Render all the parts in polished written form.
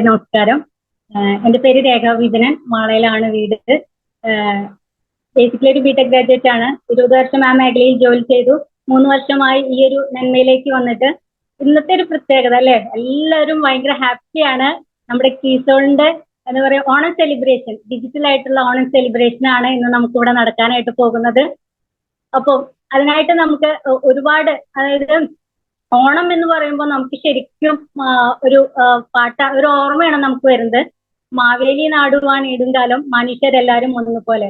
നമസ്കാരം. എൻ്റെ പേര് രേഖ വിജനൻ, മാളയിലാണ് വീട്. ബേസിക്കലി ഒരു ബിടെക് ഗ്രാജുവേറ്റ് ആണ്. 20 വർഷം ആ മേഖലയിൽ ജോലി ചെയ്തു. 3 വർഷമായി ഈ ഒരു നന്മയിലേക്ക് വന്നിട്ട് ഇന്നത്തെ ഒരു പ്രത്യേകത അല്ലെ, എല്ലാവരും ഭയങ്കര ഹാപ്പിയാണ്. നമ്മുടെ കീസോളിന്റെ എന്താ പറയുക, ഓണം സെലിബ്രേഷൻ, ഡിജിറ്റൽ ആയിട്ടുള്ള ഓണം സെലിബ്രേഷൻ ആണ് ഇന്ന് നമുക്ക് ഇവിടെ നടക്കാനായിട്ട് പോകുന്നത്. അപ്പോൾ അതിനായിട്ട് നമുക്ക് ഒരുപാട്, അതായത് ഓണം എന്ന് പറയുമ്പോൾ നമുക്ക് ശരിക്കും ഒരു ഒരു ഓർമ്മയാണ് നമുക്ക് വരുന്നത്. മാവേലി നാടുവാൻ ഇടുങ്കാലം മനുഷ്യരെല്ലാരും ഒന്നുപോലെ.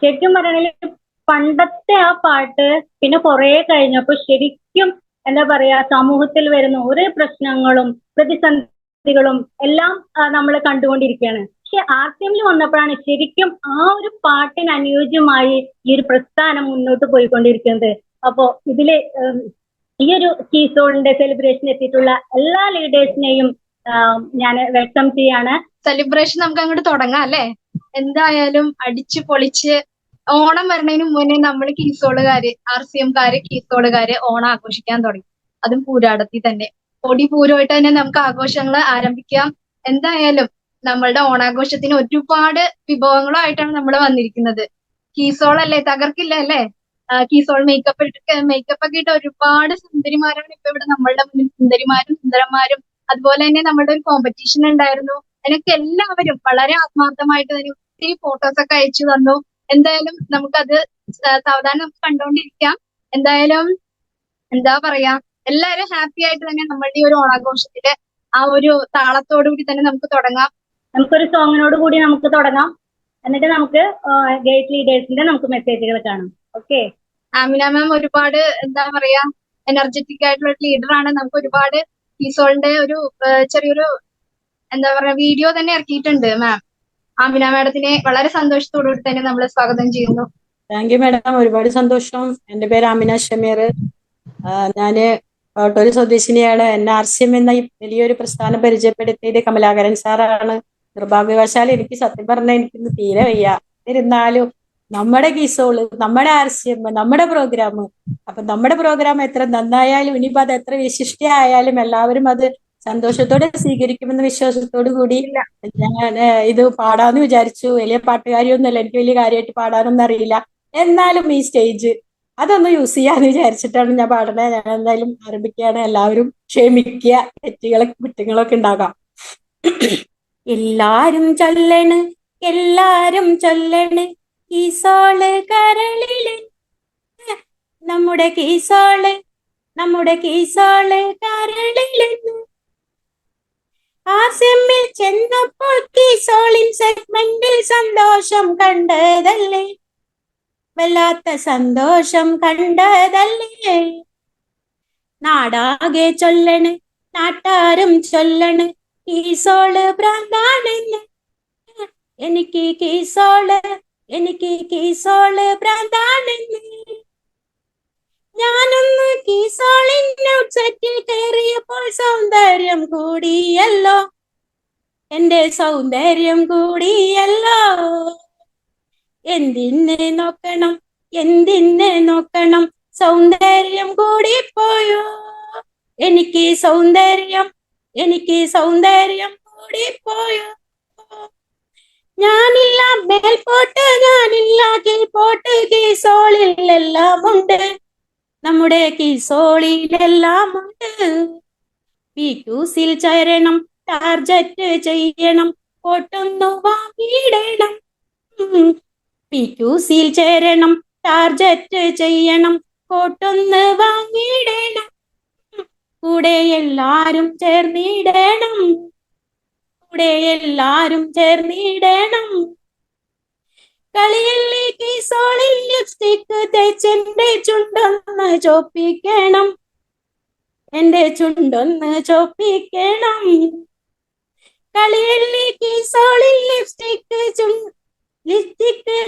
ശരിക്കും പറയണെങ്കിൽ പണ്ടത്തെ ആ പാട്ട് പിന്നെ കുറെ കഴിഞ്ഞപ്പോൾ ശരിക്കും എന്താ പറയാ, സമൂഹത്തിൽ വരുന്ന ഓരോ പ്രശ്നങ്ങളും പ്രതിസന്ധികളും എല്ലാം നമ്മൾ കണ്ടുകൊണ്ടിരിക്കുകയാണ്. പക്ഷെ ആർസിഎമ്മിൽ വന്നപ്പോഴാണ് ശരിക്കും ആ ഒരു പാട്ടിന് അനുയോജ്യമായി ഈ ഒരു പ്രസ്ഥാനം മുന്നോട്ട് പോയിക്കൊണ്ടിരിക്കുന്നത്. അപ്പോ ഇതില് ഈ ഒരു കീസോളിന്റെ സെലിബ്രേഷൻ എത്തിയിട്ടുള്ള എല്ലാ ലീഡേഴ്സിനെയും ഞാൻ വെൽക്കം ചെയ്യാണ്. സെലിബ്രേഷൻ നമുക്ക് അങ്ങോട്ട് തുടങ്ങാം അല്ലേ? എന്തായാലും അടിച്ചു പൊളിച്ച് ഓണം വരണതിന് മുന്നേ നമ്മൾ കീസോളുകാര്, ആർസിഎംകാര്, കീസോളുകാര് ഓണം ആഘോഷിക്കാൻ തുടങ്ങി. അതും പൂരാടത്തിൽ തന്നെ പൊടി പൂരമായിട്ട് തന്നെ നമുക്ക് ആഘോഷങ്ങൾ ആരംഭിക്കാം. എന്തായാലും നമ്മളുടെ ഓണാഘോഷത്തിന് ഒരുപാട് വിഭവങ്ങളുമായിട്ടാണ് നമ്മൾ വന്നിരിക്കുന്നത്. കീസോളല്ലേ, തകർക്കില്ല അല്ലേ? കീസോൾ മേക്കപ്പ് ഒക്കെ ഇട്ട് ഒരുപാട് സുന്ദരിമാരാണ് ഇപ്പൊ ഇവിടെ നമ്മളുടെ മുന്നിൽ. സുന്ദരിമാരും സുന്ദരന്മാരും. അതുപോലെ തന്നെ നമ്മുടെ ഒരു കോമ്പറ്റീഷൻ ഉണ്ടായിരുന്നു. അതിനൊക്കെ എല്ലാവരും വളരെ ആത്മാർത്ഥമായിട്ട് തന്നെ ഒത്തിരി ഫോട്ടോസ് ഒക്കെ അയച്ചു തന്നു. എന്തായാലും നമുക്കത് സാവധാനം നമുക്ക് കണ്ടുകൊണ്ടിരിക്കാം. എന്തായാലും എന്താ പറയാ, എല്ലാവരും ഹാപ്പി ആയിട്ട് തന്നെ നമ്മളുടെ ഈ ഒരു ഓണാഘോഷത്തിന്റെ ആ ഒരു താളത്തോടു കൂടി തന്നെ നമുക്ക് തുടങ്ങാം. നമുക്കൊരു സോങ്ങിനോട് കൂടി നമുക്ക് തുടങ്ങാം. എന്നിട്ട് നമുക്ക് ഗേറ്റ് ലീഡേഴ്സിന്റെ നമുക്ക് മെസ്സേജുകൾ കാണാം. ഓക്കെ. ആമിന മാം ഒരുപാട് എന്താ പറയാ എനർജറ്റിക് ആയിട്ടുള്ള ലീഡറാണ്. നമുക്ക് ഒരുപാട് കീസോളിന്റെ ഒരു ചെറിയൊരു എന്താ പറയാ വീഡിയോ തന്നെ ഇറക്കിയിട്ടുണ്ട് മാം. ആമിന മാഡത്തിനെ വളരെ സന്തോഷത്തോടുകൂടി തന്നെ നമ്മൾ സ്വാഗതം ചെയ്യുന്നു. താങ്ക് യു മാഡം, ഒരുപാട് സന്തോഷം. എൻ്റെ പേര് ആമിന ഷമീർ. ഞാന് കോട്ടൂര് സ്വദേശിനിയാണ്. എന്നെ ആർസിഎം എന്ന ഈ വലിയൊരു പ്രസ്ഥാനം പരിചയപ്പെടുത്തിയത് കമലാകരൻ സാറാണ്. നിർഭാഗ്യവശാൽ എനിക്ക് സത്യം പറഞ്ഞാൽ എനിക്കിന്ന് തീരെ വയ്യ. എന്നിരുന്നാലും നമ്മുടെ കീസോള്, നമ്മുടെ ആർസിഎം, നമ്മുടെ പ്രോഗ്രാം, അപ്പൊ നമ്മുടെ പ്രോഗ്രാം എത്ര നന്നായാലും ഇനിയിപ്പോ അത് എത്ര വിശിഷ്ടയായാലും എല്ലാവരും അത് സന്തോഷത്തോടെ സ്വീകരിക്കുമെന്ന വിശ്വാസത്തോടു കൂടി ഞാൻ ഇത് പാടാന്ന് വിചാരിച്ചു. വലിയ പാട്ടുകാരിയൊന്നുമല്ല, എനിക്ക് വലിയ കാര്യമായിട്ട് പാടാനൊന്നും അറിയില്ല. എന്നാലും ഈ സ്റ്റേജ് അതൊന്ന് യൂസ് ചെയ്യാന്ന് വിചാരിച്ചിട്ടാണ് ഞാൻ പാടണേ. ഞാൻ എന്തായാലും ആരംഭിക്കുകയാണ്. എല്ലാവരും ക്ഷമിക്കുക, കുറ്റങ്ങളൊക്കെ ഉണ്ടാകാം. എല്ലാരും ചൊല്ലണ്, എല്ലാരും ചൊല്ലണ്, കീസോള് കരളില്, നമ്മുടെ കീസോള്, നമ്മുടെ കീസോള് കരളിലെന്ന്. ആർസിഎമ്മിൽ ചെന്നപ്പോൾ കീസോളിൻ സെഗ്മെന്റിൽ സന്തോഷം കണ്ടതല്ലേ, വല്ലാത്ത സന്തോഷം കണ്ടതല്ലേ. നാടാകെ ചൊല്ലണ്, നാട്ടാരും ചൊല്ലണ്, കീസോള് ഭ്രാന്താണെന്ന്. എനിക്ക് കീസോള്, എനിക്ക് കീസോള് ഭ്രാന്താണെന്ന്. ഞാനൊന്ന് കീസോളിന്റെ ഔട്ട്സെറ്റിൽ കയറിയപ്പോൾ സൗന്ദര്യം കൂടിയല്ലോ, എന്റെ സൗന്ദര്യം കൂടിയല്ലോ. എന്തിനെ നോക്കണം, എന്തിനെ നോക്കണം, സൗന്ദര്യം കൂടിപ്പോയോ. എനിക്ക് സൗന്ദര്യം, എനിക്ക് സൗന്ദര്യം കൂടിപ്പോയോ. ഞാനില്ല മേൽപോട്ട്, ഞാനില്ല കീഴ്പോട്ട്, കീസോളിൽ എല്ലാം ഉണ്ട്, നമ്മുടെ കീസോളിലെല്ലാം ഉണ്ട്. പിക്യൂസിൽ ചേരണം, ടാർജറ്റ് ചെയ്യണം, കോട്ടൊന്നു വാങ്ങിയിടണം. പിക്യൂസിൽ ചേരണം, ടാർജറ്റ് ചെയ്യണം, കോട്ടൊന്ന് വാങ്ങിയിടണം. കൂടെ എല്ലാരും ചേർന്നിടണം, കൂടെ എല്ലാരും ചേർന്നിടണം. കളിയല്ലേ കീസോളിൽ ലിപ്സ്റ്റിക് തേച്ചെന്റെ ചുണ്ടൊന്ന് ചോപ്പിക്കണം, എന്റെ ചുണ്ടൊന്ന് ചോപ്പിക്കണം. കളിയല്ലേ കീസോളിൽ ലിപ്സ്റ്റിക്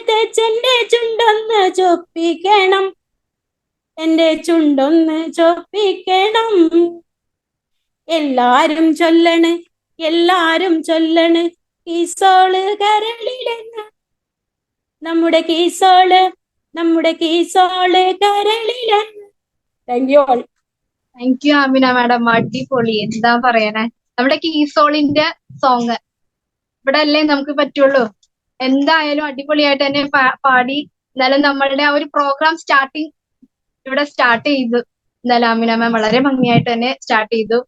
തേച്ചെന്റെ ചുണ്ടൊന്ന് ചോപ്പിക്കണം, എന്റെ ചുണ്ടൊന്ന് ചോപ്പിക്കണം. എല്ലാരും ചൊല്ലണ്, എല്ലാരും ചൊല്ലണ്, കീസോള് കരളിലെന്ന്, നമ്മുടെ കീസോള്, നമ്മുടെ കീസോള് കരളിലെന്ന്. Thank you all. Thank you Amina madam, അടിപൊളി. എന്താ പറയാനേ, നമ്മുടെ കീസോളിന്റെ സോങ് ഇവിടെ അല്ലേ നമുക്ക് പറ്റുള്ളൂ. എന്തായാലും അടിപൊളിയായിട്ട് തന്നെ പാടി. എന്നാലും നമ്മളുടെ ആ ഒരു പ്രോഗ്രാം ഇവിടെ സ്റ്റാർട്ട് ചെയ്തു. എന്നാലും ആമിന മാം വളരെ ഭംഗിയായിട്ട് തന്നെ സ്റ്റാർട്ട് ചെയ്തു.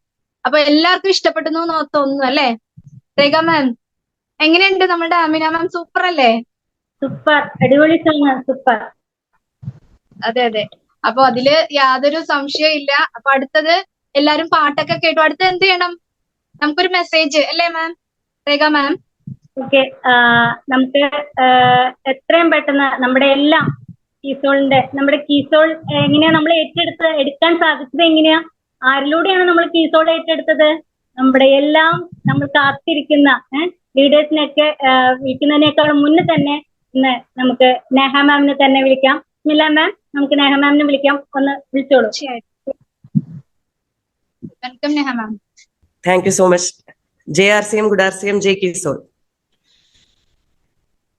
അപ്പൊ എല്ലാവർക്കും ഇഷ്ടപ്പെട്ടു തോന്നുന്നു അല്ലേ? രേഖ മാം എങ്ങനെയുണ്ട്? നമ്മുടെ ആമിന മാം സൂപ്പർ അല്ലേ? സൂപ്പർ, അടിപൊളി സോങ്, സൂപ്പർ. അതെ അതെ. അപ്പൊ അതില് യാതൊരു സംശയവും ഇല്ല. അപ്പൊ അടുത്തത് എല്ലാരും പാട്ടൊക്കെ കേട്ടു. അടുത്ത് എന്ത് ചെയ്യണം? നമുക്കൊരു മെസ്സേജ് അല്ലേ മാം, രേഖ മാം? ഓക്കെ, നമുക്ക് എത്രയും പെട്ടെന്ന് നമ്മുടെ എല്ലാം നമ്മുടെ കീസോൾ എങ്ങനെയാ നമ്മൾ എടുക്കാൻ സാധിച്ചത്? എങ്ങനെയാ, ആരിലൂടെയാണ് നമ്മൾ കീസോൾ ഏറ്റെടുത്തത്? നമ്മുടെ എല്ലാം നമ്മൾ കാത്തിരിക്കുന്ന ലീഡേഴ്സിനൊക്കെ വിളിക്കുന്നതിനേക്കാളും മുന്നേ തന്നെ ഇന്ന് നമുക്ക് നേഹ മാമിനെ തന്നെ വിളിക്കാം. ബിസ്മില്ല മാം, നമുക്ക് നേഹ മാമിനെ വിളിക്കാം. ഒന്ന് വിളിച്ചോളൂ. Welcome Neha ma'am. Thank you so much. JRCM, good RCM, J കീസോൾ.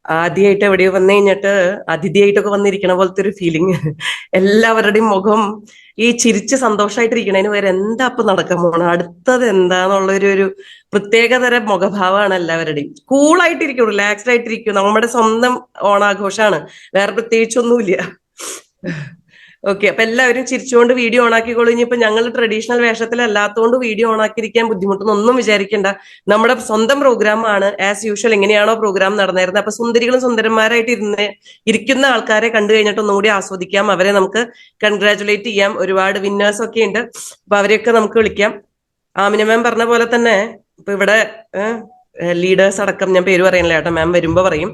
ആദ്യമായിട്ട് എവിടെയോ വന്നു കഴിഞ്ഞിട്ട് അതിഥിയായിട്ടൊക്കെ വന്നിരിക്കണ പോലത്തെ ഒരു ഫീലിംഗ്. എല്ലാവരുടെയും മുഖം ഈ ചിരിച്ച് സന്തോഷമായിട്ടിരിക്കണതിന് വരെ എന്താ ഇപ്പൊ നടക്കാൻ പോണം, അടുത്തത് എന്താന്നുള്ളൊരു പ്രത്യേകതരം മുഖഭാവമാണ് എല്ലാവരുടെയും. കൂളായിട്ടിരിക്കും, റിലാക്സ്ഡ് ആയിട്ടിരിക്കും. നമ്മുടെ സ്വന്തം ഓണാഘോഷമാണ്, വേറെ പ്രത്യേകിച്ചൊന്നുമില്ല. ഓക്കെ, അപ്പൊ എല്ലാവരും ചിരിച്ചുകൊണ്ട് വീഡിയോ ഓണാക്കിക്കോളൂ. ഇനിയിപ്പോ ഞങ്ങൾ ട്രഡീഷണൽ വേഷത്തിലല്ലാത്തതുകൊണ്ട് വീഡിയോ ഓണാക്കിയിരിക്കാൻ ബുദ്ധിമുട്ടൊന്നും വിചാരിക്കേണ്ട. നമ്മുടെ സ്വന്തം പ്രോഗ്രാം ആണ്. ആസ് യൂഷ്വൽ എങ്ങനെയാണോ പ്രോഗ്രാം നടന്നിരുന്നത്, അപ്പൊ സുന്ദരികളും സുന്ദരന്മാരായിട്ട് ഇരിക്കുന്ന ആൾക്കാരെ കണ്ടു കഴിഞ്ഞിട്ട് ഒന്നുകൂടി ആസ്വദിക്കാം. അവരെ നമുക്ക് കൺഗ്രാറ്റുലേറ്റ് ചെയ്യാം. ഒരുപാട് വിന്നേഴ്സ് ഒക്കെ ഉണ്ട്, അപ്പൊ അവരെയൊക്കെ നമുക്ക് വിളിക്കാം. ആമിന മാം പറഞ്ഞ പോലെ തന്നെ ഇപ്പൊ ഇവിടെ ലീഡേഴ്സ് അടക്കം, ഞാൻ പേര് പറയുന്നില്ല കേട്ടോ, മാം വരുമ്പോ പറയും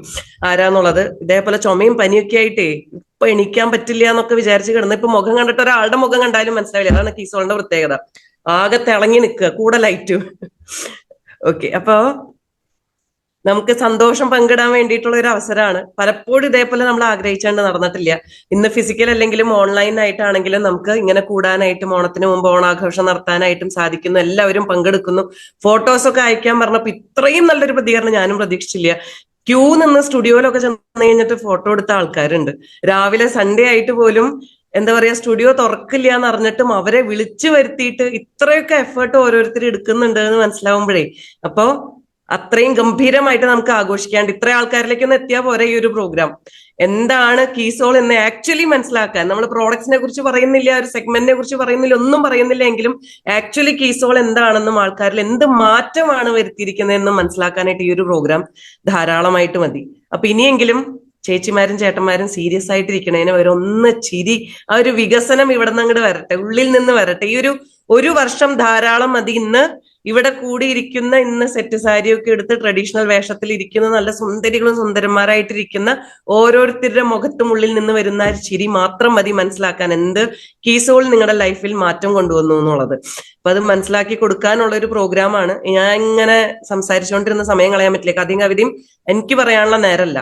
ആരാന്നുള്ളത്. ഇതേപോലെ ചുമയും പനിയൊക്കെ ആയിട്ടേ ഇപ്പൊ എണീക്കാൻ പറ്റില്ല എന്നൊക്കെ വിചാരിച്ച് കിടന്ന് ഇപ്പൊ മുഖം കണ്ടിട്ട് ഒരാളുടെ മുഖം കണ്ടാലും മനസ്സിലാവില്ല. അതാണ് കീസോളിന്റെ പ്രത്യേകത. ആകെ തിളങ്ങി നിൽക്കുക, കൂടെ ലൈറ്റും. ഓക്കെ, അപ്പൊ നമുക്ക് സന്തോഷം പങ്കിടാൻ വേണ്ടിയിട്ടുള്ള ഒരു അവസരമാണ്. പലപ്പോഴും ഇതേപോലെ നമ്മൾ ആഗ്രഹിച്ചാണ്ട് നടന്നിട്ടില്ല. ഇന്ന് ഫിസിക്കൽ അല്ലെങ്കിലും ഓൺലൈൻ ആയിട്ടാണെങ്കിലും നമുക്ക് ഇങ്ങനെ കൂടാനായിട്ടും ഓണത്തിന് മുമ്പ് ഓണാഘോഷം നടത്താനായിട്ടും സാധിക്കുന്നു. എല്ലാവരും പങ്കെടുക്കുന്നു. ഫോട്ടോസൊക്കെ അയക്കാൻ പറഞ്ഞപ്പോ ഇത്രയും നല്ലൊരു പ്രതികരണം ഞാനും പ്രതീക്ഷിച്ചില്ല. ക്യൂ നിന്ന് സ്റ്റുഡിയോയിലൊക്കെ ചെന്ന് കഴിഞ്ഞിട്ട് ഫോട്ടോ എടുത്ത ആൾക്കാരുണ്ട്. രാവിലെ സൺഡേ ആയിട്ട് പോലും എന്താ പറയാ, സ്റ്റുഡിയോ തുറക്കില്ല എന്ന് അറിഞ്ഞിട്ടും അവരെ വിളിച്ചു വരുത്തിയിട്ട് ഇത്രയൊക്കെ എഫേർട്ട് ഓരോരുത്തർ എടുക്കുന്നുണ്ട് എന്ന് മനസ്സിലാവുമ്പോഴേ, അപ്പോ അത്രയും ഗംഭീരമായിട്ട് നമുക്ക് ആഘോഷിക്കാണ്ട് ഇത്ര ആൾക്കാരിലേക്കൊന്നും എത്തിയാൽ പോരെ ഈ ഒരു പ്രോഗ്രാം. എന്താണ് കീസോൾ എന്ന് ആക്ച്വലി മനസ്സിലാക്കാൻ, നമ്മൾ പ്രോഡക്ട്സിനെ കുറിച്ച് പറയുന്നില്ല, ഒരു സെഗ്മെന്റിനെ കുറിച്ച് പറയുന്നില്ല, ഒന്നും പറയുന്നില്ല എങ്കിലും ആക്ച്വലി കീസോൾ എന്താണെന്നും ആൾക്കാരിൽ എന്ത് മാറ്റമാണ് വരുത്തിയിരിക്കുന്നതെന്നും മനസ്സിലാക്കാനായിട്ട് ഈ ഒരു പ്രോഗ്രാം ധാരാളമായിട്ട് മതി. അപ്പൊ ഇനിയെങ്കിലും ചേച്ചിമാരും ചേട്ടന്മാരും സീരിയസ് ആയിട്ടിരിക്കണേന് ഒന്ന് ചിരി, ആ ഒരു വികസനം ഇവിടെ നിന്ന് അങ്ങോട്ട് വരട്ടെ, ഉള്ളിൽ നിന്ന് വരട്ടെ. ഈ ഒരു വർഷം ധാരാളം മതി. ഇന്ന് ഇവിടെ കൂടിയിരിക്കുന്ന, ഇന്ന് സെറ്റ് സാരിയൊക്കെ എടുത്ത് ട്രഡീഷണൽ വേഷത്തിൽ ഇരിക്കുന്ന നല്ല സുന്ദരികളും സുന്ദരന്മാരായിട്ടിരിക്കുന്ന ഓരോരുത്തരുടെ മുഖത്തും ഉള്ളിൽ നിന്ന് വരുന്ന ചിരി മാത്രം മതി മനസ്സിലാക്കാൻ എന്ത് കീസോൾ നിങ്ങളുടെ ലൈഫിൽ മാറ്റം കൊണ്ടുവന്നു എന്നുള്ളത്. അപ്പൊ അത് മനസ്സിലാക്കി കൊടുക്കാനുള്ള ഒരു പ്രോഗ്രാമാണ്. ഞാൻ ഇങ്ങനെ സംസാരിച്ചുകൊണ്ടിരുന്ന സമയം കളയാൻ പറ്റില്ല. കഥയും കവിതയും എനിക്ക് പറയാനുള്ള നേരമല്ല.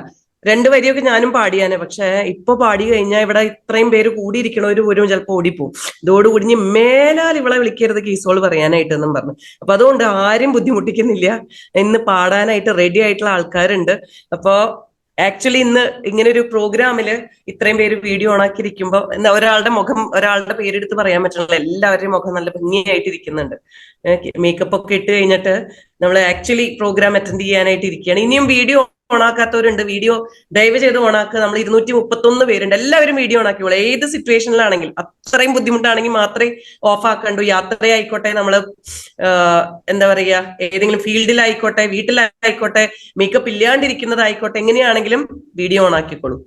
2 വരിയൊക്കെ ഞാനും പാടിയാനെ, പക്ഷെ ഇപ്പൊ പാടി കഴിഞ്ഞാൽ ഇവിടെ ഇത്രയും പേര് കൂടിയിരിക്കണവര് പോലും ചിലപ്പോൾ ഓടിപ്പോവും. ഇതോടുകൂടി ഇനി മേലാൽ ഇവളെ വിളിക്കരുത് കീസോൾ പറയാനായിട്ട് എന്നും പറഞ്ഞു. അപ്പൊ അതുകൊണ്ട് ആരും ബുദ്ധിമുട്ടിക്കുന്നില്ല. ഇന്ന് പാടാനായിട്ട് റെഡി ആയിട്ടുള്ള ആൾക്കാരുണ്ട്. അപ്പോ ആക്ച്വലി ഇന്ന് ഇങ്ങനെ ഒരു പ്രോഗ്രാമില് ഇത്രയും പേര് വീഡിയോ ഓണാക്കിയിരിക്കുമ്പോൾ ഒരാളുടെ മുഖം, ഒരാളുടെ പേരെടുത്ത് പറയാൻ പറ്റണില്ല. എല്ലാവരുടെയും മുഖം നല്ല ഭംഗിയായിട്ട് ഇരിക്കുന്നുണ്ട്. മേക്കപ്പ് ഒക്കെ ഇട്ട് കഴിഞ്ഞിട്ട് നമ്മൾ ആക്ച്വലി പ്രോഗ്രാം അറ്റൻഡ് ചെയ്യാനായിട്ട് ഇരിക്കുകയാണ്. ഇനിയും വീഡിയോ ഓണാക്കാത്തവരുണ്ട്. വീഡിയോ ദയവ് ചെയ്ത് ഓണാക്കുക. നമ്മൾ 231 പേരുണ്ട്. എല്ലാവരും വീഡിയോ ഓണാക്കിയോളൂ. ഏത് സിറ്റുവേഷനിലാണെങ്കിലും, അത്രയും ബുദ്ധിമുട്ടാണെങ്കിൽ മാത്രമേ ഓഫ് ആക്കണ്ടൂ. യാത്രയായിക്കോട്ടെ, നമ്മൾ എന്താ പറയാ, ഏതെങ്കിലും ഫീൽഡിലായിക്കോട്ടെ, വീട്ടിലായിക്കോട്ടെ, മേക്കപ്പ് ഇല്ലാണ്ടിരിക്കുന്നതായിക്കോട്ടെ, എങ്ങനെയാണെങ്കിലും വീഡിയോ ഓണാക്കിക്കോളൂ.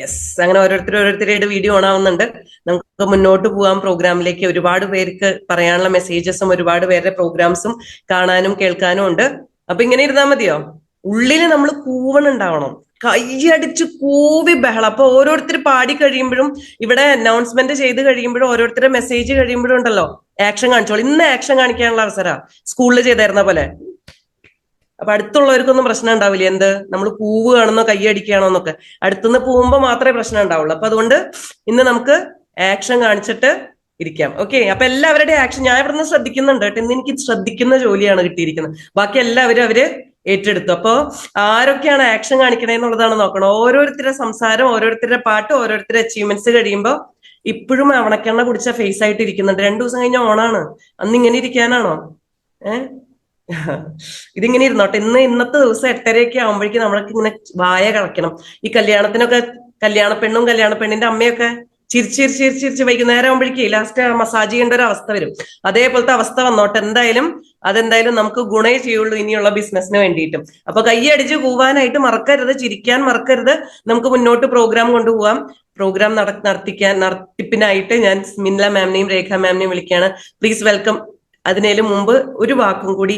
യെസ്, അങ്ങനെ ഓരോരുത്തരായിട്ട് വീഡിയോ ഓൺ ആവുന്നുണ്ട്. നമുക്ക് മുന്നോട്ട് പോകാം പ്രോഗ്രാമിലേക്ക്. ഒരുപാട് പേർക്ക് പറയാനുള്ള മെസ്സേജസും ഒരുപാട് പേരുടെ പ്രോഗ്രാംസും കാണാനും കേൾക്കാനും ഉണ്ട്. അപ്പൊ ഇങ്ങനെ ഇരുന്നാൽ മതിയോ? ഉള്ളില് നമ്മൾ കൂവണുണ്ടാവണം, കൈയടിച്ച് കൂവി ബഹളം. അപ്പൊ ഓരോരുത്തർ പാടി കഴിയുമ്പോഴും, ഇവിടെ അനൗൺസ്മെന്റ് ചെയ്ത് കഴിയുമ്പോഴും, ഓരോരുത്തരുടെ മെസ്സേജ് കഴിയുമ്പോഴും ഉണ്ടല്ലോ ആക്ഷൻ കാണിച്ചോളൂ. ഇന്ന് ആക്ഷൻ കാണിക്കാനുള്ള അവസരമാണ്, സ്കൂളിൽ ചെയ്തായിരുന്ന പോലെ. അപ്പൊ അടുത്തുള്ളവർക്കൊന്നും പ്രശ്നം ഉണ്ടാവില്ല. എന്ത് നമ്മൾ കൂവുകയാണെന്നോ കൈയടിക്കുകയാണോ എന്നൊക്കെ. അടുത്തുനിന്ന് പോകുമ്പോൾ മാത്രമേ പ്രശ്നം ഉണ്ടാവുള്ളൂ. അപ്പൊ അതുകൊണ്ട് ഇന്ന് നമുക്ക് ആക്ഷൻ കാണിച്ചിട്ട് ഇരിക്കാം. ഓക്കെ, അപ്പൊ എല്ലാവരുടെയും ആക്ഷൻ ഞാൻ ഇവിടുന്ന് ശ്രദ്ധിക്കുന്നുണ്ട് കേട്ടോ. ഇന്ന് എനിക്ക് ശ്രദ്ധിക്കുന്ന ജോലിയാണ് കിട്ടിയിരിക്കുന്നത്. ബാക്കി എല്ലാവരും അവര് ഏറ്റെടുത്തു. അപ്പൊ ആരൊക്കെയാണ് ആക്ഷൻ കാണിക്കണേന്നുള്ളതാണ് നോക്കണം. ഓരോരുത്തരുടെ സംസാരം, ഓരോരുത്തരുടെ പാട്ട്, ഓരോരുത്തരുടെ അച്ചീവ്മെന്റ്സ് കഴിയുമ്പോൾ ഇപ്പോഴും അവണക്കെണ്ണ കുടിച്ച ഫേസ് ആയിട്ട് ഇരിക്കുന്നുണ്ട്. 2 ദിവസം കഴിഞ്ഞ ഓണാണ്, അന്ന് ഇങ്ങനെ ഇരിക്കാനാണോ? ഇതിങ്ങനെ ഇരുന്നോട്ടെ. ഇന്നത്തെ ദിവസം 8:30 ആകുമ്പോഴേക്കും നമ്മൾക്ക് ഇങ്ങനെ വായ കളക്കണം. ഈ കല്യാണത്തിനൊക്കെ കല്യാണ പെണ്ണും കല്യാണ പെണ്ണിന്റെ അമ്മയൊക്കെ ചിരിച്ച് വൈകുന്നേരം ആകുമ്പോഴേക്കും ലാസ്റ്റ് മസാജ് ചെയ്യേണ്ട ഒരു അവസ്ഥ വരും. അതേപോലത്തെ അവസ്ഥ വന്നോട്ടെ. അതെന്തായാലും നമുക്ക് ഗുണേ ചെയ്യുള്ളൂ ഇനിയുള്ള ബിസിനസിന് വേണ്ടിയിട്ടും. അപ്പൊ കൈയടിച്ച് കൂവാനായിട്ട് മറക്കരുത്, ചിരിക്കാൻ മറക്കരുത്. നമുക്ക് മുന്നോട്ട് പ്രോഗ്രാം കൊണ്ടുപോകാം. പ്രോഗ്രാം നടത്തിപ്പിനായിട്ട് ഞാൻ സ്മിൻല മാമിനെയും രേഖ മാമിനെയും വിളിക്കുകയാണ്. Please welcome. അതിനേലും മുമ്പ് ഒരു വാക്കും കൂടി,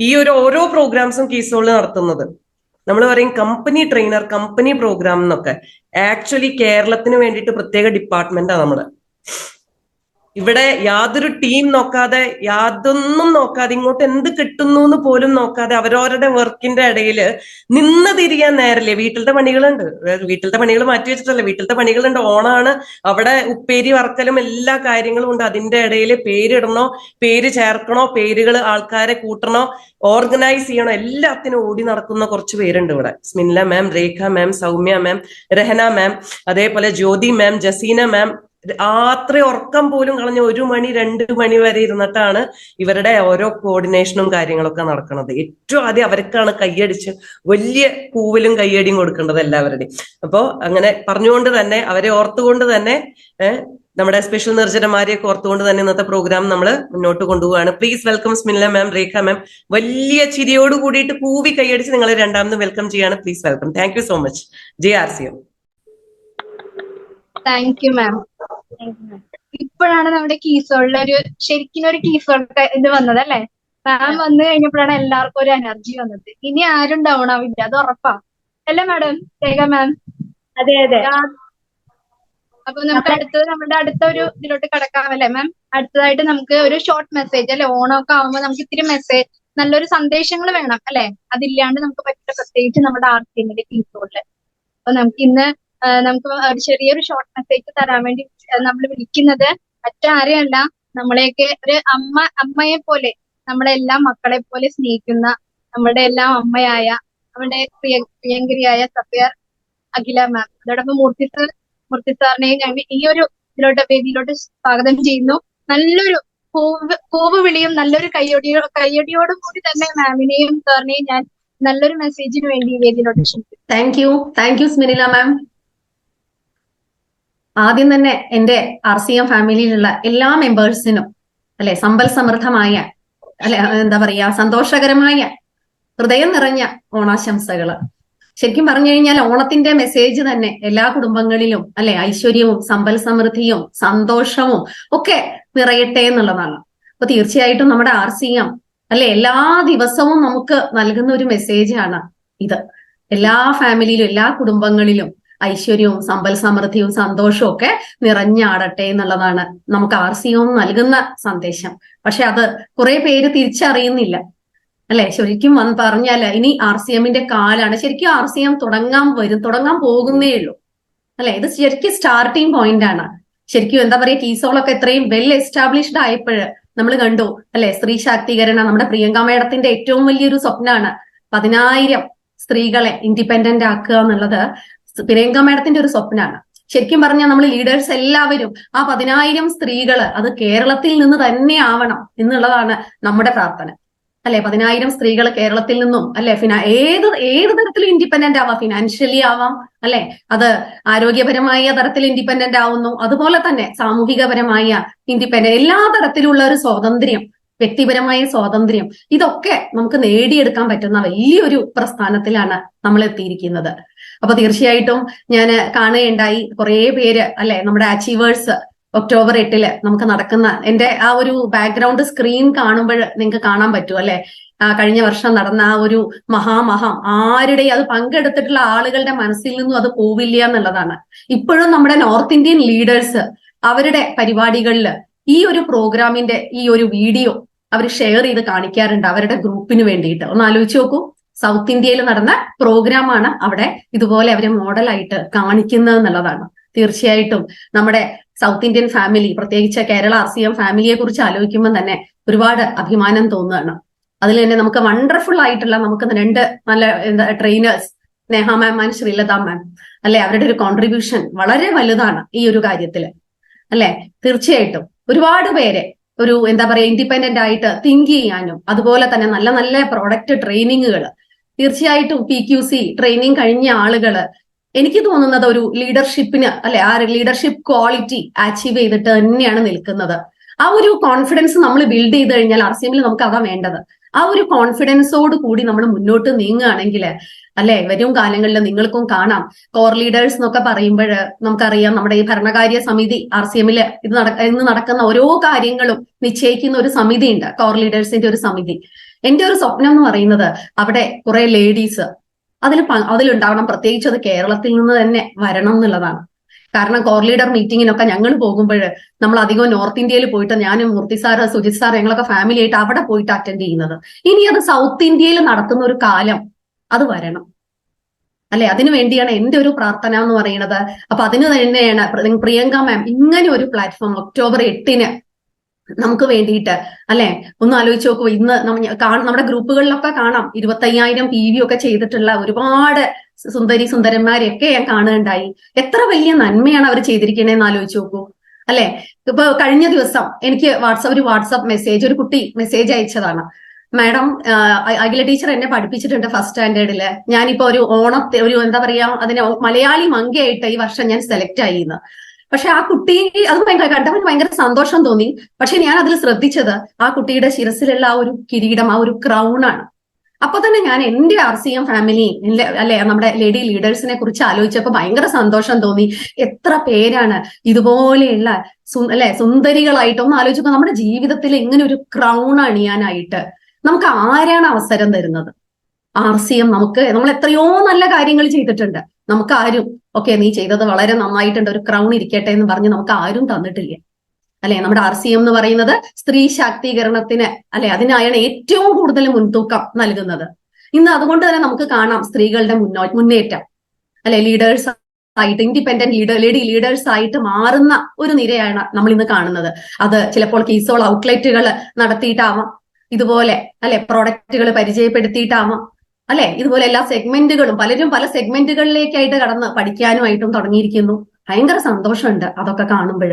ഈ ഓരോ പ്രോഗ്രാംസും കീസോളിൽ നടത്തുന്നത് നമ്മൾ പറയും കമ്പനി ട്രെയിനർ, കമ്പനി പ്രോഗ്രാം എന്നൊക്കെ. ആക്ച്വലി കേരളത്തിന് വേണ്ടിയിട്ട് പ്രത്യേക ഡിപ്പാർട്ട്മെന്റാണ് നമ്മള്. ഇവിടെ യാതൊരു ടീം നോക്കാതെ, യാതൊന്നും നോക്കാതെ, ഇങ്ങോട്ട് എന്ത് കിട്ടുന്നു എന്ന് പോലും നോക്കാതെ അവരവരുടെ വർക്കിന്റെ ഇടയിൽ നിന്ന് തിരിയാൻ നേരല്ലേ. വീട്ടിലത്തെ പണികൾ മാറ്റി വെച്ചിട്ടല്ലേ, വീട്ടിലത്തെ പണികളുണ്ട്. ഓണാണ്, അവിടെ ഉപ്പേരി വറക്കലും എല്ലാ കാര്യങ്ങളും ഉണ്ട്. അതിന്റെ ഇടയിൽ പേരിടണോ, പേര് ചേർക്കണോ, പേരുകൾ ആൾക്കാരെ കൂട്ടണോ, ഓർഗനൈസ് ചെയ്യണോ, എല്ലാത്തിനും ഓടി നടക്കുന്ന കുറച്ച് പേരുണ്ട് ഇവിടെ. സ്മിൻല മാം, രേഖ മാം, സൗമ്യ മാം, രഹന മാം, അതേപോലെ ജ്യോതി മാം, ജസീന മാം. രാത്രി ഉറക്കം പോലും കളഞ്ഞ് 1 മണി 2 മണി വരെ ഇരുന്നിട്ടാണ് ഇവരുടെ ഓരോ കോർഡിനേഷനും കാര്യങ്ങളൊക്കെ നടക്കുന്നത്. ഏറ്റവും ആദ്യം അവർക്കാണ് കൈയടിച്ച് വലിയ പൂവിലും കൈയടിയും കൊടുക്കേണ്ടത് എല്ലാവരുടെയും. അപ്പോ അങ്ങനെ പറഞ്ഞുകൊണ്ട് തന്നെ, അവരെ ഓർത്തുകൊണ്ട് തന്നെ, നമ്മുടെ സ്പെഷ്യൽ നിർജ്ജനമാരെയൊക്കെ ഓർത്തുകൊണ്ട് തന്നെ ഇന്നത്തെ പ്രോഗ്രാം നമ്മൾ മുന്നോട്ട് കൊണ്ടുപോവുകയാണ്. പ്ലീസ് വെൽക്കം സ്മിൻല മാം, രേഖ മാം. വലിയ ചിരിയോട് കൂടിയിട്ട് കൂവി കൈയടിച്ച് നിങ്ങളെ രണ്ടാമത് വെൽക്കം ചെയ്യാണ്. Please welcome. Thank you so much. JRCM. Thank you മാം. ഇപ്പോഴാണ് നമ്മുടെ കീസോളിലെ ശരിക്കും ഒരു കീസോൾ ഇത് വന്നത് അല്ലെ? മാം വന്നു കഴിഞ്ഞപ്പോഴാണ് എല്ലാവർക്കും ഒരു എനർജി വന്നത്. ഇനി ആരും ഡൗൺ ആവില്ല, അത് ഉറപ്പാ അല്ലേ മാഡം, രേഖ മാം? അതെ. അപ്പൊ നമുക്ക് നമ്മുടെ അടുത്ത ഒരു ഇതിലോട്ട് കിടക്കാമല്ലേ മാം? അടുത്തതായിട്ട് നമുക്ക് ഒരു ഷോർട്ട് മെസ്സേജ് അല്ലെ, ഓണമൊക്കെ ആവുമ്പോൾ നമുക്ക് ഇത്തിരി മെസ്സേജ്, നല്ലൊരു സന്ദേശങ്ങൾ വേണം അല്ലെ? അതില്ലാണ്ട് നമുക്ക് പറ്റില്ല, പ്രത്യേകിച്ച് നമ്മുടെ ആർസിഎമ്മിന്റെ കീസോളില്. അപ്പൊ നമുക്ക് ഒരു ചെറിയൊരു ഷോർട്ട് മെസ്സേജ് തരാൻ വേണ്ടി നമ്മൾ വിളിക്കുന്നത് മറ്റാരെയല്ല, നമ്മളെയൊക്കെ ഒരു അമ്മയെ പോലെ, നമ്മളെല്ലാം മക്കളെ പോലെ സ്നേഹിക്കുന്ന നമ്മുടെ എല്ലാം അമ്മയായ നമ്മുടെ പ്രിയങ്കരിയായ സഫിയർ അഖില മാം, അതോടൊപ്പം മൂർത്തി സാറിനെയും ഞങ്ങൾ ഈ ഒരു വേദിയിലോട്ട് സ്വാഗതം ചെയ്യുന്നു. നല്ലൊരു പൂവ് വിളിയും നല്ലൊരു കയ്യടിയോടും കൂടി തന്നെ മാമിനെയും സാറിനെയും ഞാൻ നല്ലൊരു മെസ്സേജിന് വേണ്ടി ഈ വേദിയിലോട്ട് ക്ഷണിക്കുന്നു. താങ്ക് യു സ്മിനില മാം. ആദ്യം തന്നെ എന്റെ RCM ഫാമിലിയിലുള്ള എല്ലാ മെമ്പേഴ്സിനും അല്ലെ സമ്പൽ സമൃദ്ധമായ, എന്താ പറയാ, സന്തോഷകരമായ ഹൃദയം നിറഞ്ഞ ഓണാശംസകള്. ശരിക്കും പറഞ്ഞു കഴിഞ്ഞാൽ ഓണത്തിന്റെ മെസ്സേജ് തന്നെ എല്ലാ കുടുംബങ്ങളിലും അല്ലെ ഐശ്വര്യവും സമ്പൽ സമൃദ്ധിയും സന്തോഷവും ഒക്കെ നിറയട്ടെ എന്നുള്ളതാണ്. അപ്പൊ തീർച്ചയായിട്ടും നമ്മുടെ RCM അല്ലെ എല്ലാ ദിവസവും നമുക്ക് നൽകുന്ന ഒരു മെസ്സേജാണ് ഇത്. എല്ലാ ഫാമിലിയിലും എല്ലാ കുടുംബങ്ങളിലും ഐശ്വര്യവും സമ്പൽ സമൃദ്ധിയും സന്തോഷവും ഒക്കെ നിറഞ്ഞാടട്ടെ എന്നുള്ളതാണ് നമുക്ക് RCM നൽകുന്ന സന്ദേശം. പക്ഷെ അത് കുറെ പേര് തിരിച്ചറിയുന്നില്ല അല്ലെ. ശരിക്കും പറഞ്ഞാല് ഇനി RCMന്റെ കാലാണ്. ശരിക്കും RCM തുടങ്ങാൻ പോകുന്നേ ഉള്ളൂ അല്ലെ. ഇത് ശരിക്കും സ്റ്റാർട്ടിങ് പോയിന്റ് ആണ്. ശരിക്കും എന്താ പറയാ, കീസോളൊക്കെ ഇത്രയും വെൽ എസ്റ്റാബ്ലിഷ്ഡ് ആയപ്പോഴ് നമ്മൾ കണ്ടു അല്ലെ, സ്ത്രീ ശാക്തീകരണം നമ്മുടെ പ്രിയങ്ക മേഡത്തിന്റെ ഏറ്റവും വലിയൊരു സ്വപ്നമാണ്. 10,000 സ്ത്രീകളെ ഇൻഡിപെൻഡന്റ് ആക്കുക എന്നുള്ളത് പ്രിയങ്ക മേഡത്തിന്റെ ഒരു സ്വപ്നമാണ്. ശരിക്കും പറഞ്ഞാൽ നമ്മൾ ലീഡേഴ്സ് എല്ലാവരും ആ 10,000 സ്ത്രീകള് അത് കേരളത്തിൽ നിന്ന് തന്നെ ആവണം എന്നുള്ളതാണ് നമ്മുടെ പ്രാർത്ഥന അല്ലെ. 10,000 സ്ത്രീകൾ കേരളത്തിൽ നിന്നും അല്ലെ ഏത് തരത്തിലും ഇൻഡിപെൻഡന്റ് ആവാം, ഫിനാൻഷ്യലി ആവാം അല്ലെ, അത് ആരോഗ്യപരമായ തരത്തിൽ ഇൻഡിപെൻഡന്റ് ആവുന്നു, അതുപോലെ തന്നെ സാമൂഹികപരമായ ഇൻഡിപെൻഡന്റ്, എല്ലാ തരത്തിലുള്ള ഒരു സ്വാതന്ത്ര്യം, വ്യക്തിപരമായ സ്വാതന്ത്ര്യം, ഇതൊക്കെ നമുക്ക് നേടിയെടുക്കാൻ പറ്റുന്ന വലിയൊരു പ്രസ്ഥാനത്തിലാണ് നമ്മൾ എത്തിയിരിക്കുന്നത്. അപ്പൊ തീർച്ചയായിട്ടും ഞാൻ കാണുകയുണ്ടായി കുറെ പേര് അല്ലെ, നമ്മുടെ അച്ചീവേഴ്സ് October 8 നമുക്ക് നടക്കുന്ന എന്റെ ആ ഒരു ബാക്ക്ഗ്രൗണ്ട് സ്ക്രീൻ കാണുമ്പോൾ നിങ്ങൾക്ക് കാണാൻ പറ്റും അല്ലെ, കഴിഞ്ഞ വർഷം നടന്ന ആ ഒരു മഹാമഹം ആരുടെയും അത് പങ്കെടുത്തിട്ടുള്ള ആളുകളുടെ മനസ്സിൽ നിന്നും അത് പോവില്ല എന്നുള്ളതാണ്. ഇപ്പോഴും നമ്മുടെ നോർത്ത് ഇന്ത്യൻ ലീഡേഴ്സ് അവരുടെ പരിപാടികളിൽ ഈ ഒരു പ്രോഗ്രാമിന്റെ ഈ ഒരു വീഡിയോ അവർ ഷെയർ ചെയ്ത് കാണിക്കാറുണ്ട് അവരുടെ ഗ്രൂപ്പിന് വേണ്ടിയിട്ട്. ഒന്ന് ആലോചിച്ച് നോക്കൂ, സൗത്ത് ഇന്ത്യയിൽ നടന്ന പ്രോഗ്രാമാണ് അവിടെ ഇതുപോലെ അവരെ മോഡലായിട്ട് കാണിക്കുന്നത് എന്നുള്ളതാണ്. തീർച്ചയായിട്ടും നമ്മുടെ സൗത്ത് ഇന്ത്യൻ ഫാമിലി, പ്രത്യേകിച്ച് കേരള RCM ഫാമിലിയെ കുറിച്ച് ആലോചിക്കുമ്പോൾ തന്നെ ഒരുപാട് അഭിമാനം തോന്നുകയാണ്. അതിൽ തന്നെ നമുക്ക് വണ്ടർഫുൾ ആയിട്ടുള്ള നമുക്ക് 2 നല്ല trainers, Neha ma'am and Sreelatha ma'am അല്ലെ, അവരുടെ ഒരു കോൺട്രിബ്യൂഷൻ വളരെ വലുതാണ് ഈ ഒരു കാര്യത്തില്. അല്ലെ? തീർച്ചയായിട്ടും ഒരുപാട് പേരെ ഒരു എന്താ പറയാ ഇൻഡിപെൻഡന്റ് ആയിട്ട് തിങ്ക് ചെയ്യാനും അതുപോലെ തന്നെ നല്ല നല്ല പ്രോഡക്റ്റ് ട്രെയിനിങ്ങുകൾ തീർച്ചയായിട്ടും PQC ട്രെയിനിങ് കഴിഞ്ഞ ആളുകള് എനിക്ക് തോന്നുന്നത് ഒരു ലീഡർഷിപ്പിന് അല്ലെ ആ ലീഡർഷിപ്പ് ക്വാളിറ്റി അച്ചീവ് ചെയ്തിട്ട് തന്നെയാണ് നിൽക്കുന്നത്. ആ ഒരു കോൺഫിഡൻസ് നമ്മൾ ബിൽഡ് ചെയ്ത് കഴിഞ്ഞാൽ RCMൽ നമുക്ക് അതാ വേണ്ടത്. ആ ഒരു കോൺഫിഡൻസോട് കൂടി നമ്മൾ മുന്നോട്ട് നീങ്ങുകയാണെങ്കിൽ അല്ലെ വരും കാലങ്ങളിൽ നിങ്ങൾക്കും കാണാം കോർ ലീഡേഴ്സ് എന്നൊക്കെ പറയുമ്പോൾ നമുക്കറിയാം നമ്മുടെ ഈ ഭരണകാര്യ സമിതി RCMല് ഇന്ന് നടക്കുന്ന ഓരോ കാര്യങ്ങളും നിശ്ചയിക്കുന്ന ഒരു സമിതി ഉണ്ട്, കോർ ലീഡേഴ്സിന്റെ ഒരു സമിതി. എന്റെ ഒരു സ്വപ്നം എന്ന് പറയുന്നത് അവിടെ കുറെ ലേഡീസ് അതിലുണ്ടാവണം, പ്രത്യേകിച്ച് അത് കേരളത്തിൽ നിന്ന് തന്നെ വരണം എന്നുള്ളതാണ്. കാരണം കോർ ലീഡർ മീറ്റിങ്ങിനൊക്കെ ഞങ്ങൾ പോകുമ്പോൾ നമ്മൾ അധികം നോർത്ത് ഇന്ത്യയിൽ പോയിട്ട് ഞാനും മൂർത്തി സാറ് സുജിത് സാർ ഞങ്ങളൊക്കെ ഫാമിലി ആയിട്ട് അവിടെ പോയിട്ട് അറ്റൻഡ് ചെയ്യുന്നത്. ഇനി അത് സൗത്ത് ഇന്ത്യയിൽ നടത്തുന്ന ഒരു കാലം അത് വരണം അല്ലെ? അതിനു വേണ്ടിയാണ് എന്റെ ഒരു പ്രാർത്ഥന എന്ന് പറയുന്നത്. അപ്പൊ അതിന് തന്നെയാണ് പ്രിയങ്ക മാം ഇങ്ങനെ ഒരു പ്ലാറ്റ്ഫോം ഒക്ടോബർ 8 നമുക്ക് വേണ്ടിയിട്ട് അല്ലെ ഒന്ന് ആലോചിച്ച് നോക്കൂ. ഇന്ന് നമ്മുടെ ഗ്രൂപ്പുകളിലൊക്കെ കാണാം 25,000 PV ഒക്കെ ചെയ്തിട്ടുള്ള ഒരുപാട് സുന്ദരന്മാരെയൊക്കെ ഞാൻ കാണുകയുണ്ടായി. എത്ര വലിയ നന്മയാണ് അവർ ചെയ്തിരിക്കണേന്ന് ആലോചിച്ച് നോക്കൂ അല്ലെ? ഇപ്പൊ കഴിഞ്ഞ ദിവസം എനിക്ക് വാട്സപ്പ് മെസ്സേജ് ഒരു കുട്ടി മെസ്സേജ് അയച്ചതാണ്. മാഡം, അഖില ടീച്ചർ എന്നെ പഠിപ്പിച്ചിട്ടുണ്ട് ഫസ്റ്റ് സ്റ്റാൻഡേർഡില്. ഞാനിപ്പോ ഒരു എന്താ പറയാ അതിനെ മലയാളി മങ്കയായിട്ട് ഈ വർഷം ഞാൻ സെലക്ട് ആയിന്ന്. പക്ഷെ ആ കുട്ടി അത് കണ്ടപ്പോൾ ഭയങ്കര സന്തോഷം തോന്നി. പക്ഷെ ഞാൻ അതിൽ ശ്രദ്ധിച്ചത് ആ കുട്ടിയുടെ ശിരസിലുള്ള ആ ഒരു കിരീടം, ആ ഒരു ക്രൗൺ ആണ്. അപ്പൊ തന്നെ ഞാൻ എന്റെ RCM ഫാമിലി അല്ലെ നമ്മുടെ ലേഡി ലീഡേഴ്സിനെ കുറിച്ച് ആലോചിച്ചപ്പോ ഭയങ്കര സന്തോഷം തോന്നി. എത്ര പേരാണ് ഇതുപോലെയുള്ള സുന്ദരികളായിട്ട് ഒന്ന് ആലോചിച്ചപ്പോ നമ്മുടെ ജീവിതത്തിൽ ഇങ്ങനെ ഒരു ക്രൗൺ അണിയാനായിട്ട് നമുക്ക് ആരാണ് അവസരം തരുന്നത്? RCM നമ്മൾ എത്രയോ നല്ല കാര്യങ്ങൾ ചെയ്തിട്ടുണ്ട്. നമുക്ക് ആരും നീ ചെയ്തത് വളരെ നന്നായിട്ടുണ്ട്, ഒരു ക്രൗൺ ഇരിക്കട്ടെ എന്ന് പറഞ്ഞ് നമുക്ക് ആരും തന്നിട്ടില്ല അല്ലെ? നമ്മുടെ RCM എന്ന് പറയുന്നത് സ്ത്രീ ശാക്തീകരണത്തിന് അല്ലെ അതിനായാണ് ഏറ്റവും കൂടുതൽ മുൻതൂക്കം നൽകുന്നത്. ഇന്ന് അതുകൊണ്ട് തന്നെ നമുക്ക് കാണാം സ്ത്രീകളുടെ മുന്നേറ്റം അല്ലെ? ലീഡേഴ്സ് ആയിട്ട് ഇൻഡിപെൻഡന്റ് ലേഡി ലീഡേഴ്സ് ആയിട്ട് മാറുന്ന ഒരു നിരയാണ് നമ്മൾ ഇന്ന് കാണുന്നത്. അത് ചിലപ്പോൾ കീസോൾ ഔട്ട്ലെറ്റുകൾ നടത്തിയിട്ടാവാം, ഇതുപോലെ അല്ലെ പ്രോഡക്റ്റുകൾ പരിചയപ്പെടുത്തിയിട്ടാവാം അല്ലെ? ഇതുപോലെ എല്ലാ സെഗ്മെന്റുകളും പലരും പല സെഗ്മെന്റുകളിലേക്കായിട്ട് കടന്ന് പഠിക്കാനുമായിട്ടും തുടങ്ങിയിരിക്കുന്നു. ഭയങ്കര സന്തോഷമുണ്ട് അതൊക്കെ കാണുമ്പോൾ.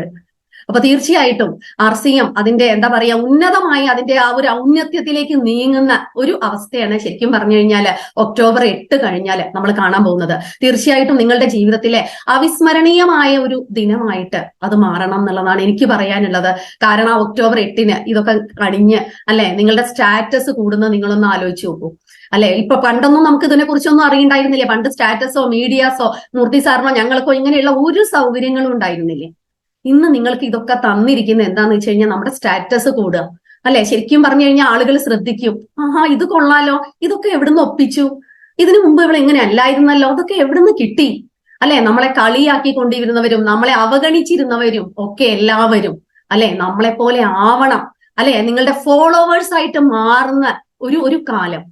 അപ്പൊ തീർച്ചയായിട്ടും RCM അതിന്റെ എന്താ പറയാ ഉന്നതമായ അതിന്റെ ആ ഒരു ഔന്നത്യത്തിലേക്ക് നീങ്ങുന്ന ഒരു അവസ്ഥയാണ് ശരിക്കും പറഞ്ഞു കഴിഞ്ഞാൽ ഒക്ടോബർ 8 കഴിഞ്ഞാൽ നമ്മൾ കാണാൻ പോകുന്നത്. തീർച്ചയായിട്ടും നിങ്ങളുടെ ജീവിതത്തിലെ അവിസ്മരണീയമായ ഒരു ദിനമായിട്ട് അത് മാറണം എന്നുള്ളതാണ് എനിക്ക് പറയാനുള്ളത്. കാരണം ഒക്ടോബർ 8 ഇതൊക്കെ കഴിഞ്ഞ് അല്ലെ നിങ്ങളുടെ സ്റ്റാറ്റസ് കൂടുന്നത് നിങ്ങളൊന്ന് ആലോചിച്ച് നോക്കൂ അല്ലെ? ഇപ്പൊ പണ്ടൊന്നും നമുക്ക് ഇതിനെ കുറിച്ചൊന്നും അറിയണ്ടായിരുന്നില്ല. പണ്ട് സ്റ്റാറ്റസോ മീഡിയാസോ മൂർത്തി സാറിനോ ഞങ്ങൾക്കോ ഇങ്ങനെയുള്ള ഒരു സൗകര്യങ്ങളും ഉണ്ടായിരുന്നില്ലേ. ഇന്ന് നിങ്ങൾക്ക് ഇതൊക്കെ തന്നിരിക്കുന്നത് എന്താന്ന് വെച്ച് കഴിഞ്ഞാൽ നമ്മുടെ സ്റ്റാറ്റസ് കൂടുക അല്ലെ? ശരിക്കും പറഞ്ഞു കഴിഞ്ഞാൽ ആളുകൾ ശ്രദ്ധിക്കും, ഇത് കൊള്ളാലോ, ഇതൊക്കെ എവിടുന്ന് ഒപ്പിച്ചു, ഇതിനു മുമ്പ് ഇവിടെ ഇങ്ങനെ അല്ലായിരുന്നല്ലോ, അതൊക്കെ എവിടുന്ന് കിട്ടി അല്ലെ? നമ്മളെ കളിയാക്കിക്കൊണ്ടിരുന്നവരും നമ്മളെ അവഗണിച്ചിരുന്നവരും ഒക്കെ എല്ലാവരും അല്ലെ നമ്മളെ പോലെ ആവണം അല്ലെ? നിങ്ങളുടെ ഫോളോവേഴ്സ് ആയിട്ട് മാറുന്ന ഒരു കാലം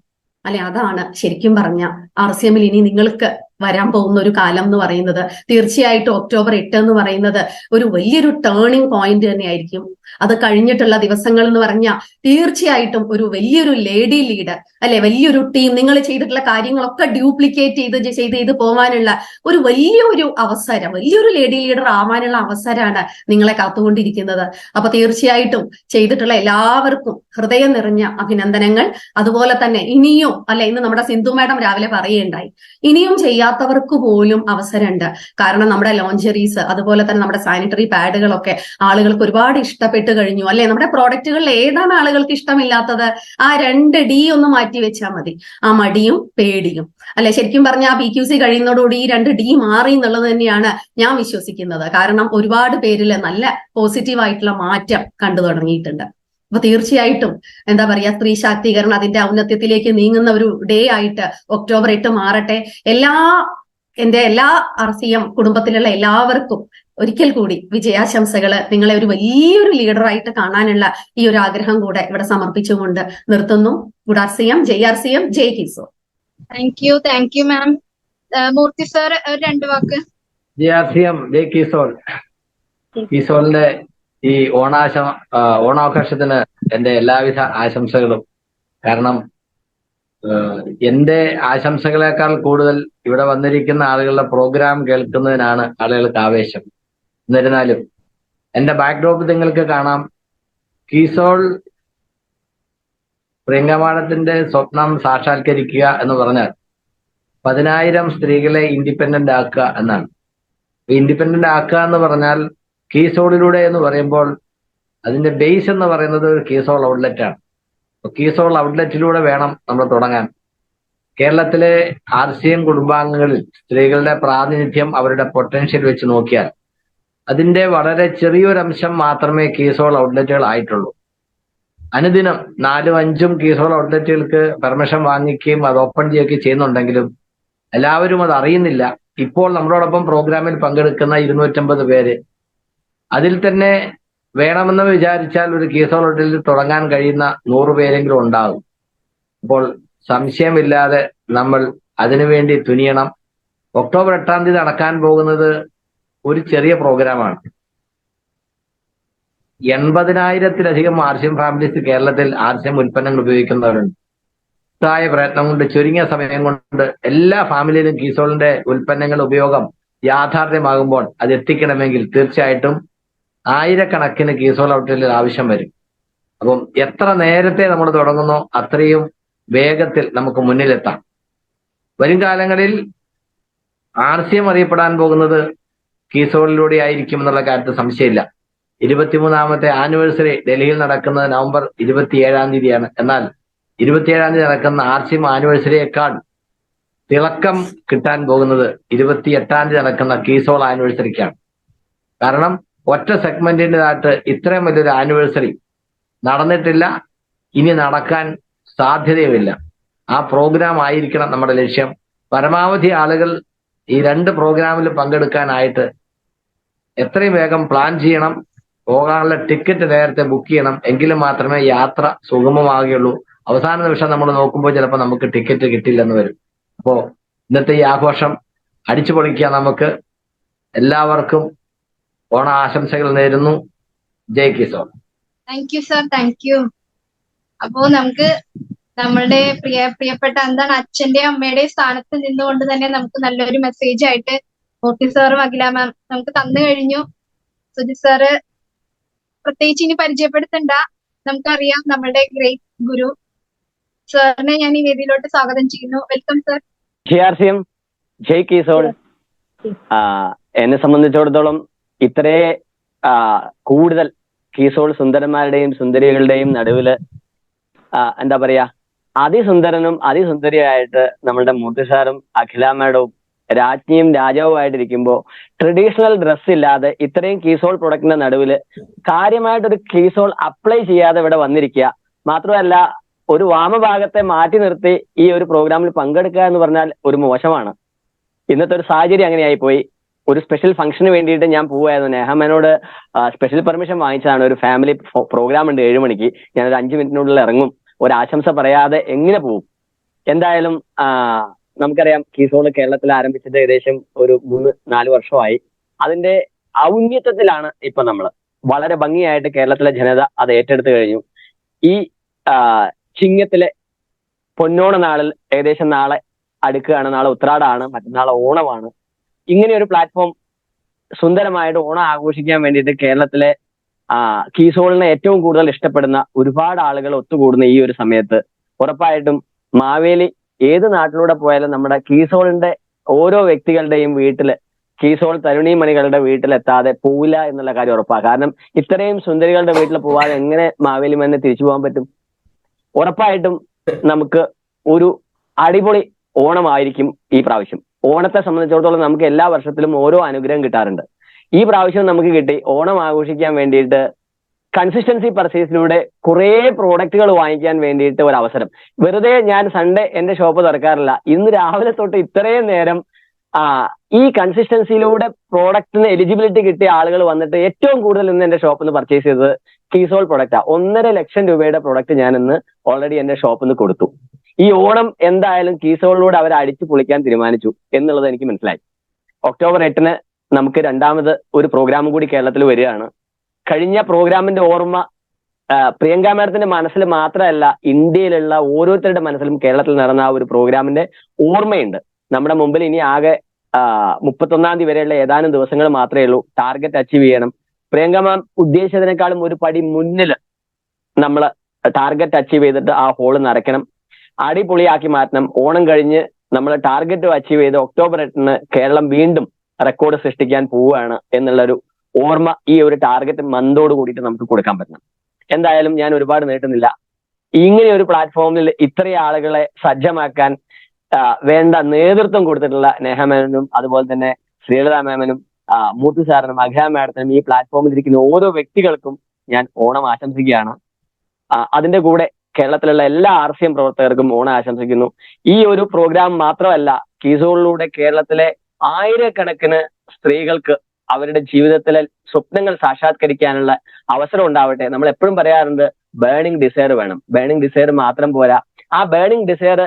അല്ലെ? അതാണ് ശരിക്കും പറഞ്ഞ RCMൽ ഇനി നിങ്ങൾക്ക് വരാൻ പോകുന്ന ഒരു കാലം എന്ന് പറയുന്നത്. തീർച്ചയായിട്ടും ഒക്ടോബർ 8 എന്ന് പറയുന്നത് ഒരു വലിയൊരു ടേണിംഗ് പോയിന്റ് തന്നെയായിരിക്കും. അത് കഴിഞ്ഞിട്ടുള്ള ദിവസങ്ങൾ എന്ന് പറഞ്ഞാൽ തീർച്ചയായിട്ടും ഒരു വലിയൊരു ലേഡി ലീഡർ അല്ലെ, വലിയൊരു ടീം നിങ്ങൾ ചെയ്തിട്ടുള്ള കാര്യങ്ങളൊക്കെ ഡ്യൂപ്ലിക്കേറ്റ് ചെയ്ത് പോകാനുള്ള ഒരു വലിയൊരു അവസരം, വലിയൊരു ലേഡി ലീഡർ ആവാനുള്ള അവസരമാണ് നിങ്ങളെ കാത്തുകൊണ്ടിരിക്കുന്നത്. അപ്പൊ തീർച്ചയായിട്ടും ചെയ്തിട്ടുള്ള എല്ലാവർക്കും ഹൃദയം നിറഞ്ഞ അഭിനന്ദനങ്ങൾ. അതുപോലെ തന്നെ ഇനിയും അല്ലെ, ഇന്ന് നമ്മുടെ സിന്ധു മാഡം രാവിലെ പറയുകയുണ്ടായി, ഇനിയും ചെയ്യാത്തവർക്ക് പോലും അവസരമുണ്ട്. കാരണം നമ്മുടെ ലോഞ്ചറീസ് അതുപോലെ തന്നെ നമ്മുടെ സാനിറ്ററി പാഡുകളൊക്കെ ആളുകൾക്ക് ഒരുപാട് ഇഷ്ടപ്പെട്ടു കഴിഞ്ഞു അല്ലെ? നമ്മുടെ പ്രോഡക്റ്റുകളിൽ ഏതാണ് ആളുകൾക്ക് ഇഷ്ടമില്ലാത്തത്? ആ 2D ഒന്ന് മാറ്റി വെച്ചാൽ മതി, ആ മടിയും പേടിയും അല്ലെ? ശരിക്കും പറഞ്ഞാൽ ആ PQC കഴിയുന്നതോടുകൂടി ഈ 2D മാറി എന്നുള്ളത് തന്നെയാണ് ഞാൻ വിശ്വസിക്കുന്നത്. കാരണം ഒരുപാട് പേരില് നല്ല പോസിറ്റീവായിട്ടുള്ള മാറ്റം കണ്ടു തുടങ്ങിയിട്ടുണ്ട്. അപ്പൊ തീർച്ചയായിട്ടും എന്താ പറയാ സ്ത്രീ ശാക്തീകരണം അതിന്റെ ഔന്നത്യത്തിലേക്ക് നീങ്ങുന്ന ഒരു ഡേ ആയിട്ട് ഒക്ടോബർ 8 മാറട്ടെ. എന്റെ എല്ലാ RCM കുടുംബത്തിലുള്ള എല്ലാവർക്കും ഒരിക്കൽ കൂടി വിജയാശംസകള്. നിങ്ങളെ ഒരു വലിയൊരു ലീഡറായിട്ട് കാണാനുള്ള ഈ ഒരു ആഗ്രഹം കൂടെ ഇവിടെ സമർപ്പിച്ചുകൊണ്ട് നിർത്തുന്നു. ഗുഡ് RCM, ജയ് RCM, ജയ് കിസോൾ. Thank you ma'am. Murthy sir 2 വാക്ക്. ജയ് RCM, ജയ് കിസോൾ. കിസോളിന്റെ ഈ ഓണാഘോഷത്തിന് എന്റെ എല്ലാവിധ ആശംസകളും. കാരണം എന്റെ ആശംസകളെക്കാൾ കൂടുതൽ ഇവിടെ വന്നിരിക്കുന്ന ആളുകളുടെ പ്രോഗ്രാം കേൾക്കുന്നതിനാണ് ആളുകൾക്ക് ആവേശം. എന്നിരുന്നാലും എന്റെ ബാക്ക്ഡ്രോപ്പ് നിങ്ങൾക്ക് കാണാം. കീസോൾ പ്രിയങ്കമാടത്തിന്റെ സ്വപ്നം സാക്ഷാത്കരിക്കുക എന്ന് പറഞ്ഞാൽ 10,000 സ്ത്രീകളെ ഇൻഡിപെൻഡന്റ് ആക്കുക എന്നാണ്. ഇൻഡിപെൻഡന്റ് ആക്കുക എന്ന് പറഞ്ഞാൽ കീസോളിലൂടെ എന്ന് പറയുമ്പോൾ അതിന്റെ ബേസ് എന്ന് പറയുന്നത് ഒരു കീസോൾ ഔട്ട്ലെറ്റ് ആണ്. കീസോൾ ഔട്ട്ലെറ്റിലൂടെ വേണം നമ്മൾ തുടങ്ങാൻ. കേരളത്തിലെ RCM കുടുംബാംഗങ്ങളിൽ സ്ത്രീകളുടെ പ്രാതിനിധ്യം അവരുടെ പൊട്ടൻഷ്യൽ വെച്ച് നോക്കിയാൽ അതിന്റെ വളരെ ചെറിയൊരംശം മാത്രമേ കീസോൾ ഔട്ട്ലെറ്റുകൾ ആയിട്ടുള്ളൂ. അനുദിനം 4-5 കീസോൾ ഔട്ട്ലെറ്റുകൾക്ക് പെർമിഷൻ വാങ്ങിക്കുകയും അത് ഓപ്പൺ ചെയ്യുകയും ചെയ്യുന്നുണ്ടെങ്കിലും എല്ലാവരും അത് അറിയുന്നില്ല. ഇപ്പോൾ നമ്മളോടൊപ്പം പ്രോഗ്രാമിൽ പങ്കെടുക്കുന്ന 250 പേര്, അതിൽ തന്നെ വേണമെന്ന് വിചാരിച്ചാൽ ഒരു കീസോൾ ഔട്ട്ലെറ്റിൽ തുടങ്ങാൻ കഴിയുന്ന 100 പേരെങ്കിലും ഉണ്ടാകും. അപ്പോൾ സംശയമില്ലാതെ നമ്മൾ അതിനുവേണ്ടി തുനിയണം. ഒക്ടോബർ 8-ാം തീയതി നടക്കാൻ പോകുന്നത് ഒരു ചെറിയ പ്രോഗ്രാമാണ്. 80,000-ത്തിലധികം RCM ഫാമിലീസ് കേരളത്തിൽ RCM ഉൽപ്പന്നങ്ങൾ ഉപയോഗിക്കുന്നവരുണ്ട്. പ്രയത്നം കൊണ്ട് ചുരുങ്ങിയ സമയം കൊണ്ട് എല്ലാ ഫാമിലിയിലും കീസോളിന്റെ ഉൽപ്പന്നങ്ങളുടെ ഉപയോഗം യാഥാർത്ഥ്യമാകുമ്പോൾ അത് എത്തിക്കണമെങ്കിൽ തീർച്ചയായിട്ടും ആയിരക്കണക്കിന് കീസോൾ ഔട്ട്ലെറ്റുകൾ ആവശ്യം വരും. അപ്പം എത്ര നേരത്തെ നമ്മൾ തുടങ്ങുന്നോ അത്രയും വേഗത്തിൽ നമുക്ക് മുന്നിലെത്താം. വരും കാലങ്ങളിൽ RCM അറിയപ്പെടാൻ പോകുന്നത് കീസോളിലൂടെ ആയിരിക്കും എന്നുള്ള കാര്യത്തിൽ സംശയമില്ല. 23ാമത്തെ ആനിവേഴ്സറി ഡൽഹിയിൽ നടക്കുന്നത് നവംബർ 27-ാം തീയതിയാണ്. എന്നാൽ 27-ാം തീയതി നടക്കുന്ന RCM ആനിവേഴ്സറിയേക്കാൾ തിളക്കം കിട്ടാൻ പോകുന്നത് 28-ാം തീയതി നടക്കുന്ന കീസോൾ ആനിവേഴ്സറിക്കാണ്. കാരണം ഒറ്റ സെഗ്മെന്റിൻ്റെതായിട്ട് ഇത്രയും വലിയൊരു ആനിവേഴ്സറി നടന്നിട്ടില്ല, ഇനി നടക്കാൻ സാധ്യതയുമില്ല. ആ പ്രോഗ്രാം ആയിരിക്കണം നമ്മുടെ ലക്ഷ്യം. പരമാവധി ആളുകൾ ഈ 2 പ്രോഗ്രാമിൽ പങ്കെടുക്കാനായിട്ട് എത്രയും വേഗം പ്ലാൻ ചെയ്യണം. പോകാനുള്ള ടിക്കറ്റ് നേരത്തെ ബുക്ക് ചെയ്യണം. എങ്കിലും മാത്രമേ യാത്ര സുഗമമാകുകയുള്ളൂ. അവസാന നിമിഷം നമ്മൾ നോക്കുമ്പോൾ ചിലപ്പോൾ നമുക്ക് ടിക്കറ്റ് കിട്ടില്ലെന്ന് വരും. അപ്പോ ഇന്നത്തെ ഈ ആഘോഷം അടിച്ചു പൊളിക്കുക. നമുക്ക് എല്ലാവർക്കും ഓണ ആശംസകൾ നേരുന്നു. ജയ് കിസോൾ. Thank you sir, thank you. അപ്പോ നമുക്ക് നമ്മളുടെ പ്രിയപ്പെട്ട എന്താണ് അച്ഛന്റെയും അമ്മയുടെയും സ്ഥാനത്ത് നിന്നുകൊണ്ട് തന്നെ നമുക്ക് നല്ലൊരു മെസ്സേജ് ആയിട്ട് മൂർത്തി സാറും അഖില മാം നമുക്ക് തന്നു കഴിഞ്ഞു. സുജിത് സാറ് പ്രത്യേകിച്ച് ഇനി പരിചയപ്പെടുത്തണ്ട, നമുക്കറിയാം നമ്മളുടെ ഗ്രേറ്റ് ഗുരു. സാറിനെ ഞാൻ ഈ വേദിയിലോട്ട് സ്വാഗതം ചെയ്യുന്നു. Welcome sir. RCM, ജയ് കീസോൾ. എന്നെ സംബന്ധിച്ചിടത്തോളം ഇത്രേ കൂടുതൽ കീസോൾ സുന്ദരന്മാരുടെയും സുന്ദരികളുടെയും നടുവില് എന്താ പറയാ അതിസുന്ദരനും അതിസുന്ദരിയായിട്ട് നമ്മളുടെ മൂർത്തി സാറും അഖില മാഡവും രാജ്ഞിയും രാജാവുമായിട്ടിരിക്കുമ്പോൾ ട്രഡീഷണൽ ഡ്രസ് ഇല്ലാതെ ഇത്രയും കീസോൾ പ്രൊഡക്റ്റിന്റെ നടുവില് കാര്യമായിട്ടൊരു കീസോൾ അപ്ലൈ ചെയ്യാതെ ഇവിടെ വന്നിരിക്കുക. മാത്രമല്ല ഒരു വാമഭാഗത്തെ മാറ്റി നിർത്തി ഈ ഒരു പ്രോഗ്രാമിൽ പങ്കെടുക്കുക എന്ന് പറഞ്ഞാൽ ഒരു മോശമാണ്. ഇന്നത്തെ ഒരു സാഹചര്യം അങ്ങനെയായി പോയി. ഒരു സ്പെഷ്യൽ ഫംഗ്ഷന് വേണ്ടിയിട്ട് ഞാൻ പോവായിരുന്നു. നേഹമ്മനോട് സ്പെഷ്യൽ പെർമിഷൻ വാങ്ങിച്ചതാണ്. ഒരു ഫാമിലി പ്രോഗ്രാം ഉണ്ട് 7 മണിക്ക്. ഞാനൊരു 5 മിനിറ്റിനുള്ളിൽ ഇറങ്ങും. ഒരാശംസ പറയാതെ എങ്ങനെ പോവും? എന്തായാലും നമുക്കറിയാം കീസോൾ കേരളത്തിൽ ആരംഭിച്ചിട്ട് ഏകദേശം ഒരു 3-4 വർഷമായി. അതിന്റെ ഔന്നത്യത്തിലാണ് ഇപ്പൊ നമ്മൾ. വളരെ ഭംഗിയായിട്ട് കേരളത്തിലെ ജനത അത് ഏറ്റെടുത്തു കഴിഞ്ഞു. ഈ ചിങ്ങത്തിലെ പൊന്നോണ നാളിൽ ഏകദേശം നാളെ അടുക്കുകയാണ്. നാളെ ഉത്രാടാണ്, മറ്റന്നാളെ ഓണമാണ്. ഇങ്ങനെ ഒരു പ്ലാറ്റ്ഫോം സുന്ദരമായിട്ട് ഓണം ആഘോഷിക്കാൻ വേണ്ടിയിട്ട് കേരളത്തിലെ കീസോളിനെ ഏറ്റവും കൂടുതൽ ഇഷ്ടപ്പെടുന്ന ഒരുപാട് ആളുകൾ ഒത്തുകൂടുന്ന ഈ ഒരു സമയത്ത് ഉറപ്പായിട്ടും മാവേലി ഏത് നാട്ടിലൂടെ പോയാലും നമ്മുടെ കീസോളിന്റെ ഓരോ വ്യക്തികളുടെയും വീട്ടില് കീസോൾ തരുണീമണികളുടെ വീട്ടിലെത്താതെ പോവില്ല എന്നുള്ള കാര്യം ഉറപ്പാണ്. കാരണം ഇത്രയും സുന്ദരികളുടെ വീട്ടിൽ പോവാതെ എങ്ങനെ മാവേലി മന്നെ തിരിച്ചു പോകാൻ പറ്റും? ഉറപ്പായിട്ടും നമുക്ക് ഒരു അടിപൊളി ഓണമായിരിക്കും ഈ പ്രാവശ്യം. ഓണത്തെ സംബന്ധിച്ചിടത്തോളം നമുക്ക് എല്ലാ വർഷത്തിലും ഓരോ അനുഗ്രഹം കിട്ടാറുണ്ട്. ഈ പ്രാവശ്യം നമുക്ക് കിട്ടി. ഓണം ആഘോഷിക്കാൻ വേണ്ടിയിട്ട് കൺസിസ്റ്റൻസി പർച്ചേസിലൂടെ കുറെ പ്രോഡക്റ്റുകൾ വാങ്ങിക്കാൻ വേണ്ടിയിട്ട് ഒരു അവസരം. വെറുതെ ഞാൻ സൺഡേ എന്റെ ഷോപ്പ് തുറക്കാറില്ല. ഇന്ന് രാവിലെ തൊട്ട് ഇത്രയും നേരം ഈ കൺസിസ്റ്റൻസിയിലൂടെ പ്രോഡക്റ്റിന് എലിജിബിലിറ്റി കിട്ടിയ ആളുകൾ വന്നിട്ട് ഏറ്റവും കൂടുതൽ ഇന്ന് എന്റെ ഷോപ്പിൽ നിന്ന് പർച്ചേസ് ചെയ്തത് കീസോൾ പ്രൊഡക്റ്റാ. 1.5 ലക്ഷം രൂപയുടെ പ്രൊഡക്റ്റ് ഞാൻ ഇന്ന് ഓൾറെഡി എന്റെ ഷോപ്പിൽ നിന്ന് കൊടുത്തു. ഈ ഓണം എന്തായാലും കീസോളിലൂടെ അവർ അടിച്ചു പൊളിക്കാൻ തീരുമാനിച്ചു എന്നുള്ളത് എനിക്ക് മനസ്സിലായി. ഒക്ടോബർ 8-ന് നമുക്ക് 2ാമത് ഒരു പ്രോഗ്രാം കൂടി കേരളത്തിൽ വരികയാണ്. കഴിഞ്ഞ പ്രോഗ്രാമിന്റെ ഓർമ്മ പ്രിയങ്ക മാഡത്തിന്റെ മനസ്സിൽ മാത്രമല്ല, ഇന്ത്യയിലുള്ള ഓരോരുത്തരുടെ മനസ്സിലും കേരളത്തിൽ നടന്ന ആ ഒരു പ്രോഗ്രാമിന്റെ ഓർമ്മയുണ്ട്. നമ്മുടെ മുമ്പിൽ ഇനി ആകെ 31-ാം തീയതി വരെയുള്ള ഏതാനും ദിവസങ്ങൾ മാത്രമേ ഉള്ളൂ. ടാർഗറ്റ് അച്ചീവ് ചെയ്യണം. പ്രിയങ്ക മാം ഉദ്ദേശിച്ചതിനേക്കാളും ഒരു പടി മുന്നിൽ നമ്മൾ ടാർഗറ്റ് അച്ചീവ് ചെയ്തിട്ട് ആ ഹോള് നിറയ്ക്കണം, അടിപൊളിയാക്കി മാറ്റണം. ഓണം കഴിഞ്ഞ് നമ്മൾ ടാർഗറ്റ് അച്ചീവ് ചെയ്ത് ഒക്ടോബർ 8-ന് കേരളം വീണ്ടും റെക്കോർഡ് സൃഷ്ടിക്കാൻ പോവുകയാണ് എന്നുള്ളൊരു ഓർമ്മ ഈ ഒരു ടാർഗറ്റ് മന്തോട് കൂടിയിട്ട് നമുക്ക് കൊടുക്കാൻ പറ്റണം. എന്തായാലും ഞാൻ ഒരുപാട് നീട്ടുന്നില്ല. ഇങ്ങനെ ഒരു പ്ലാറ്റ്ഫോമിൽ ഇത്രയും ആളുകളെ സജ്ജമാക്കാൻ വേണ്ട നേതൃത്വം കൊടുത്തിട്ടുള്ള നേഹ മാമിനും അതുപോലെ തന്നെ ശ്രീലത മാമിനും മൂർത്തി സാറിനും അഖില മാഡത്തിനും ഈ പ്ലാറ്റ്ഫോമിൽ ഇരിക്കുന്ന ഓരോ വ്യക്തികൾക്കും ഞാൻ ഓണം ആശംസിക്കുകയാണ്. അതിന്റെ കൂടെ കേരളത്തിലുള്ള എല്ലാ RCM പ്രവർത്തകർക്കും ഓണം ആശംസിക്കുന്നു. ഈ ഒരു പ്രോഗ്രാം മാത്രമല്ല, കീസോളിലൂടെ കേരളത്തിലെ ആയിരക്കണക്കിന് സ്ത്രീകൾക്ക് അവരുടെ ജീവിതത്തിലെ സ്വപ്നങ്ങൾ സാക്ഷാത്കരിക്കാനുള്ള അവസരം ഉണ്ടാവട്ടെ. നമ്മൾ എപ്പോഴും പറയാറുണ്ട് ബേണിംഗ് ഡിസയർ വേണം. ബേണിംഗ് ഡിസയർ മാത്രം പോരാ, ആ ബേണിംഗ് ഡിസയർ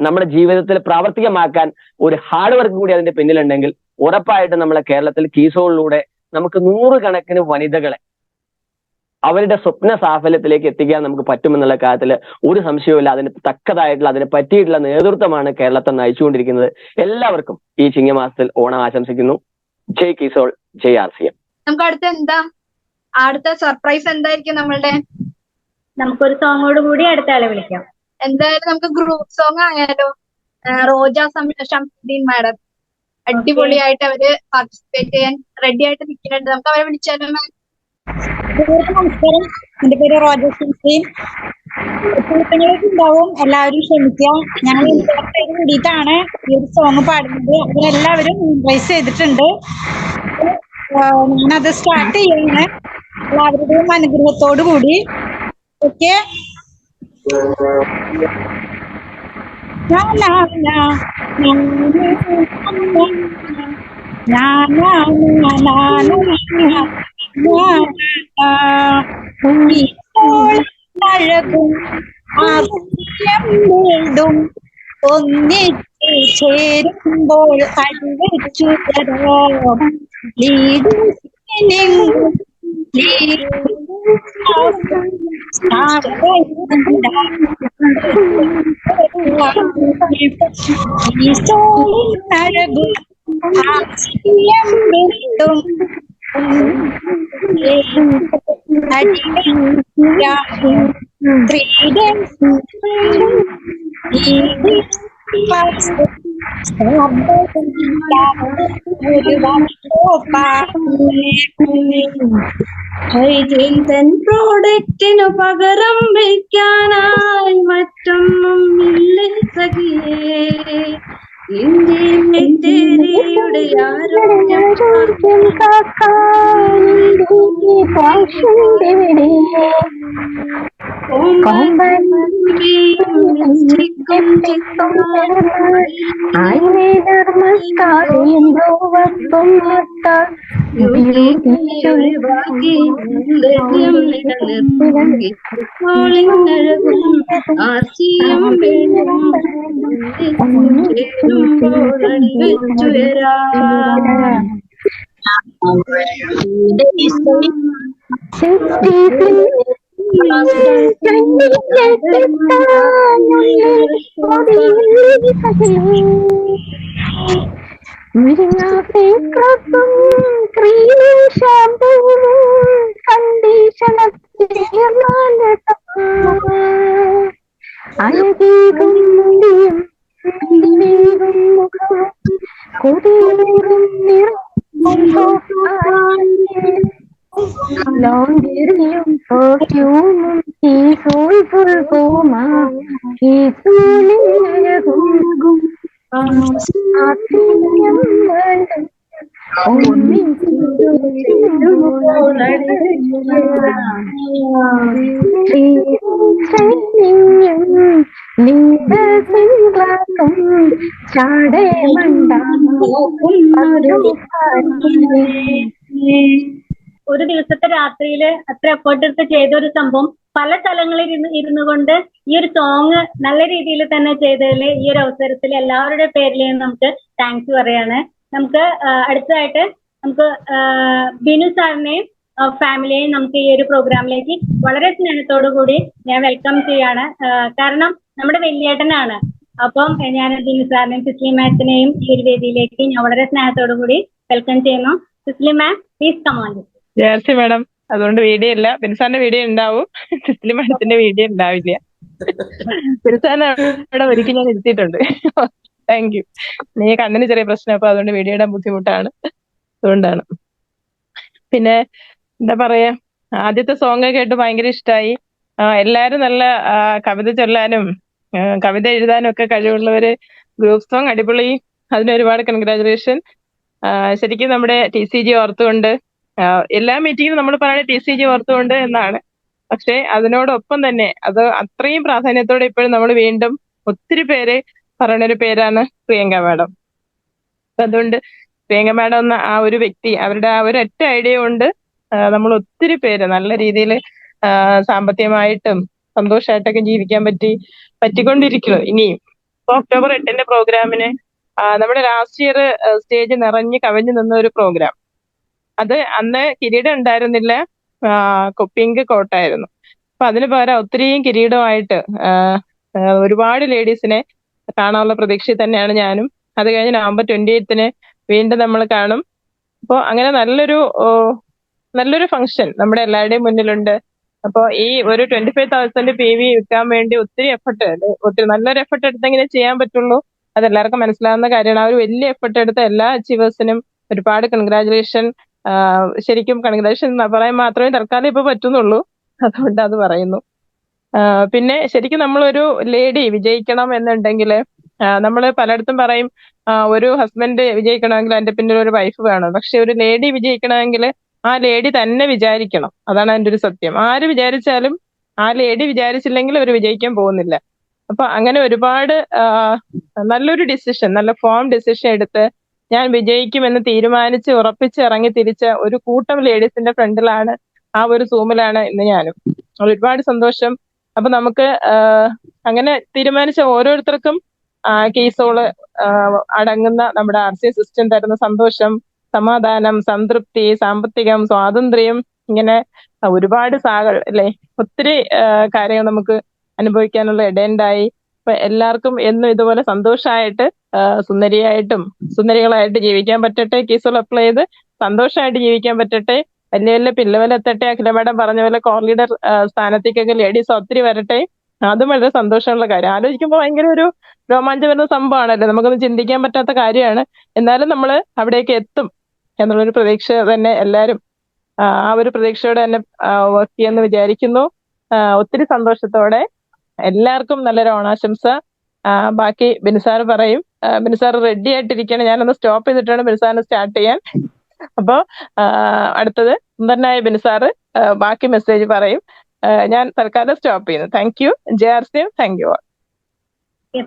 നമ്മുടെ ജീവിതത്തിൽ പ്രാവർത്തികമാക്കാൻ ഒരു ഹാർഡ് വർക്ക് കൂടി അതിന്റെ പിന്നിലുണ്ടെങ്കിൽ ഉറപ്പായിട്ടും നമ്മളെ കേരളത്തിൽ കീസോളിലൂടെ നമുക്ക് 100 കണക്കിന് വനിതകളെ അവരുടെ സ്വപ്ന സാഫല്യത്തിലേക്ക് എത്തിക്കാൻ നമുക്ക് പറ്റുമെന്നുള്ള കാര്യത്തിൽ ഒരു സംശയവുമില്ല. അതിന് തക്കതായിട്ടുള്ള അതിന് പറ്റിയിട്ടുള്ള നേതൃത്വമാണ് കേരളത്തെ നയിച്ചുകൊണ്ടിരിക്കുന്നത്. എല്ലാവർക്കും ഈ ചിങ്ങമാസത്തിൽ ഓണം ആശംസിക്കുന്നു. ജയ് കീസോൾ, ജയ് RCM. നമുക്ക് അടുത്ത സർപ്രൈസ് എന്തായിരിക്കും നമ്മളുടെ? നമുക്കൊരു സോങ്ങോട് കൂടി അടുത്ത ആളെ വിളിക്കാം. എന്തായാലും നമുക്ക് ഗ്രൂപ്പ് സോങ് ആയാലോ? റോജ ശംസുദ്ദീൻ മാഡം അടിപൊളിയായിട്ട് അവര് പാർട്ടിസിപ്പേറ്റ് ചെയ്യാൻ റെഡി ആയിട്ട് നിൽക്കുന്നുണ്ട്. നമുക്ക് അവരെ വിളിച്ചാലോ? നമസ്കാരം, എന്റെ പേര് റോജ ശംസുദ്ദീൻ. ഉണ്ടാവും, എല്ലാവരും ക്ഷമിക്കുക. ഞങ്ങൾ പേര് കൂടിയിട്ടാണ് ഈ ഒരു സോങ് പാടുന്നത്. അവരെല്ലാവരും ഇൻവൈസ് ചെയ്തിട്ടുണ്ട്. ഞാനത് സ്റ്റാർട്ട് ചെയ്യാണ് എല്ലാവരുടെയും അനുഗ്രഹത്തോടു കൂടി. ഓക്കെ, അഴകും വീണ്ടും ഒന്നിച്ചു ചേരുമ്പോൾ അഴിവച്ചു അഴകും വീണ്ടും ഹൈജീൻ പ്രോഡക്റ്റിനു പകരം വയ്ക്കാനായി മറ്റൊന്നും ഇല്ലേ സഖിയേ. ഇന്ത്യയുടെ ആരോഗ്യം ഒരു ദിവസത്തെ രാത്രിയില് അത്ര എഫേർട്ട് എടുത്ത് ചെയ്ത ഒരു സംഭവം പല സ്ഥലങ്ങളിൽ ഇരുന്നു കൊണ്ട് ഈ ഒരു സോങ് നല്ല രീതിയിൽ തന്നെ ചെയ്തതിൽ ഈ ഒരു അവസരത്തിൽ എല്ലാവരുടെ പേരിലും നമുക്ക് താങ്ക്സ് പറയാണ്. നമുക്ക് അടുത്തതായിട്ട് നമുക്ക് ബിനു സാറിനെയും ഫാമിലിയെയും നമുക്ക് ഈ ഒരു പ്രോഗ്രാമിലേക്ക് വളരെ സ്നേഹത്തോടു കൂടി ഞാൻ വെൽക്കം ചെയ്യാണ്. കാരണം നമ്മുടെ വലിയേട്ടനാണ്. അപ്പം ഞാൻ ബിനു സാറിനെയും സിസ്ലി മാഡത്തിനെയും ഈ ഒരു വേദിയിലേക്ക് ഞാൻ വളരെ സ്നേഹത്തോടു കൂടി വെൽക്കം ചെയ്യുന്നു. Cicily ma'am, please come on. ജേഴ്സി മാഡം അതുകൊണ്ട് വീഡിയോ ഇല്ല. ബിൻസാറിന്റെ വീഡിയോ ഉണ്ടാവും, സിസിലി മാഡത്തിന്റെ വീഡിയോ ഉണ്ടാവില്ല. ബിൻസാറിനെ അവിടെ ഒരിക്കൽ ഞാൻ ഇരുത്തിയിട്ടുണ്ട്. Thank you. നീ കണ്ണിന് ചെറിയ പ്രശ്നം, അപ്പൊ അതുകൊണ്ട് വീഡിയോ ഇടാൻ ബുദ്ധിമുട്ടാണ്, അതുകൊണ്ടാണ്. പിന്നെ എന്താ പറയാ, ആദ്യത്തെ സോങ് കേട്ട് ഭയങ്കര ഇഷ്ടമായി. എല്ലാരും നല്ല കവിത ചൊല്ലാനും കവിത എഴുതാനും ഒക്കെ കഴിവുള്ളവര്. ഗ്രൂപ്പ് സോങ് അടിപൊളി, അതിന് ഒരുപാട് കൺഗ്രാജുലേഷൻ. ശരിക്കും നമ്മുടെ TCG ഓർത്തുകൊണ്ട്, എല്ലാ മീറ്റിങ്ങിലും നമ്മൾ പറയുന്നത് TCG ഓർത്തുകൊണ്ട് എന്നാണ്. പക്ഷെ അതിനോടൊപ്പം തന്നെ അത് അത്രയും പ്രാധാന്യത്തോടെ ഇപ്പോഴും നമ്മൾ വീണ്ടും ഒത്തിരി പേര് പറയുന്ന ഒരു പേരാണ് പ്രിയങ്ക മാഡം. അതുകൊണ്ട് പ്രിയങ്ക മാഡം എന്ന ആ ഒരു വ്യക്തി, അവരുടെ ആ ഒരു ഒറ്റ ഐഡിയ കൊണ്ട് നമ്മൾ ഒത്തിരി പേര് നല്ല രീതിയിൽ സാമ്പത്തികമായിട്ടും സന്തോഷമായിട്ടൊക്കെ ജീവിക്കാൻ പറ്റിക്കൊണ്ടിരിക്കുന്നു ഇനിയും. ഇപ്പൊ October 8 പ്രോഗ്രാമിന് നമ്മുടെ ലാസ്റ്റ് ഇയർ സ്റ്റേജ് നിറഞ്ഞ് കവിഞ്ഞു നിന്ന ഒരു പ്രോഗ്രാം, അത് അന്ന് കിരീടം ഉണ്ടായിരുന്നില്ല, പിങ്ക് കോട്ടായിരുന്നു. അപ്പൊ അതിന് പകരം ഒത്തിരിയും കിരീടമായിട്ട് ഒരുപാട് ലേഡീസിനെ കാണാനുള്ള പ്രതീക്ഷയിൽ തന്നെയാണ് ഞാനും. അത് കഴിഞ്ഞ് November 28 വീണ്ടും നമ്മൾ കാണും. അപ്പോൾ അങ്ങനെ നല്ലൊരു ഫംഗ്ഷൻ നമ്മുടെ എല്ലാവരുടെയും മുന്നിലുണ്ട്. അപ്പോൾ ഈ ഒരു 25,000 PV വിൽക്കാൻ വേണ്ടി ഒത്തിരി ഒത്തിരി നല്ലൊരു എഫർട്ട് എടുത്തെങ്ങനെ ചെയ്യാൻ പറ്റുള്ളൂ, അതെല്ലാവർക്കും മനസ്സിലാവുന്ന കാര്യമാണ്. ആ ഒരു വലിയ എഫർട്ട് എടുത്ത എല്ലാ അച്ചീവേഴ്സിനും ഒരുപാട് കൺഗ്രാജുലേഷൻ. ശരിക്കും കൺഗ്രാജുലേഷൻ പറയാൻ മാത്രമേ തൽക്കാലം ഇപ്പൊ പറ്റുന്നുള്ളൂ, അതുകൊണ്ട് അത് പറയുന്നു. പിന്നെ ശരിക്കും നമ്മളൊരു ലേഡി വിജയിക്കണം എന്നുണ്ടെങ്കിൽ നമ്മൾ പലയിടത്തും പറയും ഒരു ഹസ്ബൻഡ് വിജയിക്കണമെങ്കിൽ അതിന്റെ പിന്നിൽ ഒരു വൈഫ് വേണം. പക്ഷെ ഒരു ലേഡി വിജയിക്കണമെങ്കിൽ ആ ലേഡി തന്നെ വിചാരിക്കണം, അതാണ് അതിന്റെ ഒരു സത്യം. ആര് വിചാരിച്ചാലും ആ ലേഡി വിചാരിച്ചില്ലെങ്കിൽ അവർ വിജയിക്കാൻ പോകുന്നില്ല. അപ്പൊ അങ്ങനെ ഒരുപാട് നല്ലൊരു ഡിസിഷൻ, നല്ല ഫോം ഡിസിഷൻ എടുത്ത് ഞാൻ വിജയിക്കുമെന്ന് തീരുമാനിച്ച് ഉറപ്പിച്ച് ഇറങ്ങി തിരിച്ച ഒരു കൂട്ടം ലേഡീസിന്റെ ഫ്രണ്ടിലാണ്, ആ ഒരു സൂമിലാണ് ഇന്ന് ഞാനും. ഒരുപാട് സന്തോഷം. അപ്പൊ നമുക്ക് അങ്ങനെ തീരുമാനിച്ച ഓരോരുത്തർക്കും കീസോള് അടങ്ങുന്ന നമ്മുടെ RC സിസ്റ്റം തരുന്ന സന്തോഷം, സമാധാനം, സംതൃപ്തി, സാമ്പത്തികം, സ്വാതന്ത്ര്യം, ഇങ്ങനെ ഒരുപാട് അല്ലെ, ഒത്തിരി കാര്യങ്ങൾ നമുക്ക് അനുഭവിക്കാനുള്ള ഇടയുണ്ടായി. അപ്പൊ എല്ലാവർക്കും എന്നും ഇതുപോലെ സന്തോഷമായിട്ട് സുന്ദരിയായിട്ടും സുന്ദരികളായിട്ട് ജീവിക്കാൻ പറ്റട്ടെ. കീസോൾ അപ്ലൈ ചെയ്ത് സന്തോഷമായിട്ട് ജീവിക്കാൻ പറ്റട്ടെ. വലിയ വലിയ പില്ലവലെത്തട്ടെ. അഖില മാഡം പറഞ്ഞ പോലെ കോർ ലീഡർ സ്ഥാനത്തേക്കൊക്കെ ലേഡീസ് ഒത്തിരി വരട്ടെ. അതും വളരെ സന്തോഷമുള്ള കാര്യം. ആലോചിക്കുമ്പോൾ ഭയങ്കര ഒരു രോമാഞ്ചം വരുന്ന സംഭവമാണല്ലോ, നമുക്കൊന്നും ചിന്തിക്കാൻ പറ്റാത്ത കാര്യമാണ്. എന്നാലും നമ്മൾ അവിടേക്ക് എത്തും എന്നുള്ളൊരു പ്രതീക്ഷ തന്നെ എല്ലാവരും ആ ഒരു പ്രതീക്ഷയോടെ തന്നെ വർക്ക് ചെയ്യുമെന്ന് വിചാരിക്കുന്നു. ഒത്തിരി സന്തോഷത്തോടെ എല്ലാവർക്കും നല്ലൊരു ഓണാശംസ. ബാക്കി ബിൻസാർ പറയും. ബിൻസാർ റെഡി ആയിട്ടിരിക്കണം, ഞാനൊന്ന് സ്റ്റോപ്പ് ചെയ്തിട്ടാണ് ബിൻസാറിന് സ്റ്റാർട്ട് ചെയ്യാൻ. അപ്പോ അടുത്തത് സുന്ദരനായ ബിൻസാറ് ബാക്കി മെസ്സേജ് പറയും. ഞാൻ തൽക്കാലം സ്റ്റോപ്പ് ചെയ്യുന്നു. Thank you. JRC, thank you.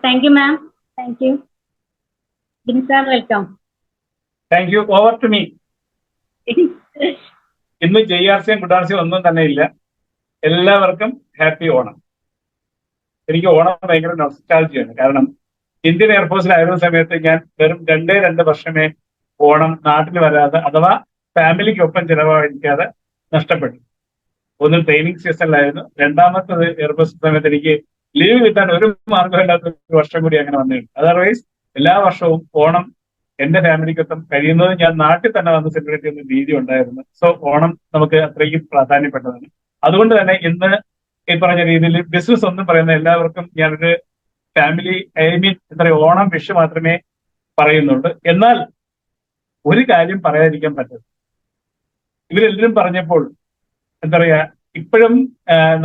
Thank you ma'am. Thank you. ബിൻസാർ welcome. Thank you. Over to me. ഇന്ന് JRCയും ഗുഡാർസിയും ഒന്നും തന്നെ ഇല്ല. എല്ലാവർക്കും ഹാപ്പി ഓണം. എനിക്ക് ഓണം ഭയങ്കര നൊസ്റ്റാൾജിയാണ്. കാരണം ഇന്ത്യൻ എയർഫോഴ്സിലായിരുന്ന സമയത്ത് ഞാൻ വെറും 2 വർഷമേ ഓണം നാട്ടിൽ വരാതെ അഥവാ ഫാമിലിക്കൊപ്പം ചിലവഴിക്കാതെ നഷ്ടപ്പെട്ടു. ഒന്ന് ട്രെയിനിങ് സീസണിലായിരുന്നു, രണ്ടാമത്തത് എയർഫോഴ്സ് സമയത്ത് എനിക്ക് ലീവ് കിട്ടാൻ ഒരു മാർഗമില്ലാത്ത ഒരു വർഷം കൂടി അങ്ങനെ വന്നിട്ടുണ്ട്. അതർവൈസ് എല്ലാ വർഷവും ഓണം എന്റെ ഫാമിലിക്കൊപ്പം കഴിയുന്നത് ഞാൻ നാട്ടിൽ തന്നെ വന്ന് സെലിബ്രേറ്റ് ചെയ്യുന്ന രീതി ഉണ്ടായിരുന്നു. സോ ഓണം നമുക്ക് അത്രയ്ക്കും പ്രാധാന്യപ്പെട്ടതാണ്. അതുകൊണ്ട് തന്നെ ഇന്ന് ഈ പറഞ്ഞ രീതിയിൽ ബിസിനസ് ഒന്നും പറയുന്ന എല്ലാവർക്കും ഞാനൊരു ഫാമിലി എന്താ പറയുക, ഓണം വിഷു മാത്രമേ പറയുന്നുള്ളൂ. എന്നാൽ ഒരു കാര്യം പറയാതിരിക്കാൻ പറ്റും. ഇവരെല്ലാവരും പറഞ്ഞപ്പോൾ എന്താ പറയാ, ഇപ്പോഴും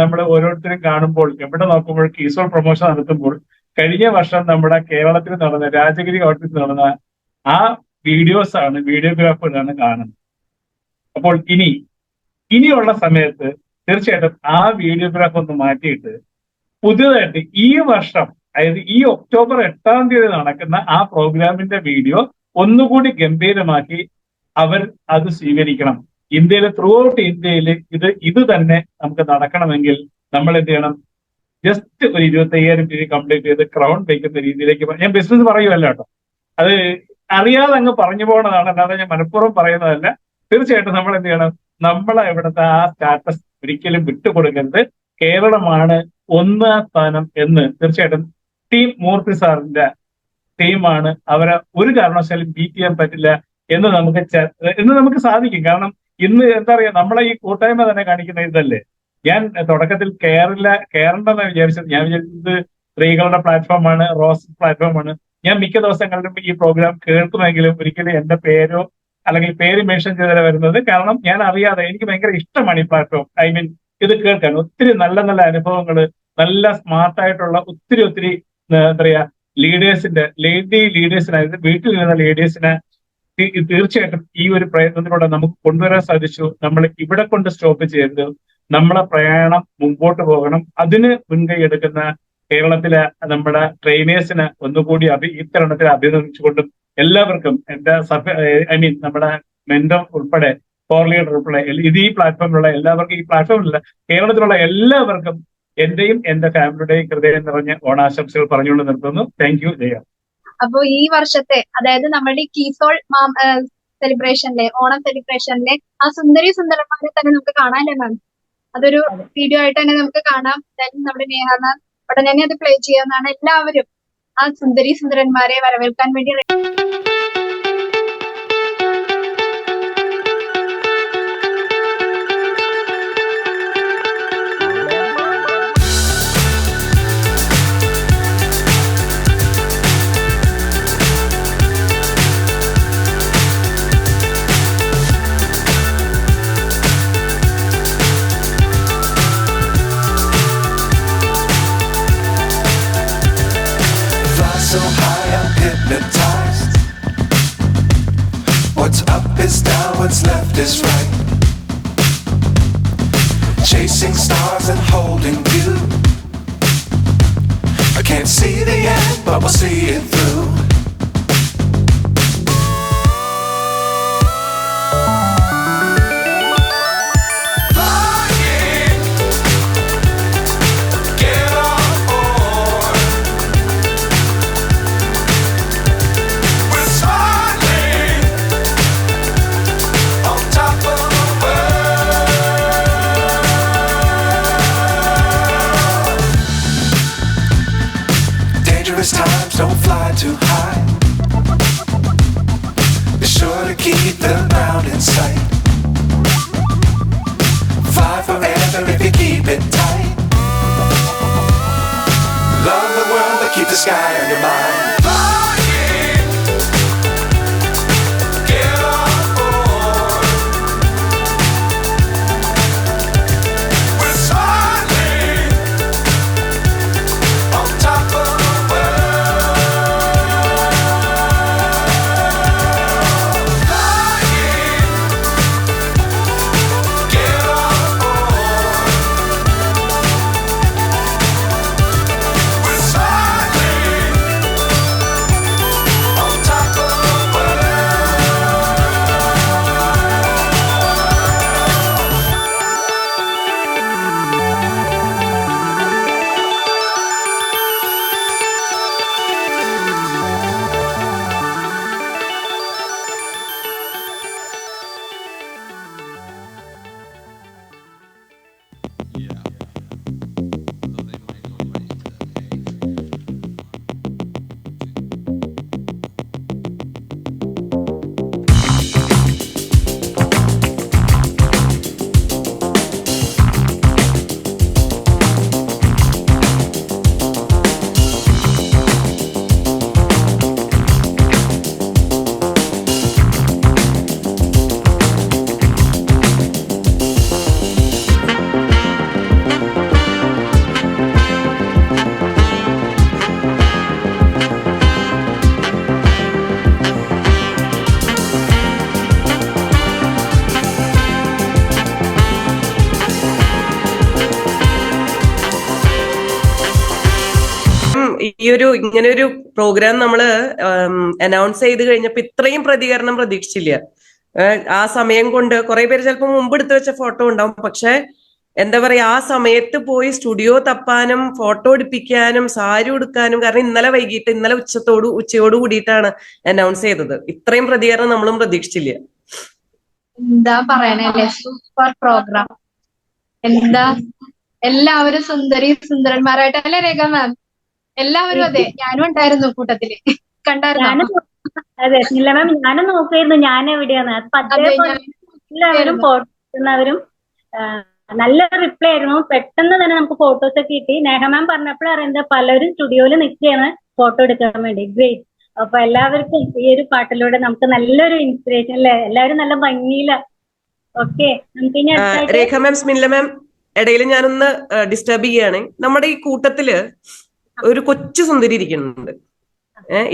നമ്മൾ ഓരോരുത്തരും കാണുമ്പോൾ എവിടെ നോക്കുമ്പോൾ കീസോൾ പ്രൊമോഷൻ നടത്തുമ്പോൾ കഴിഞ്ഞ വർഷം നമ്മുടെ കേരളത്തിൽ നടന്ന രാജഗിരി കോട്ടയത്തിൽ നടന്ന ആ വീഡിയോഗ്രാഫുകളാണ് കാണുന്നത്. അപ്പോൾ ഇനിയുള്ള സമയത്ത് തീർച്ചയായിട്ടും ആ വീഡിയോഗ്രാഫ് ഒന്ന് മാറ്റിയിട്ട് പുതിയതായിട്ട് ഈ വർഷം, അതായത് ഈ October 8 നടക്കുന്ന ആ പ്രോഗ്രാമിന്റെ വീഡിയോ ഒന്നുകൂടി ഗംഭീരമാക്കി അവർ അത് സ്വീകരിക്കണം. ഇന്ത്യയിൽ ത്രൂ ഔട്ട് ഇന്ത്യയിൽ ഇത് തന്നെ നമുക്ക് നടക്കണമെങ്കിൽ നമ്മൾ എന്ത് ചെയ്യണം, ജസ്റ്റ് ഒരു 25,000 രൂപ കംപ്ലീറ്റ് ചെയ്ത് ക്രൗൺ വയ്ക്കുന്ന രീതിയിലേക്ക് ഞാൻ ബിസിനസ് പറയുമല്ല കേട്ടോ, അത് അറിയാതെ അങ്ങ് പറഞ്ഞു പോകുന്നതാണ്, അല്ലാതെ ഞാൻ മനഃപൂർവ്വം പറയുന്നതല്ല. തീർച്ചയായിട്ടും നമ്മൾ എന്ത് ചെയ്യണം, നമ്മളെ ഇവിടുത്തെ ആ സ്റ്റാറ്റസ് ഒരിക്കലും വിട്ടുകൊടുക്കരുത്. കേരളമാണ് 1ാം സ്ഥാനം എന്ന് തീർച്ചയായിട്ടും ടീം മൂർത്തി സാറിന്റെ ടീമാണ്. അവരെ ഒരു കാരണവശാലും ബീറ്റ് ചെയ്യാൻ പറ്റില്ല എന്ന് നമുക്ക് സാധിക്കും. കാരണം ഇന്ന് എന്താ പറയാ, നമ്മളെ ഈ കൂട്ടായ്മ തന്നെ കാണിക്കുന്ന ഇതല്ലേ. ഞാൻ തുടക്കത്തിൽ കയറണ്ടെന്ന് വിചാരിച്ചത്. ഞാൻ വിചാരിച്ചത് സ്ത്രീകളുടെ പ്ലാറ്റ്ഫോമാണ്, റോസ് പ്ലാറ്റ്ഫോമാണ്. ഞാൻ മിക്ക ദിവസങ്ങളിലും ഈ പ്രോഗ്രാം കേൾക്കുമെങ്കിലും ഒരിക്കലും എന്റെ പേരോ അല്ലെങ്കിൽ പേര് മെൻഷൻ ചെയ്തല്ല വരുന്നത്. കാരണം ഞാൻ അറിയാതെ എനിക്ക് ഭയങ്കര ഇഷ്ടമാണ് ഈ പ്ലാറ്റ്ഫോം. ഐ മീൻ ഇത് കേൾക്കാൻ ഒത്തിരി നല്ല നല്ല അനുഭവങ്ങൾ, നല്ല സ്മാർട്ടായിട്ടുള്ള ഒത്തിരി എന്താ പറയാ ലേഡി ലീഡേഴ്സിനായത് വീട്ടിലിരുന്ന ലേഡീസിനെ തീർച്ചയായിട്ടും ഈ ഒരു പ്രയത്നത്തിലൂടെ നമുക്ക് കൊണ്ടുവരാൻ സാധിച്ചു. നമ്മൾ ഇവിടെ കൊണ്ട് സ്റ്റോപ്പ് ചെയ്യരുത്, നമ്മളെ പ്രയാണം മുമ്പോട്ട് പോകണം. അതിന് മുൻകൈ എടുക്കുന്ന കേരളത്തിലെ നമ്മുടെ ട്രെയിനേഴ്സിന് ഒന്നുകൂടി ഈ തരുണത്തിൽ അഭിനന്ദിച്ചുകൊണ്ടും എല്ലാവർക്കും എന്റെ നമ്മുടെ മെന്റർ ഉൾപ്പെടെ കോർ ലീഡർ ഉൾപ്പെടെ ഈ പ്ലാറ്റ്ഫോമിലുള്ള എല്ലാവർക്കും, ഈ പ്ലാറ്റ്ഫോമിലുള്ള കേരളത്തിലുള്ള എല്ലാവർക്കും എന്റെയും എന്റെ ഫാമിലിയുടെയും ഹൃദയം നിറഞ്ഞ ഓണാശംസകൾ പറഞ്ഞുകൊണ്ട് നിർത്തുന്നു. Thank you. ജയ. അപ്പൊ ഈ വർഷത്തെ, അതായത് നമ്മുടെ കീസോൾ സെലിബ്രേഷനിലെ, ഓണം സെലിബ്രേഷനിലെ ആ സുന്ദരന്മാരെ തന്നെ നമുക്ക് കാണാനല്ലേ മാം? അതൊരു വീഡിയോ ആയിട്ട് തന്നെ നമുക്ക് കാണാം. നമ്മുടെ നേഹാനാഥ് ഉടനെ തന്നെ അത് പ്ലേ ചെയ്യാവുന്നതാണ്. എല്ലാവരും ആ സുന്ദരന്മാരെ വരവേൽക്കാൻ വേണ്ടി so high I'm hypnotized. What's up is down, what's left is right. Chasing stars and holding you. I can't see the end, but we'll see it through. Times don't fly too high. Be sure to keep the ground in sight. Fly forever if you keep it tight. Love the world but keep the sky on your mind. ഈ ഇങ്ങനെ ഒരു programme നമ്മള് announce ചെയ്ത് കഴിഞ്ഞപ്പോ ഇത്രയും പ്രതികരണം പ്രതീക്ഷിച്ചില്ല. ആ സമയം കൊണ്ട് കുറെ പേര് ചിലപ്പോൾ മുമ്പ് എടുത്തു വെച്ച ഫോട്ടോ ഉണ്ടാവും, പക്ഷെ എന്താ പറയാ, ആ സമയത്ത് പോയി സ്റ്റുഡിയോ തപ്പാനും ഫോട്ടോ എടുപ്പിക്കാനും സാരി ഉടുക്കാനും, കാരണം ഇന്നലെ ഉച്ചയോട് കൂടിയിട്ടാണ് അനൗൺസ് ചെയ്തത്. ഇത്രയും പ്രതികരണം നമ്മളും പ്രതീക്ഷിച്ചില്ല. എന്താ പറയണല്ലേ, സൂപ്പർ പ്രോഗ്രാം. എന്താ എല്ലാവരും സുന്ദരന്മാരായിട്ട് അല്ലേ രേഖ മാം? എല്ലാവരും അതെ, ഞാനും ഉണ്ടായിരുന്നു കൂട്ടത്തില്. കണ്ടായിരുന്നു? അതെ മാം, ഞാനും നോക്കിയിരുന്നു ഞാൻ എവിടെയാണ്. എല്ലാവരും ഫോട്ടോ എടുക്കുന്നവരും നല്ല റിപ്ലൈ ആയിരുന്നു. പെട്ടെന്ന് തന്നെ നമുക്ക് ഫോട്ടോസ് ഒക്കെ കിട്ടി. നേഹ മാം പറഞ്ഞപ്പോൾ അറിയുന്നത് പലരും സ്റ്റുഡിയോയിൽ നിൽക്കുകയാണ് ഫോട്ടോ എടുക്കാൻ വേണ്ടി. ഗ്രേറ്റ്. അപ്പൊ എല്ലാവർക്കും ഈ ഒരു പാട്ടിലൂടെ നമുക്ക് നല്ലൊരു ഇൻസ്പിറേഷൻ അല്ലേ, എല്ലാവരും നല്ല ഭംഗിയില്ല. ഓക്കെ, നമുക്ക് ഇനി അടുത്തായിട്ട് രേഖ മാം, സ്മില്ല മാം, ഇടയിൽ ഞാനൊന്ന് ഡിസ്റ്റർബ് ചെയ്യാണ്. നമ്മുടെ ഈ കൂട്ടത്തില് ഒരു കൊച്ചു സുന്ദരി ഇരിക്കുന്നുണ്ട്.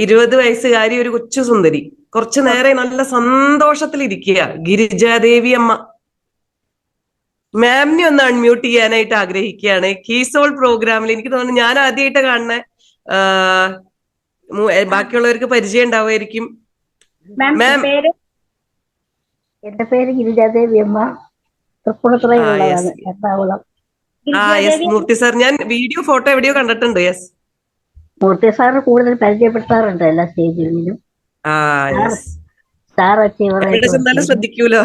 20 വയസ്സുകാരി ഒരു കൊച്ചു സുന്ദരി. കുറച്ചു നേരെ നല്ല സന്തോഷത്തിലിരിക്കുക. ഗിരിജാദേവി അമ്മ. മാമിനെ ഒന്ന് അൺമ്യൂട്ട് ചെയ്യാനായിട്ട് ആഗ്രഹിക്കുകയാണ്. കീസോൾ പ്രോഗ്രാമിൽ എനിക്ക് തോന്നുന്നു ഞാൻ ആദ്യമായിട്ട് കാണുന്ന, ബാക്കിയുള്ളവർക്ക് പരിചയം ഉണ്ടാവുമായിരിക്കും. മാം, എന്റെ പേര് ഗിരിജാദേവി അമ്മ, തൃപ്പൂണിത്തുറയിലുള്ളതാണ്, എറണാകുളം. മൂർത്തി സാർ, ഞാൻ വീഡിയോ ഫോട്ടോ എവിടെയോ കണ്ടിട്ടുണ്ട്. യെസ്, മൂർത്തി സാറ് കൂടുതൽ പരിചയപ്പെടുത്താറുണ്ട് എല്ലാ സ്റ്റേജുകളിലും. സാർ ശ്രദ്ധിക്കൂലോ.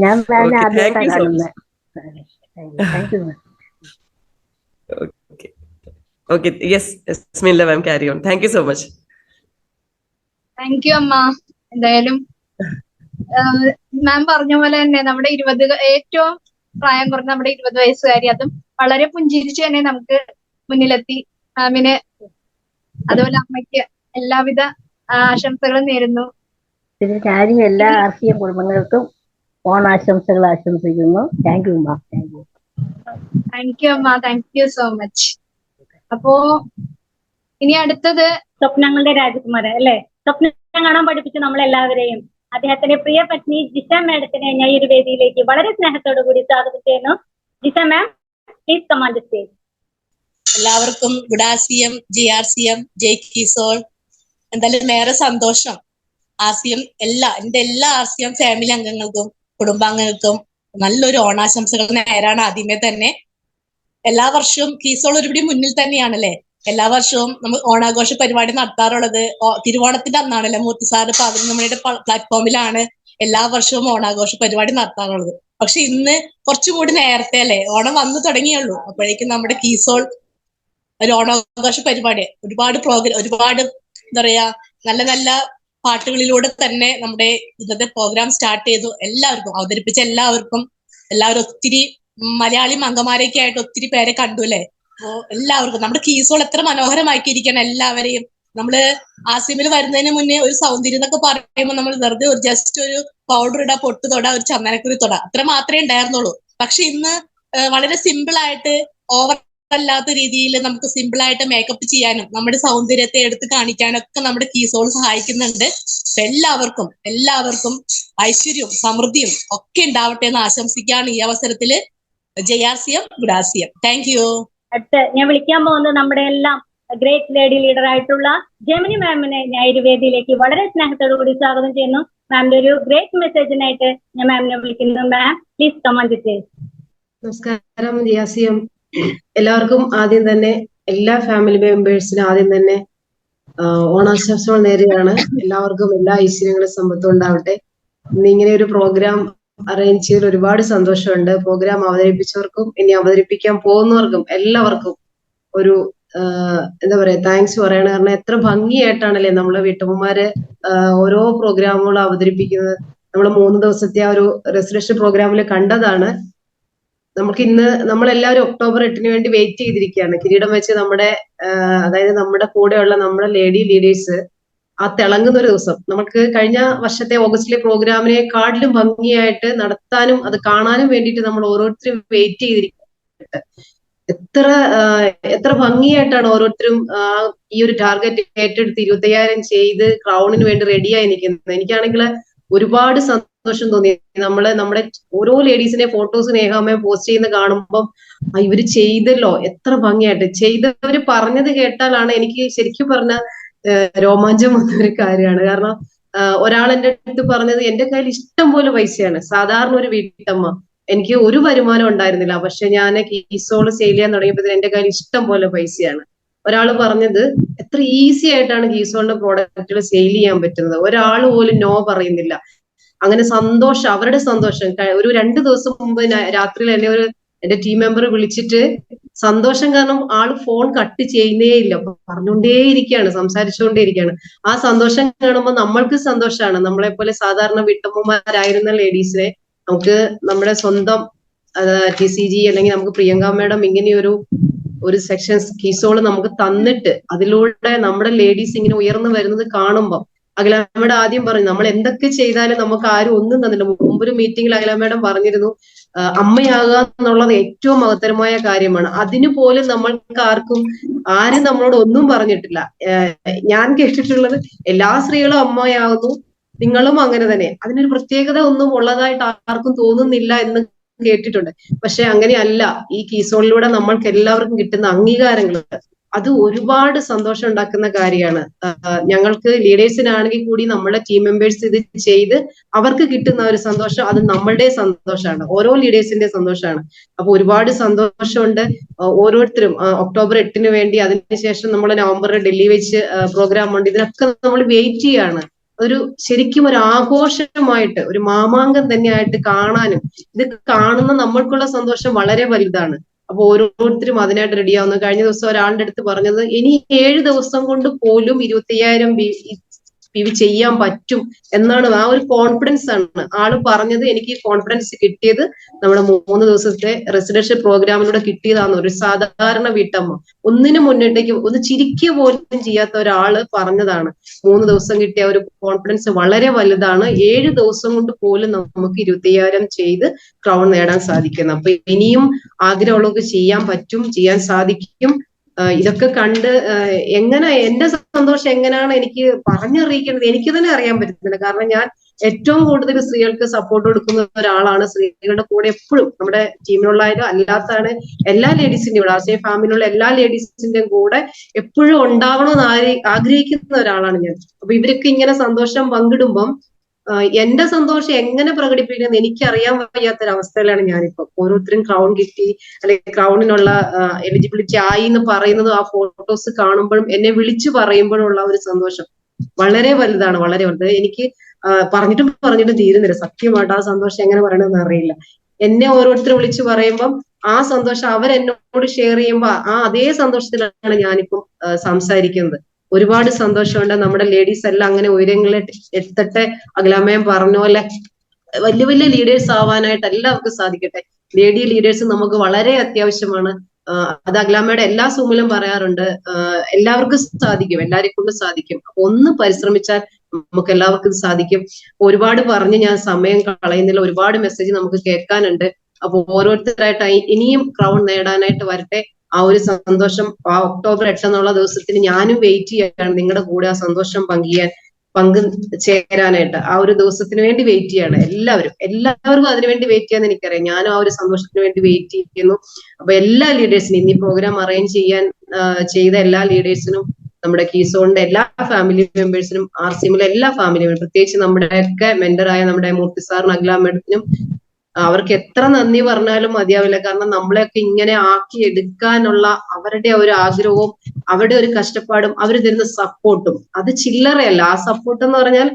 ഞാൻ ആദ്യമായിട്ടാണ് കാണുന്നത്. Thank you. Okay, yes, Smilla ma'am, carry on. Thank you so much. Thank you അമ്മ. എന്തായാലും മാം പറഞ്ഞ പോലെ തന്നെ നമ്മുടെ ഏറ്റവും പ്രായം കുറഞ്ഞ നമ്മുടെ 20 വയസ്സുകാരി, അതും വളരെ പുഞ്ചിരിച്ച് തന്നെ നമുക്ക് മുന്നിലെത്തി. മാമിന് അതുപോലെ അമ്മയ്ക്ക് എല്ലാവിധ ആശംസകളും നേരുന്നു. പിന്നെ ഞാനും എല്ലാ RCM കുടുംബങ്ങൾക്കും ഓണാശംസകൾ ആശംസിക്കുന്നു. താങ്ക് യു അമ്മ. താങ്ക് യു അമ്മ. Thank you so much. അപ്പോ ഇനി അടുത്തത് സ്വപ്നങ്ങളുടെ രാജകുമാരൻ അല്ലെ, സ്വപ്നം കാണാൻ പഠിപ്പിച്ച നമ്മളെല്ലാവരെയും അദ്ദേഹത്തിന്റെ പ്രിയ പത്നി ജിസ മാഡത്തിനെ ഞാൻ ഈ ഒരു വേദിയിലേക്ക് വളരെ സ്നേഹത്തോടു കൂടി സ്വാഗതം ചെയ്യുന്നു. Jisa ma'am, please come on the stage. എല്ലാവർക്കും ഗുഡ് RCM, JRCM, ജയ് കീസോൾ. എന്തായാലും ഏറെ സന്തോഷം. എന്റെ എല്ലാ RCM ഫാമിലി അംഗങ്ങൾക്കും കുടുംബാംഗങ്ങൾക്കും നല്ലൊരു ഓണാശംസകൾ നേരാണ്. ആദ്യമേ തന്നെ എല്ലാ വർഷവും കീസോൾ ഒരുപടി മുന്നിൽ തന്നെയാണല്ലേ. എല്ലാ വർഷവും നമ്മൾ ഓണാഘോഷ പരിപാടി നടത്താറുള്ളത് തിരുവോണത്തിന്റെ അന്നാണല്ലേ. മൂർത്തി സാറ് 11 മണിയുടെ പ്ലാറ്റ്ഫോമിലാണ് എല്ലാ വർഷവും ഓണാഘോഷ പരിപാടി നടത്താറുള്ളത്. പക്ഷെ ഇന്ന് കുറച്ചുകൂടി നേരത്തെ അല്ലേ, ഓണം വന്നു തുടങ്ങിയുള്ളൂ. അപ്പോഴേക്കും നമ്മുടെ കീസോൾ ഒരു ഓണാഘോഷ പരിപാടി ഒരുപാട് എന്താ പറയാ, നല്ല നല്ല പാട്ടുകളിലൂടെ തന്നെ നമ്മുടെ ഇന്നത്തെ പ്രോഗ്രാം സ്റ്റാർട്ട് ചെയ്തു. എല്ലാവർക്കും അവതരിപ്പിച്ച എല്ലാവരും ഒത്തിരി മലയാളി അംഗമാരെയൊക്കെ ആയിട്ട് ഒത്തിരി പേരെ കണ്ടു അല്ലെ. അപ്പോ എല്ലാവർക്കും നമ്മുടെ കീസോൾ എത്ര മനോഹരമാക്കിയിരിക്കണം. എല്ലാവരെയും നമ്മള് RCMൽ വരുന്നതിന് മുന്നേ ഒരു സൗന്ദര്യം എന്നൊക്കെ പറയുമ്പോൾ നമ്മൾ വെറുതെ ജസ്റ്റ് ഒരു പൗഡർ ഇടാ, പൊട്ട് തൊടാ, ഒരു ചന്ദനക്കുറി തൊടാ, അത്ര മാത്രമേ ഉണ്ടായിരുന്നുള്ളൂ. പക്ഷെ ഇന്ന് വളരെ സിമ്പിൾ ആയിട്ട്, ഓവർ അല്ലാത്ത രീതിയിൽ നമുക്ക് സിമ്പിൾ ആയിട്ട് മേക്കപ്പ് ചെയ്യാനും നമ്മുടെ സൗന്ദര്യത്തെ എടുത്ത് കാണിക്കാനും ഒക്കെ നമ്മുടെ കീസോൾ സഹായിക്കുന്നുണ്ട്. എല്ലാവർക്കും ഐശ്വര്യവും സമൃദ്ധിയും ഒക്കെ ഉണ്ടാവട്ടെ എന്ന് ആശംസിക്കുകയാണ് ഈ അവസരത്തില്. JRCM, good RCM. Thank you. അടുത്ത് ഞാൻ വിളിക്കാൻ പോകുന്നത് നമ്മുടെ എല്ലാം ഗ്രേറ്റ് ലേഡി ലീഡർ ആയിട്ടുള്ള ജെമിനി മാമിനെ ഞാൻ ഈ വേദിയിലേക്ക് വളരെ സ്നേഹത്തോടു കൂടി സ്വാഗതം ചെയ്യുന്നു. മാമിന്റെ ഒരു ഗ്രേറ്റ് മെസ്സേജിനായിട്ട് ഞാൻ മാമിനെ വിളിക്കുന്നു. Ma'am, please come on the stage. നമസ്കാരം JRCM. എല്ലാവർക്കും ആദ്യം തന്നെ, എല്ലാ ഫാമിലി മെമ്പേഴ്സിനും ആദ്യം തന്നെ ഓണാശംസകൾ നേരുകയാണ്. എല്ലാവർക്കും എല്ലാ ഐശ്വര്യങ്ങളും സമ്പത്തും ഉണ്ടാവട്ടെ. ഇന്ന് ഇങ്ങനെ ഒരു പ്രോഗ്രാം അറേഞ്ച് ചെയ്തതിൽ ഒരുപാട് സന്തോഷമുണ്ട്. പ്രോഗ്രാം അവതരിപ്പിച്ചവർക്കും ഇനി അവതരിപ്പിക്കാൻ പോകുന്നവർക്കും എല്ലാവർക്കും ഒരു എന്താ പറയാ, താങ്ക്സ് പറയണം. കാരണം എത്ര ഭംഗിയായിട്ടാണല്ലേ നമ്മളെ വീട്ടമ്മമാര് ഓരോ പ്രോഗ്രാമുകളും അവതരിപ്പിക്കുന്നത്. നമ്മൾ 3 ദിവസത്തെ ആ ഒരു റെസിഡൻഷ്യൽ പ്രോഗ്രാമിൽ കണ്ടതാണ്. നമ്മളെല്ലാവരും October 8 വേണ്ടി വെയിറ്റ് ചെയ്തിരിക്കുകയാണ്. കിരീടം വെച്ച് അതായത് നമ്മുടെ കൂടെയുള്ള നമ്മുടെ ലേഡി ലീഡേഴ്സ് ആ തിളങ്ങുന്ന ഒരു ദിവസം നമുക്ക് കഴിഞ്ഞ വർഷത്തെ ഓഗസ്റ്റിലെ പ്രോഗ്രാമിനെക്കാട്ടിലും ഭംഗിയായിട്ട് നടത്താനും അത് കാണാനും വേണ്ടിയിട്ട് നമ്മൾ ഓരോരുത്തരും വെയിറ്റ് ചെയ്തിരിക്കുന്നുണ്ട്. എത്ര ഭംഗിയായിട്ടാണ് ഓരോരുത്തരും ഈ ഒരു ടാർഗറ്റ് ഏറ്റെടുത്ത് 25,000 ചെയ്ത് ക്രൗണിന് വേണ്ടി റെഡിയായി നിൽക്കുന്നത്. എനിക്കാണെങ്കിൽ ഒരുപാട് സന്തോഷം തോന്നി. നമ്മുടെ ഓരോ ലേഡീസിനെ ഫോട്ടോസ് നേഹാമയെ പോസ്റ്റ് ചെയ്യുന്ന കാണുമ്പം ഇവര് ചെയ്തല്ലോ, എത്ര ഭംഗിയായിട്ട് ചെയ്തവര് പറഞ്ഞത് കേട്ടാലാണ് എനിക്ക് ശരിക്കും പറഞ്ഞ രോമാഞ്ചം വന്നൊരു കാര്യമാണ്. കാരണം ഒരാൾ എന്റെ അടുത്ത് പറഞ്ഞത്, എന്റെ കയ്യിൽ ഇഷ്ടം പോലെ പൈസയാണ്, സാധാരണ ഒരു വീട്ടമ്മ, എനിക്ക് ഒരു വരുമാനം ഉണ്ടായിരുന്നില്ല, പക്ഷെ ഞാൻ കീസോൾ സെയിൽ ചെയ്യാൻ തുടങ്ങിയപ്പോൾ എന്റെ കയ്യിൽ ഇഷ്ടം പോലെ പൈസയാണ്. ഒരാൾ പറഞ്ഞത്, എത്ര ഈസി ആയിട്ടാണ് കീസോളിന്റെ പ്രോഡക്റ്റുകൾ സെയിൽ ചെയ്യാൻ പറ്റുന്നത്, ഒരാൾ പോലും നോ പറയുന്നില്ല. അങ്ങനെ സന്തോഷം, അവരുടെ സന്തോഷം. ഒരു 2 ദിവസം മുമ്പ് രാത്രിയിൽ എന്നെ എന്റെ ടീം മെമ്പർ വിളിച്ചിട്ട് സന്തോഷം കാരണം ആള് ഫോൺ കട്ട് ചെയ്യുന്നേ ഇല്ല, പറഞ്ഞുകൊണ്ടേയിരിക്കുകയാണ്, സംസാരിച്ചുകൊണ്ടേയിരിക്കുകയാണ്. ആ സന്തോഷം കാണുമ്പോൾ നമ്മൾക്ക് സന്തോഷമാണ്. നമ്മളെ പോലെ സാധാരണ വീട്ടമ്മമാരായിരുന്ന ലേഡീസിനെ നമുക്ക് നമ്മുടെ സ്വന്തം TCG അല്ലെങ്കിൽ നമുക്ക് പ്രിയങ്ക മേഡം ഇങ്ങനെയൊരു സെക്ഷൻ കീസോള് നമുക്ക് തന്നിട്ട് അതിലൂടെ നമ്മുടെ ലേഡീസ് ഇങ്ങനെ ഉയർന്നു വരുന്നത് കാണുമ്പോൾ, അഖിലാമ്മയുടെ ആദ്യം പറഞ്ഞു നമ്മൾ എന്തൊക്കെ ചെയ്താലും നമുക്ക് ആരും ഒന്നും തന്നില്ല. മുമ്പൊരു മീറ്റിംഗിൽ അഖിലാമ്മേടം പറഞ്ഞിരുന്നു അമ്മയാകുക എന്നുള്ളത് ഏറ്റവും മഹത്തരമായ കാര്യമാണ്. അതിനു പോലും നമ്മൾക്ക് ആരും നമ്മളോട് ഒന്നും പറഞ്ഞിട്ടില്ല. ഞാൻ കേട്ടിട്ടുള്ളത് എല്ലാ സ്ത്രീകളും അമ്മയാകുന്നു, നിങ്ങളും അങ്ങനെ തന്നെ. അതിനൊരു പ്രത്യേകത ഒന്നും ഉള്ളതായിട്ട് ആർക്കും തോന്നുന്നില്ല എന്ന് കേട്ടിട്ടുണ്ട്. പക്ഷെ അങ്ങനെയല്ല. ഈ കീസോണിലൂടെ നമ്മൾക്ക് എല്ലാവർക്കും കിട്ടുന്ന അംഗീകാരങ്ങൾ അത് ഒരുപാട് സന്തോഷം ഉണ്ടാക്കുന്ന കാര്യമാണ്. ഞങ്ങൾക്ക് ലീഡേഴ്സിനാണെങ്കിൽ കൂടി നമ്മുടെ ടീം മെമ്പേഴ്സ് ഇത് ചെയ്ത് അവർക്ക് കിട്ടുന്ന ഒരു സന്തോഷം അത് നമ്മളുടെ സന്തോഷമാണ്, ഓരോ ലീഡേഴ്സിന്റെ സന്തോഷമാണ്. അപ്പൊ ഒരുപാട് സന്തോഷമുണ്ട്. ഓരോരുത്തരും ഒക്ടോബർ 8 വേണ്ടി, അതിനുശേഷം നമ്മൾ നവംബറിൽ ഡൽഹി വെച്ച് പ്രോഗ്രാം ഉണ്ട്. ഇതിനൊക്കെ നമ്മൾ വെയിറ്റ് ചെയ്യാണ്. ശരിക്കും ഒരു ആഘോഷമായിട്ട്, ഒരു മാമാങ്കം തന്നെയായിട്ട് കാണാനും ഇത് കാണുന്ന നമ്മൾക്കുള്ള സന്തോഷം വളരെ വലുതാണ്. അപ്പൊ ഓരോരുത്തരും അതിനായിട്ട് റെഡിയാവുന്നു. കഴിഞ്ഞ ദിവസം ഒരാളുടെ അടുത്ത് പറഞ്ഞത് ഇനി 7 ദിവസം കൊണ്ട് പോലും 25,000 PV ചെയ്യാൻ പറ്റും എന്നാണ്. ആ ഒരു കോൺഫിഡൻസ് ആണ് ആള് പറഞ്ഞത്. എനിക്ക് കോൺഫിഡൻസ് കിട്ടിയത് നമ്മുടെ 3 ദിവസത്തെ റെസിഡൻഷ്യൽ പ്രോഗ്രാമിലൂടെ കിട്ടിയതാണ്. ഒരു സാധാരണ വീട്ടമ്മ ഒന്നിനും മുന്നിട്ടേക്ക് ഒന്ന് ചിരിക്കുക പോലും ചെയ്യാത്ത ഒരാള് പറഞ്ഞതാണ്. 3 ദിവസം കിട്ടിയ ഒരു കോൺഫിഡൻസ് വളരെ വലുതാണ്. 7 ദിവസം കൊണ്ട് പോലും നമുക്ക് 25,000 ചെയ്ത് ക്രൗൺ നേടാൻ സാധിക്കുന്നു. അപ്പൊ ഇനിയും ആഗ്രഹമുള്ളവർക്ക് ചെയ്യാൻ പറ്റും, ചെയ്യാൻ സാധിക്കും. ഇതൊക്കെ കണ്ട് എങ്ങനെ എന്റെ സന്തോഷം എങ്ങനെയാണ് എനിക്ക് പറഞ്ഞറിയിക്കുന്നത് എനിക്ക് തന്നെ അറിയാൻ പറ്റുന്നില്ല. കാരണം ഞാൻ ഏറ്റവും കൂടുതൽ സ്ത്രീകൾക്ക് സപ്പോർട്ട് കൊടുക്കുന്ന ഒരാളാണ്. സ്ത്രീകളുടെ കൂടെ എപ്പോഴും നമ്മുടെ ടീമിലുള്ളായാലും അല്ലാത്താണ് എല്ലാ ലേഡീസിന്റെയും കൂടെ, ആശയ ഫാമിലിയുള്ള എല്ലാ ലേഡീസിന്റെയും കൂടെ എപ്പോഴും ഉണ്ടാവണമെന്ന് ആഗ്രഹിക്കുന്ന ഒരാളാണ് ഞാൻ. അപ്പൊ ഇവരൊക്കെ ഇങ്ങനെ സന്തോഷം പങ്കിടുമ്പം എന്റെ സന്തോഷം എങ്ങനെ പ്രകടിപ്പിക്കുന്നത് എനിക്കറിയാൻ വയ്യാത്തൊരവസ്ഥയിലാണ് ഞാനിപ്പോ. ഓരോരുത്തരും ക്രൗൺ കിട്ടി അല്ലെങ്കിൽ ക്രൗണിനുള്ള എലിജിബിലിറ്റി ആയി എന്ന് പറയുന്നതും ആ ഫോട്ടോസ് കാണുമ്പോഴും എന്നെ വിളിച്ചു പറയുമ്പോഴുള്ള ഒരു സന്തോഷം വളരെ വലുതാണ്, വളരെ വലുത്. എനിക്ക് പറഞ്ഞിട്ടും തീരുന്നില്ല. സത്യമായിട്ട് ആ സന്തോഷം എങ്ങനെ പറയണമെന്ന് അറിയില്ല. എന്നെ ഓരോരുത്തരും വിളിച്ചു പറയുമ്പം ആ സന്തോഷം അവരെന്നോട് ഷെയർ ചെയ്യുമ്പോ അതേ സന്തോഷത്തിലാണ് ഞാനിപ്പം സംസാരിക്കുന്നത്. ഒരുപാട് സന്തോഷമുണ്ട്. നമ്മുടെ ലേഡീസ് എല്ലാം അങ്ങനെ ഉയരങ്ങളെ എത്തട്ടെ. അഖിലാമ്മയും പറഞ്ഞ പോലെ വലിയ വലിയ ലീഡേഴ്സ് ആവാനായിട്ട് എല്ലാവർക്കും സാധിക്കട്ടെ. ലേഡി ലീഡേഴ്സ് നമുക്ക് വളരെ അത്യാവശ്യമാണ്. അത് അഖിലാമ്മയുടെ എല്ലാ സൂമിലും പറയാറുണ്ട്. എല്ലാവർക്കും സാധിക്കും, എല്ലാരെ കൊണ്ടും സാധിക്കും. അപ്പൊ ഒന്ന് പരിശ്രമിച്ചാൽ നമുക്ക് എല്ലാവർക്കും ഇത് സാധിക്കും. ഒരുപാട് പറഞ്ഞ് ഞാൻ സമയം കളയുന്നില്ല. ഒരുപാട് മെസ്സേജ് നമുക്ക് കേൾക്കാനുണ്ട്. അപ്പൊ ഓരോരുത്തരായിട്ട് ഇനിയും ക്രൗൺ നേടാനായിട്ട് വരട്ടെ. ആ ഒരു സന്തോഷം ആ ഒക്ടോബർ 8 എന്നുള്ള ദിവസത്തിന് ഞാനും വെയിറ്റ് ചെയ്യാണ് നിങ്ങളുടെ കൂടെ ആ സന്തോഷം ചേരാനായിട്ട്. ആ ഒരു ദിവസത്തിന് വേണ്ടി വെയിറ്റ് ചെയ്യാണ്. എല്ലാവർക്കും അതിനുവേണ്ടി വെയിറ്റ് ചെയ്യാന്ന് എനിക്കറിയാം. ഞാനും ആ ഒരു സന്തോഷത്തിന് വേണ്ടി വെയിറ്റ് ചെയ്യുന്നു. അപ്പൊ എല്ലാ ലീഡേഴ്സിനും ഇനി പ്രോഗ്രാം അറേഞ്ച് ചെയ്ത എല്ലാ ലീഡേഴ്സിനും, നമ്മുടെ കീസോണിന്റെ എല്ലാ ഫാമിലി മെമ്പേഴ്സിനും, RCMലെ എല്ലാ ഫാമിലി മെമ്പേഴ്സും, പ്രത്യേകിച്ച് നമ്മുടെയൊക്കെ മെന്ററായ നമ്മുടെ മൂർത്തി സാറിനും അഖില മേഡത്തിനും അവർക്ക് എത്ര നന്ദി പറഞ്ഞാലും മതിയാവില്ല. കാരണം നമ്മളെയൊക്കെ ഇങ്ങനെ ആക്കി എടുക്കാനുള്ള അവരുടെ ഒരു ആഗ്രഹവും അവരുടെ ഒരു കഷ്ടപ്പാടും അവർ തരുന്ന സപ്പോർട്ടും അത് ചില്ലറയല്ല. ആ സപ്പോർട്ട് എന്ന് പറഞ്ഞാൽ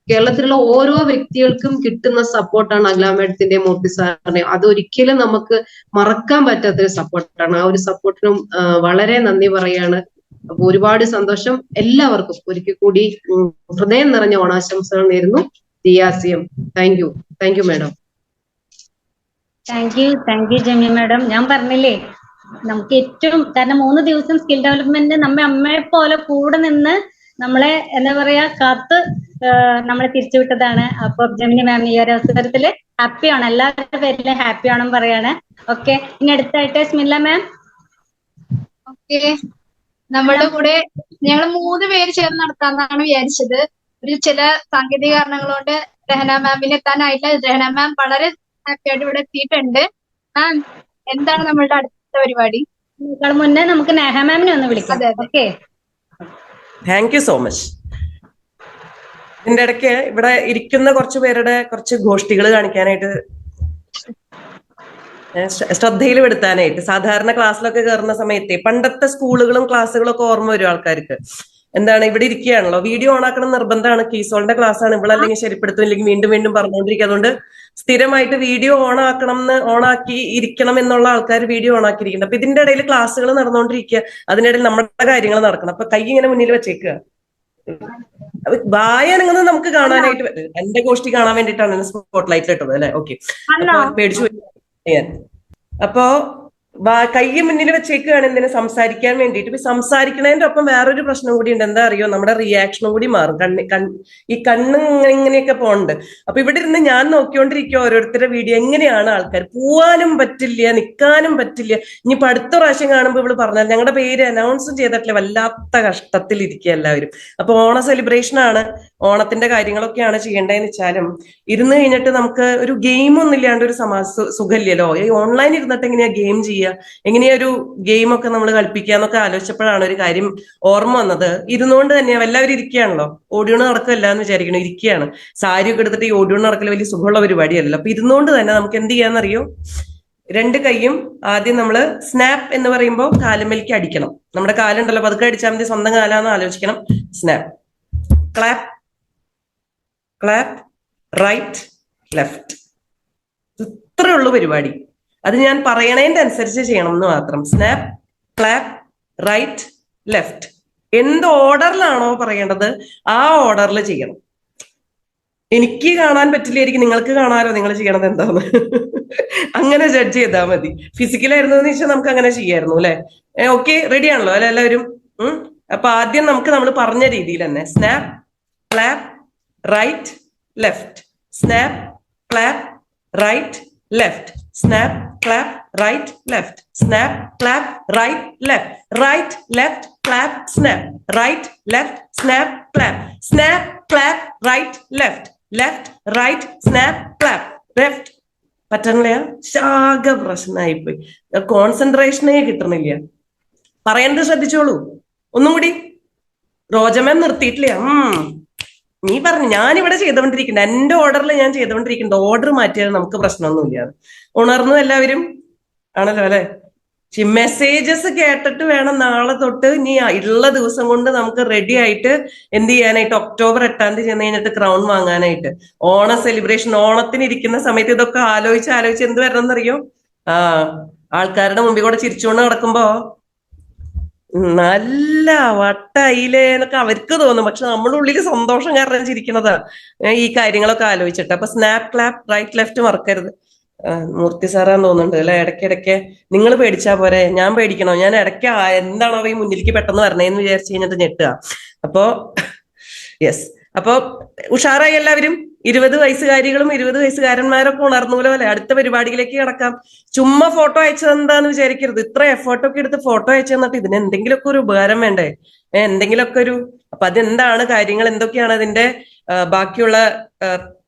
കേരളത്തിലുള്ള ഓരോ വ്യക്തികൾക്കും കിട്ടുന്ന സപ്പോർട്ടാണ് അഖില മേഡത്തിന്റെ, മൂർത്തി സാറിന്റെ. അതൊരിക്കലും നമുക്ക് മറക്കാൻ പറ്റാത്തൊരു സപ്പോർട്ടാണ്. ആ ഒരു സപ്പോർട്ടിനും വളരെ നന്ദി പറയാണ്. അപ്പൊ ഒരുപാട് സന്തോഷം. എല്ലാവർക്കും ഒരിക്കൽ കൂടി ഹൃദയം നിറഞ്ഞ ഓണാശംസകൾ നേരുന്നു. DRCM. Thank you madam. Thank you Jemy madam. ഞാൻ പറഞ്ഞില്ലേ നമുക്ക് ഏറ്റവും, കാരണം 3 ദിവസം സ്കിൽ ഡെവലപ്മെന്റ് അമ്മയെ പോലെ കൂടെ നിന്ന് നമ്മളെ എന്താ പറയാ നമ്മളെ തിരിച്ചുവിട്ടതാണ്. അപ്പൊ ജെമിനി മാം ഈ ഒരു അവസരത്തില് ഹാപ്പിയാണ്, എല്ലാവരുടെ പേരിലും ഹാപ്പി ആണെന്ന് പറയാണ്. ഓക്കെ, ഇനി അടുത്തായിട്ട് സ്മില്ല മാം. ഓക്കെ, നമ്മുടെ കൂടെ ഞങ്ങൾ 3 പേര് ചേർന്ന് നടത്താന്നാണ് വിചാരിച്ചത്. ചില സാങ്കേതിക കാരണങ്ങൾ കൊണ്ട് രഹന മാമിന് എത്താനായില്ല. രഹന മാം വളരെ ഹാപ്പി ആയിട്ട് ഇവിടെ എത്തിയിട്ടുണ്ട്. മാം, എന്താണ് നമ്മളുടെ അടുത്ത പരിപാടി? മുന്നേ നമുക്ക് നേഹ മാമിനെ ഒന്ന് വിളിക്കാം. Okay, thank you so much. ഇതിന്റെ ഇടയ്ക്ക് ഇവിടെ ഇരിക്കുന്ന കുറച്ച് പേരുടെ കുറച്ച് ഗോഷ്ഠികൾ കാണിക്കാനായിട്ട്, ശ്രദ്ധയിൽ പെടുത്താനായിട്ട്, സാധാരണ ക്ലാസ്സിലൊക്കെ കയറുന്ന സമയത്ത് പണ്ടത്തെ സ്കൂളുകളും ക്ലാസ്സുകളും ഒക്കെ ഓർമ്മ വരും ആൾക്കാർക്ക്. എന്താണ് ഇവിടെ ഇരിക്കുകയാണല്ലോ, വീഡിയോ ഓൺ ആക്കണം നിർബന്ധമാണ്. കീസോളിന്റെ ക്ലാസ് ആണ്, ഇവളല്ലെങ്കിൽ ശരിപ്പെടുത്തും, ഇല്ലെങ്കിൽ വീണ്ടും വീണ്ടും പറഞ്ഞുകൊണ്ടിരിക്കും. അതുകൊണ്ട് സ്ഥിരമായിട്ട് വീഡിയോ ഓൺ ആക്കി ഇരിക്കണം എന്നുള്ള ആൾക്കാർ വീഡിയോ ഓൺ ആക്കിയിരിക്കുന്നത്. അപ്പൊ ഇതിന്റെ ഇടയിൽ ക്ലാസ്സുകൾ നടന്നുകൊണ്ടിരിക്കുക, അതിനിടയിൽ നമ്മുടെ കാര്യങ്ങൾ നടക്കണം. അപ്പൊ കൈ ഇങ്ങനെ മുന്നിൽ വെച്ചേക്കുക. വായനങ്ങുന്നത് നമുക്ക് കാണാനായിട്ട് എന്റെ ഗോഷ്ടി കാണാൻ വേണ്ടിയിട്ടാണ് സ്പോട്ട് ലൈറ്റിൽ ഇട്ടത് അല്ലെ. ഓക്കെ, അപ്പൊ പേടിച്ചു ഞാൻ. അപ്പോ കൈ മുന്നിൽ വെച്ചേക്കുകയാണ് എന്തിനു സംസാരിക്കാൻ വേണ്ടിയിട്ട്. ഇപ്പൊ സംസാരിക്കുന്നതിന്റെ ഒപ്പം വേറൊരു പ്രശ്നം കൂടി ഉണ്ട്. എന്താ അറിയോ, നമ്മുടെ റിയാക്ഷനും കൂടി മാറും. ഈ കണ്ണ് ഇങ്ങനെയൊക്കെ പോണ്ട്. അപ്പൊ ഇവിടെ ഇരുന്ന് ഞാൻ നോക്കിക്കൊണ്ടിരിക്കുക ഓരോരുത്തരുടെ വീഡിയോ. എങ്ങനെയാണ് ആൾക്കാർ, പോവാനും പറ്റില്ല, നിൽക്കാനും പറ്റില്ല. ഇനിയിപ്പോ അടുത്ത പ്രാവശ്യം കാണുമ്പോൾ ഇവള് പറഞ്ഞാൽ ഞങ്ങളുടെ പേര് അനൗൺസും ചെയ്തിട്ടില്ല, വല്ലാത്ത കഷ്ടത്തിൽ ഇരിക്കുക എല്ലാവരും. അപ്പൊ ഓണ സെലിബ്രേഷൻ ആണ്, ഓണത്തിന്റെ കാര്യങ്ങളൊക്കെയാണ് ചെയ്യേണ്ടതെന്ന് വെച്ചാലും ഇരുന്ന് കഴിഞ്ഞിട്ട് നമുക്ക് ഒരു ഗെയിമൊന്നും ഇല്ലാണ്ട് ഒരു സുഖമില്ലല്ലോ. ഈ ഓൺലൈൻ ഇരുന്നിട്ട് എങ്ങനെയാ ഗെയിം ചെയ്യുക, എങ്ങനെയാ ഒരു ഗെയിമൊക്കെ നമ്മൾ കളിപ്പിക്കാന്നൊക്കെ ആലോചിച്ചപ്പോഴാണ് ഒരു കാര്യം ഓർമ്മ വന്നത്. ഇരുന്നുകൊണ്ട് തന്നെയാ, എല്ലാവരും ഇരിക്കുകയാണല്ലോ, ഓഡിയോണ് നടക്കില്ല എന്ന് വിചാരിക്കണം, ഇരിക്കുകയാണ്. സാരിയൊക്കെ എടുത്തിട്ട് ഈ ഓഡിയോണ് നടക്കൽ വലിയ സുഖമുള്ള പരിപാടിയല്ലോ. അപ്പൊ ഇരുന്നുകൊണ്ട് തന്നെ നമുക്ക് എന്ത് ചെയ്യാന്നറിയോ, രണ്ട് കൈയും ആദ്യം നമ്മൾ സ്നാപ്പ് എന്ന് പറയുമ്പോൾ കാലുമേലേക്ക് അടിക്കണം. നമ്മുടെ കാലുണ്ടല്ലോ, പതുക്കെ അടിച്ചാൽ മതി, സ്വന്തം കാലാന്ന് ആലോചിക്കണം. Snap, clap, clap, right, left. ഇത്രേ ഉള്ളൂ പരിപാടി. അത് ഞാൻ പറയണതിന്റെ അനുസരിച്ച് ചെയ്യണം എന്ന് മാത്രം. Snap, clap, right, left. എന്ത് ഓർഡറിലാണോ പറയേണ്ടത് ആ ഓർഡറിൽ ചെയ്യണം. എനിക്ക് കാണാൻ പറ്റില്ലായിരിക്കും, നിങ്ങൾക്ക് കാണാലോ നിങ്ങൾ ചെയ്യണത് എന്താന്ന്. അങ്ങനെ ജഡ്ജ് ചെയ്താൽ മതി. ഫിസിക്കലായിരുന്നു എന്ന് വെച്ചാൽ നമുക്ക് അങ്ങനെ ചെയ്യായിരുന്നു അല്ലെ. ഓക്കെ, റെഡി ആണല്ലോ അല്ലെ എല്ലാവരും? അപ്പൊ ആദ്യം നമ്മൾ പറഞ്ഞ രീതിയിൽ തന്നെ snap, clap, right, left, snap, clap, right, left, snap, clap, right, left, snap, clap, right, left, right, left, clap, snap, right, left, snap, clap, snap, clap, right, left, left, right, snap, clap, left. പറ്റണില്ല, ശാഖ പ്രശ്നമായിപ്പോയി, കോൺസെൻട്രേഷനേ കിട്ടണില്ല. പറയുന്നത് ശ്രദ്ധിച്ചോളൂ. ഒന്നും കൂടി. റോജമാം നിർത്തിയിട്ടില്ല. നീ പറഞ്ഞു, ഞാനിവിടെ ചെയ്തുകൊണ്ടിരിക്കണ്ട, എന്റെ ഓർഡറിൽ ഞാൻ ചെയ്തുകൊണ്ടിരിക്കണ്ട. ഓർഡർ മാറ്റിയാൽ നമുക്ക് പ്രശ്നമൊന്നുമില്ല. ഉണർന്നു എല്ലാവരും ആണല്ലോ അല്ലെ. മെസ്സേജസ് കേട്ടിട്ട് വേണം നാളെ തൊട്ട് ഇനി ഉള്ള ദിവസം കൊണ്ട് നമുക്ക് റെഡി ആയിട്ട് എന്ത് ചെയ്യാനായിട്ട്, ഒക്ടോബർ 8 ചെന്ന് കഴിഞ്ഞിട്ട് ക്രൗൺ വാങ്ങാനായിട്ട്. ഓണ സെലിബ്രേഷൻ, ഓണത്തിന് ഇരിക്കുന്ന സമയത്ത് ഇതൊക്കെ ആലോചിച്ച് എന്ത് വരണം എന്നറിയോ, ആൾക്കാരുടെ മുമ്പിൽ കൂടെ ചിരിച്ചുകൊണ്ട് നടക്കുമ്പോ നല്ല വട്ടായില്ലേ എന്നൊക്കെ അവർക്ക് തോന്നും. പക്ഷെ നമ്മുടെ ഉള്ളിൽ സന്തോഷം കാരണം ചിരിക്കണതാ ഈ കാര്യങ്ങളൊക്കെ ആലോചിച്ചിട്ട്. അപ്പൊ സ്നാപ്പ്, ക്ലാപ്പ്, റൈറ്റ്, ലെഫ്റ്റ് മറക്കരുത്. മൂർത്തി സാറാന്ന് തോന്നുന്നുണ്ട് അല്ലെ. ഇടയ്ക്കിടയ്ക്ക് നിങ്ങൾ പേടിച്ചാ പോരെ, ഞാൻ പേടിക്കണോ? ഞാൻ ഇടയ്ക്ക് എന്താണോ ഈ മുന്നിലേക്ക് പെട്ടെന്ന് വരണേന്ന് വിചാരിച്ചു കഴിഞ്ഞിട്ട് ഞെട്ടുക. അപ്പോ യെസ്, അപ്പൊ ഉഷാറായി എല്ലാവരും. 20 വയസ്സുകാരികളും 20 വയസ്സുകാരന്മാരൊക്കെ ഉണർന്നൂലോ അല്ലെ. അടുത്ത പരിപാടിയിലേക്ക് കിടക്കാം. ചുമ്മാ ഫോട്ടോ അയച്ചത് എന്താന്ന് വിചാരിക്കരുത്. ഇത്ര എഫേർട്ടൊക്കെ എടുത്ത് ഫോട്ടോ അയച്ചു തന്നിട്ട് ഇതിന് എന്തെങ്കിലുമൊക്കെ ഒരു ഉപകാരം വേണ്ടേ, എന്തെങ്കിലുമൊക്കെ ഒരു. അപ്പൊ അതെന്താണ് കാര്യങ്ങൾ, എന്തൊക്കെയാണ് അതിന്റെ ബാക്കിയുള്ള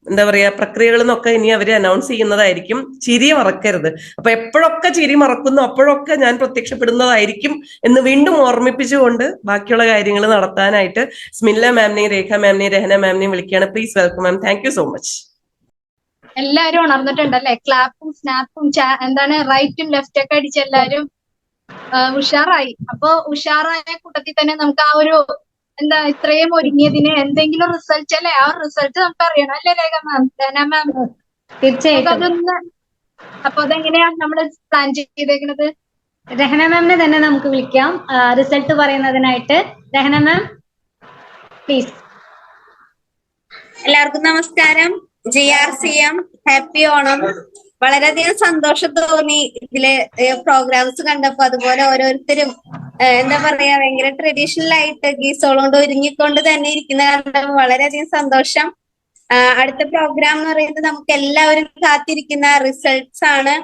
എന്താ പറയാ പ്രക്രിയകൾ എന്നൊക്കെ ഇനി അവര് അനൗൺസ് ചെയ്യുന്നതായിരിക്കും. ചിരി മറക്കരുത്. അപ്പൊ എപ്പോഴൊക്കെ ചിരി മറക്കുന്നു അപ്പോഴൊക്കെ ഞാൻ പ്രത്യക്ഷപ്പെടുന്നതായിരിക്കും എന്ന് വീണ്ടും ഓർമ്മിപ്പിച്ചുകൊണ്ട് ബാക്കിയുള്ള കാര്യങ്ങൾ നടത്താനായിട്ട് സ്മില്ല മാമിനെയും രേഖ മാമിനെയും രഹന മാമിനെയും വിളിക്കുകയാണ്. Please welcome ma'am. Thank you so much. എല്ലാരും ഉണർന്നിട്ടുണ്ടല്ലേ. ക്ലാപ്പും സ്നാപ്പും എന്താണ് റൈറ്റും ലെഫ്റ്റ് ഒക്കെ അടിച്ച് എല്ലാരും ഉഷാറായി. അപ്പൊ ഉഷാറായ കൂട്ടത്തിൽ തന്നെ നമുക്ക് ആ ഒരു എന്താ ഇത്രയും ഒരുങ്ങിയതിന് എന്തെങ്കിലും റിസൾട്ട് അല്ലെ, ആ റിസൾട്ട് നമുക്ക് അറിയണം അല്ലേ രേഖ മാം, രഹന മാം? തീർച്ചയായിട്ടും. അതൊന്ന് അപ്പൊ അതെങ്ങനെയാ നമ്മള് പ്ലാൻ ചെയ്തേക്കുന്നത്? രഹന മാമിനെ തന്നെ നമുക്ക് വിളിക്കാം റിസൾട്ട് പറയുന്നതിനായിട്ട്. Rahana ma'am please. എല്ലാവർക്കും നമസ്കാരം. JRCM happy Onam. വളരെയധികം സന്തോഷം തോന്നി ഇതില് പ്രോഗ്രാംസ് കണ്ടപ്പോ. അതുപോലെ ഓരോരുത്തരും എന്താ പറയാ ഭയങ്കര ട്രഡീഷണൽ ആയിട്ട് ഗീസോൾ കൊണ്ട് ഒരുങ്ങിക്കൊണ്ട് തന്നെ ഇരിക്കുന്ന കണ്ടപ്പോ വളരെയധികം സന്തോഷം. അടുത്ത പ്രോഗ്രാം എന്ന് പറയുന്നത് നമുക്ക് എല്ലാവരും കാത്തിരിക്കുന്ന റിസൾട്ട്സ് ആണ്.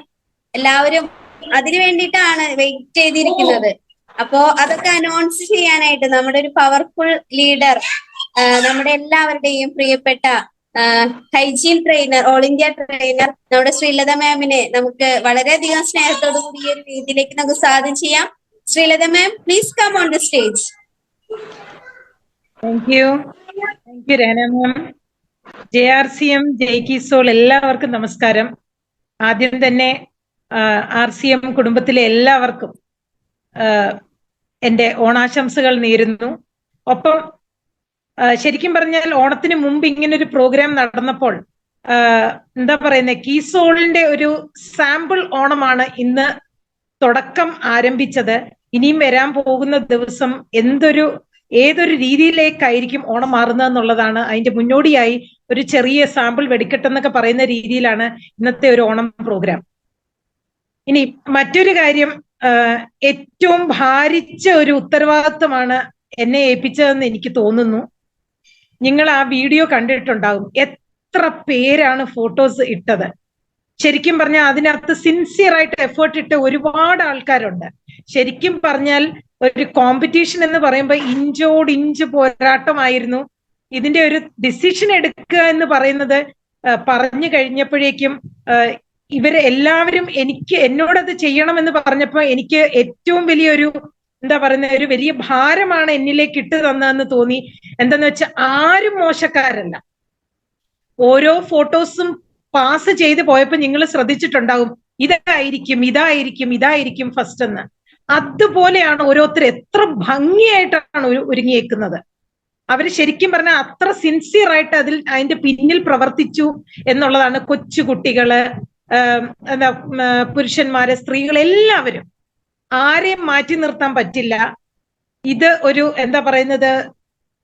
എല്ലാവരും അതിനു വേണ്ടിയിട്ടാണ് വെയിറ്റ് ചെയ്തിരിക്കുന്നത്. അപ്പോ അതൊക്കെ അനൗൺസ് ചെയ്യാനായിട്ട് നമ്മുടെ ഒരു പവർഫുൾ ലീഡർ, നമ്മുടെ എല്ലാവരുടെയും പ്രിയപ്പെട്ട hygiene trainer, all India trainer നമ്മുടെ ശ്രീലത മാമിനെ നമുക്ക് വളരെയധികം സ്നേഹത്തോടു കൂടി ഈ ഒരു വേദിയിലേക്ക് നമുക്ക് സ്വാഗതം ചെയ്യാം. Sreelatha ma'am, please come on the stage. Thank you Rahana ma'am. JRCM ജയ്കീസോൾ എല്ലാവർക്കും നമസ്കാരം. ആദ്യം തന്നെ RCM കുടുംബത്തിലെ എല്ലാവർക്കും എൻ്റെ ഓണാശംസകൾ നേരുന്നു. ഒപ്പം ശരിക്കും പറഞ്ഞാൽ ഓണത്തിന് മുമ്പ് ഇങ്ങനൊരു പ്രോഗ്രാം നടന്നപ്പോൾ എന്താ പറയുന്നത്, കീസോളിന്റെ ഒരു സാമ്പിൾ ഓണമാണ് ഇന്ന് തുടക്കം ആരംഭിച്ചത്. ഇനിയും വരാൻ പോകുന്ന ദിവസം ഏതൊരു രീതിയിലേക്കായിരിക്കും ഓണം മാറുന്നതെന്നുള്ളതാണ് അതിന്റെ മുന്നോടിയായി ഒരു ചെറിയ സാമ്പിൾ വെടിക്കെട്ടെന്നൊക്കെ പറയുന്ന രീതിയിലാണ് ഇന്നത്തെ ഒരു ഓണം പ്രോഗ്രാം. ഇനി മറ്റൊരു കാര്യം, ഏറ്റവും ഭാരിച്ച ഒരു ഉത്തരവാദിത്വമാണ് എന്നെ ഏൽപ്പിച്ചതെന്ന് എനിക്ക് തോന്നുന്നു. നിങ്ങൾ ആ വീഡിയോ കണ്ടിട്ടുണ്ടാകും. എത്ര പേരാണ് ഫോട്ടോസ് ഇട്ടത്. ശരിക്കും പറഞ്ഞാൽ അതിനകത്ത് സിൻസിയർ ആയിട്ട് എഫേർട്ട് ഇട്ട് ഒരുപാട് ആൾക്കാരുണ്ട്. ശരിക്കും പറഞ്ഞാൽ ഒരു കോമ്പറ്റീഷൻ എന്ന് പറയുമ്പോൾ ഇഞ്ചോട് ഇഞ്ച് പോരാട്ടമായിരുന്നു. ഇതിന്റെ ഒരു ഡിസിഷൻ എടുക്കുക എന്ന് പറയുന്നത് പറഞ്ഞു കഴിഞ്ഞപ്പോഴേക്കും ഇവര് എല്ലാവരും എന്നോടത് ചെയ്യണമെന്ന് പറഞ്ഞപ്പോൾ എനിക്ക് ഏറ്റവും വലിയൊരു എന്താ പറയുന്നത്, ഒരു വലിയ ഭാരമാണ് എന്നിലേക്ക് ഇട്ട് തന്നതെന്ന് തോന്നി. എന്താന്ന് വെച്ചാൽ ആരും മോശക്കാരല്ല. ഓരോ ഫോട്ടോസും പാസ് ചെയ്ത് പോയപ്പോ നിങ്ങൾ ശ്രദ്ധിച്ചിട്ടുണ്ടാകും, ഇതായിരിക്കും ഫസ്റ്റ് എന്ന്. അതുപോലെയാണ് ഓരോരുത്തർ എത്ര ഭംഗിയായിട്ടാണ് ഒരുങ്ങിയേക്കുന്നത്. അവര് ശരിക്കും പറഞ്ഞാൽ അത്ര സിൻസിയർ ആയിട്ട് അതിന്റെ പിന്നിൽ പ്രവർത്തിച്ചു എന്നുള്ളതാണ്. കൊച്ചുകുട്ടികള്, പുരുഷന്മാര്, സ്ത്രീകൾ, എല്ലാവരും, ആരെയും മാറ്റി നിർത്താൻ പറ്റില്ല. ഇത് ഒരു എന്താ പറയുന്നത്,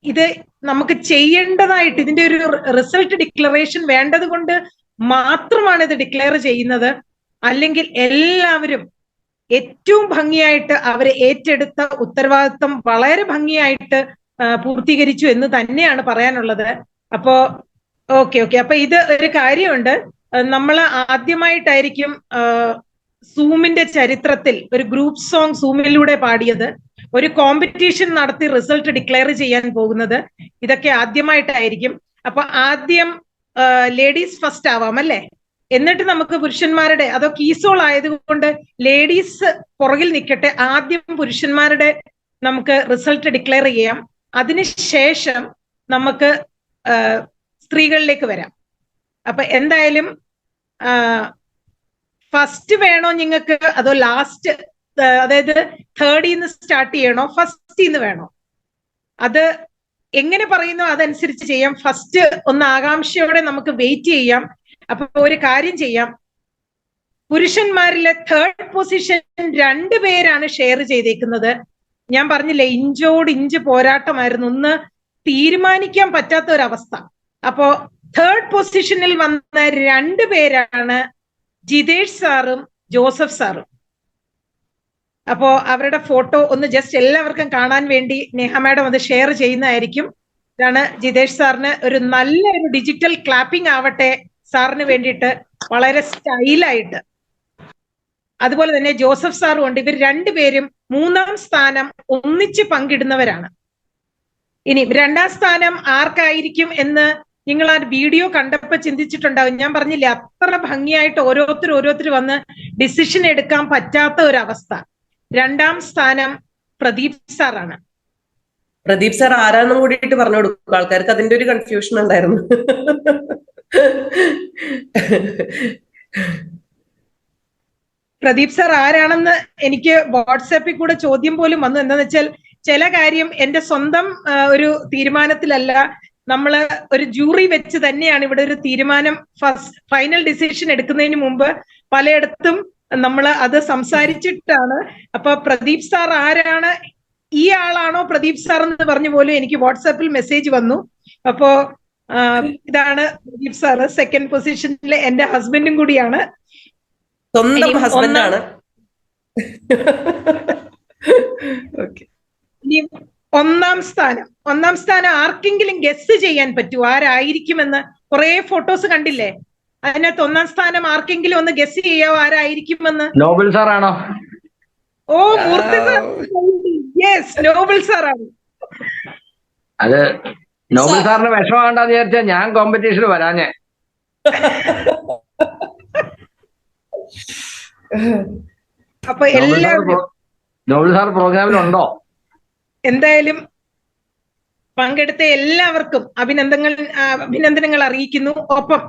ഇത് നമുക്ക് ചെയ്യേണ്ടതായിട്ട് ഇതിന്റെ ഒരു റിസൾട്ട് ഡിക്ലറേഷൻ വേണ്ടത് കൊണ്ട് മാത്രമാണ് ഇത് ഡിക്ലെയർ ചെയ്യുന്നത്. അല്ലെങ്കിൽ എല്ലാവരും ഏറ്റവും ഭംഗിയായിട്ട് അവരെ ഏറ്റെടുത്ത ഉത്തരവാദിത്വം വളരെ ഭംഗിയായിട്ട് പൂർത്തീകരിച്ചു എന്ന് തന്നെയാണ് പറയാനുള്ളത്. അപ്പോ ഓക്കെ. അപ്പൊ ഇത് ഒരു കാര്യമുണ്ട്. നമ്മൾ ആദ്യമായിട്ടായിരിക്കും സൂമിന്റെ ചരിത്രത്തിൽ ഒരു ഗ്രൂപ്പ് സോങ് സൂമിലൂടെ പാടിയത്, ഒരു കോമ്പറ്റീഷൻ നടത്തി റിസൾട്ട് ഡിക്ലെയർ ചെയ്യാൻ പോകുന്നത്. ഇതൊക്കെ ആദ്യമായിട്ടായിരിക്കും. അപ്പൊ ആദ്യം ലേഡീസ് ഫസ്റ്റ് ആവാം അല്ലേ, എന്നിട്ട് നമുക്ക് പുരുഷന്മാരുടെ, അതോ കീസോൾ ആയതുകൊണ്ട് ലേഡീസ് പുറകിൽ നിൽക്കട്ടെ, ആദ്യം പുരുഷന്മാരുടെ നമുക്ക് റിസൾട്ട് ഡിക്ലെയർ ചെയ്യാം. അതിനുശേഷം നമുക്ക് സ്ത്രീകളിലേക്ക് വരാം. അപ്പൊ എന്തായാലും ഫസ്റ്റ് വേണോ നിങ്ങൾക്ക്, അതോ ലാസ്റ്റ്, അതായത് തേർഡിന്ന് സ്റ്റാർട്ട് ചെയ്യണോ, ഫസ്റ്റിന്ന് വേണോ? അത് എങ്ങനെ പറയുന്നോ അതനുസരിച്ച് ചെയ്യാം. ഫസ്റ്റ് ഒന്ന് ആകാംക്ഷയോടെ നമുക്ക് വെയിറ്റ് ചെയ്യാം. അപ്പൊ ഒരു കാര്യം ചെയ്യാം, പുരുഷന്മാരിലെ തേർഡ് പൊസിഷൻ 2 പേരാണ് ഷെയർ ചെയ്തേക്കുന്നത്. ഞാൻ പറഞ്ഞില്ലേ, ഇഞ്ചോട് ഇഞ്ച് പോരാട്ടമായിരുന്നു, ഒന്ന് തീരുമാനിക്കാൻ പറ്റാത്ത ഒരവസ്ഥ. അപ്പോ തേർഡ് പൊസിഷനിൽ വന്ന 2 പേരാണ് ജിതേഷ് സാറും ജോസഫ് സാറും. അപ്പോ അവരുടെ ഫോട്ടോ ഒന്ന് ജസ്റ്റ് എല്ലാവർക്കും കാണാൻ വേണ്ടി നേഹ മാഡം അത് ഷെയർ ചെയ്യുന്നതായിരിക്കും. ഇതാണ് ജിതേഷ് സാറിന് ഒരു നല്ലൊരു ഡിജിറ്റൽ ക്ലാപ്പിംഗ് ആവട്ടെ സാറിന് വേണ്ടിയിട്ട്, വളരെ സ്റ്റൈലായിട്ട്. അതുപോലെ തന്നെ ജോസഫ് സാറും ഉണ്ട്. ഇവർ 2 പേരും 3ാം സ്ഥാനം ഒന്നിച്ച് പങ്കിടുന്നവരാണ്. ഇനി 2ാം സ്ഥാനം ആർക്കായിരിക്കും എന്ന് നിങ്ങൾ ആ വീഡിയോ കണ്ടപ്പോ ചിന്തിച്ചിട്ടുണ്ടാവും. ഞാൻ പറഞ്ഞില്ലേ, അത്ര ഭംഗിയായിട്ട് ഓരോരുത്തർ വന്ന് ഡിസിഷൻ എടുക്കാൻ പറ്റാത്ത ഒരവസ്ഥ. 2ാം സ്ഥാനം പ്രദീപ് സാറാണ്. പ്രദീപ് സാർ ആരാന്നും കൂടിയിട്ട് പറഞ്ഞു കൊടുക്കും ആൾക്കാർക്ക്, അതിന്റെ ഒരു കൺഫ്യൂഷൻ ഉണ്ടായിരുന്നു. പ്രദീപ് സാർ ആരാണെന്ന് എനിക്ക് വാട്സാപ്പിൽ കൂടെ ചോദ്യം പോലും വന്നു. എന്താന്ന് വെച്ചാൽ ചില കാര്യം എന്റെ സ്വന്തം ഒരു തീരുമാനത്തിലല്ല, നമ്മള് ഒരു ജൂറി വെച്ച് തന്നെയാണ് ഇവിടെ ഒരു തീരുമാനം, ഫൈനൽ ഡിസിഷൻ എടുക്കുന്നതിന് മുമ്പ് പലയിടത്തും നമ്മൾ അത് സംസാരിച്ചിട്ടാണ്. അപ്പൊ പ്രദീപ് സാർ ആരാണ്, ഈ ആളാണോ പ്രദീപ് സാർ എന്ന് പറഞ്ഞു പോലും എനിക്ക് വാട്സാപ്പിൽ മെസ്സേജ് വന്നു. അപ്പോ ഇതാണ് പ്രദീപ് സാറ്. 2nd പൊസിഷനിലെ എന്റെ ഹസ്ബൻഡും കൂടിയാണ്. സ്വന്തം ഹസ്ബൻഡാണ്. ഇനി 1ാം സ്ഥാനം ആർക്കെങ്കിലും ഗസ് ചെയ്യാൻ പറ്റുമോ ആരായിരിക്കുമെന്ന്? കുറെ ഫോട്ടോസ് കണ്ടില്ലേ, അതിനകത്ത് 1ാം സ്ഥാനം ആർക്കെങ്കിലും ഒന്ന് ഗസ് ചെയ്യാവോ ആരായിരിക്കുമെന്ന്? നോബൽ സാറാണോ? ഓ, മൂർത്തി സാർ. യെസ്, നോബൽ സാറാണ്. അത് നോബൽ സാറിന് വിഷമമാണ്ടെന്ന് വിചാരിച്ചാ ഞാൻ കോമ്പറ്റീഷന് വരാഞ്ഞേ. അപ്പൊ എല്ലാവരും നോബൽ സാർ പ്രോഗ്രാമിലുണ്ടോ? എന്തായാലും പങ്കെടുത്ത എല്ലാവർക്കും അഭിനന്ദനങ്ങൾ അറിയിക്കുന്നു. ഒപ്പം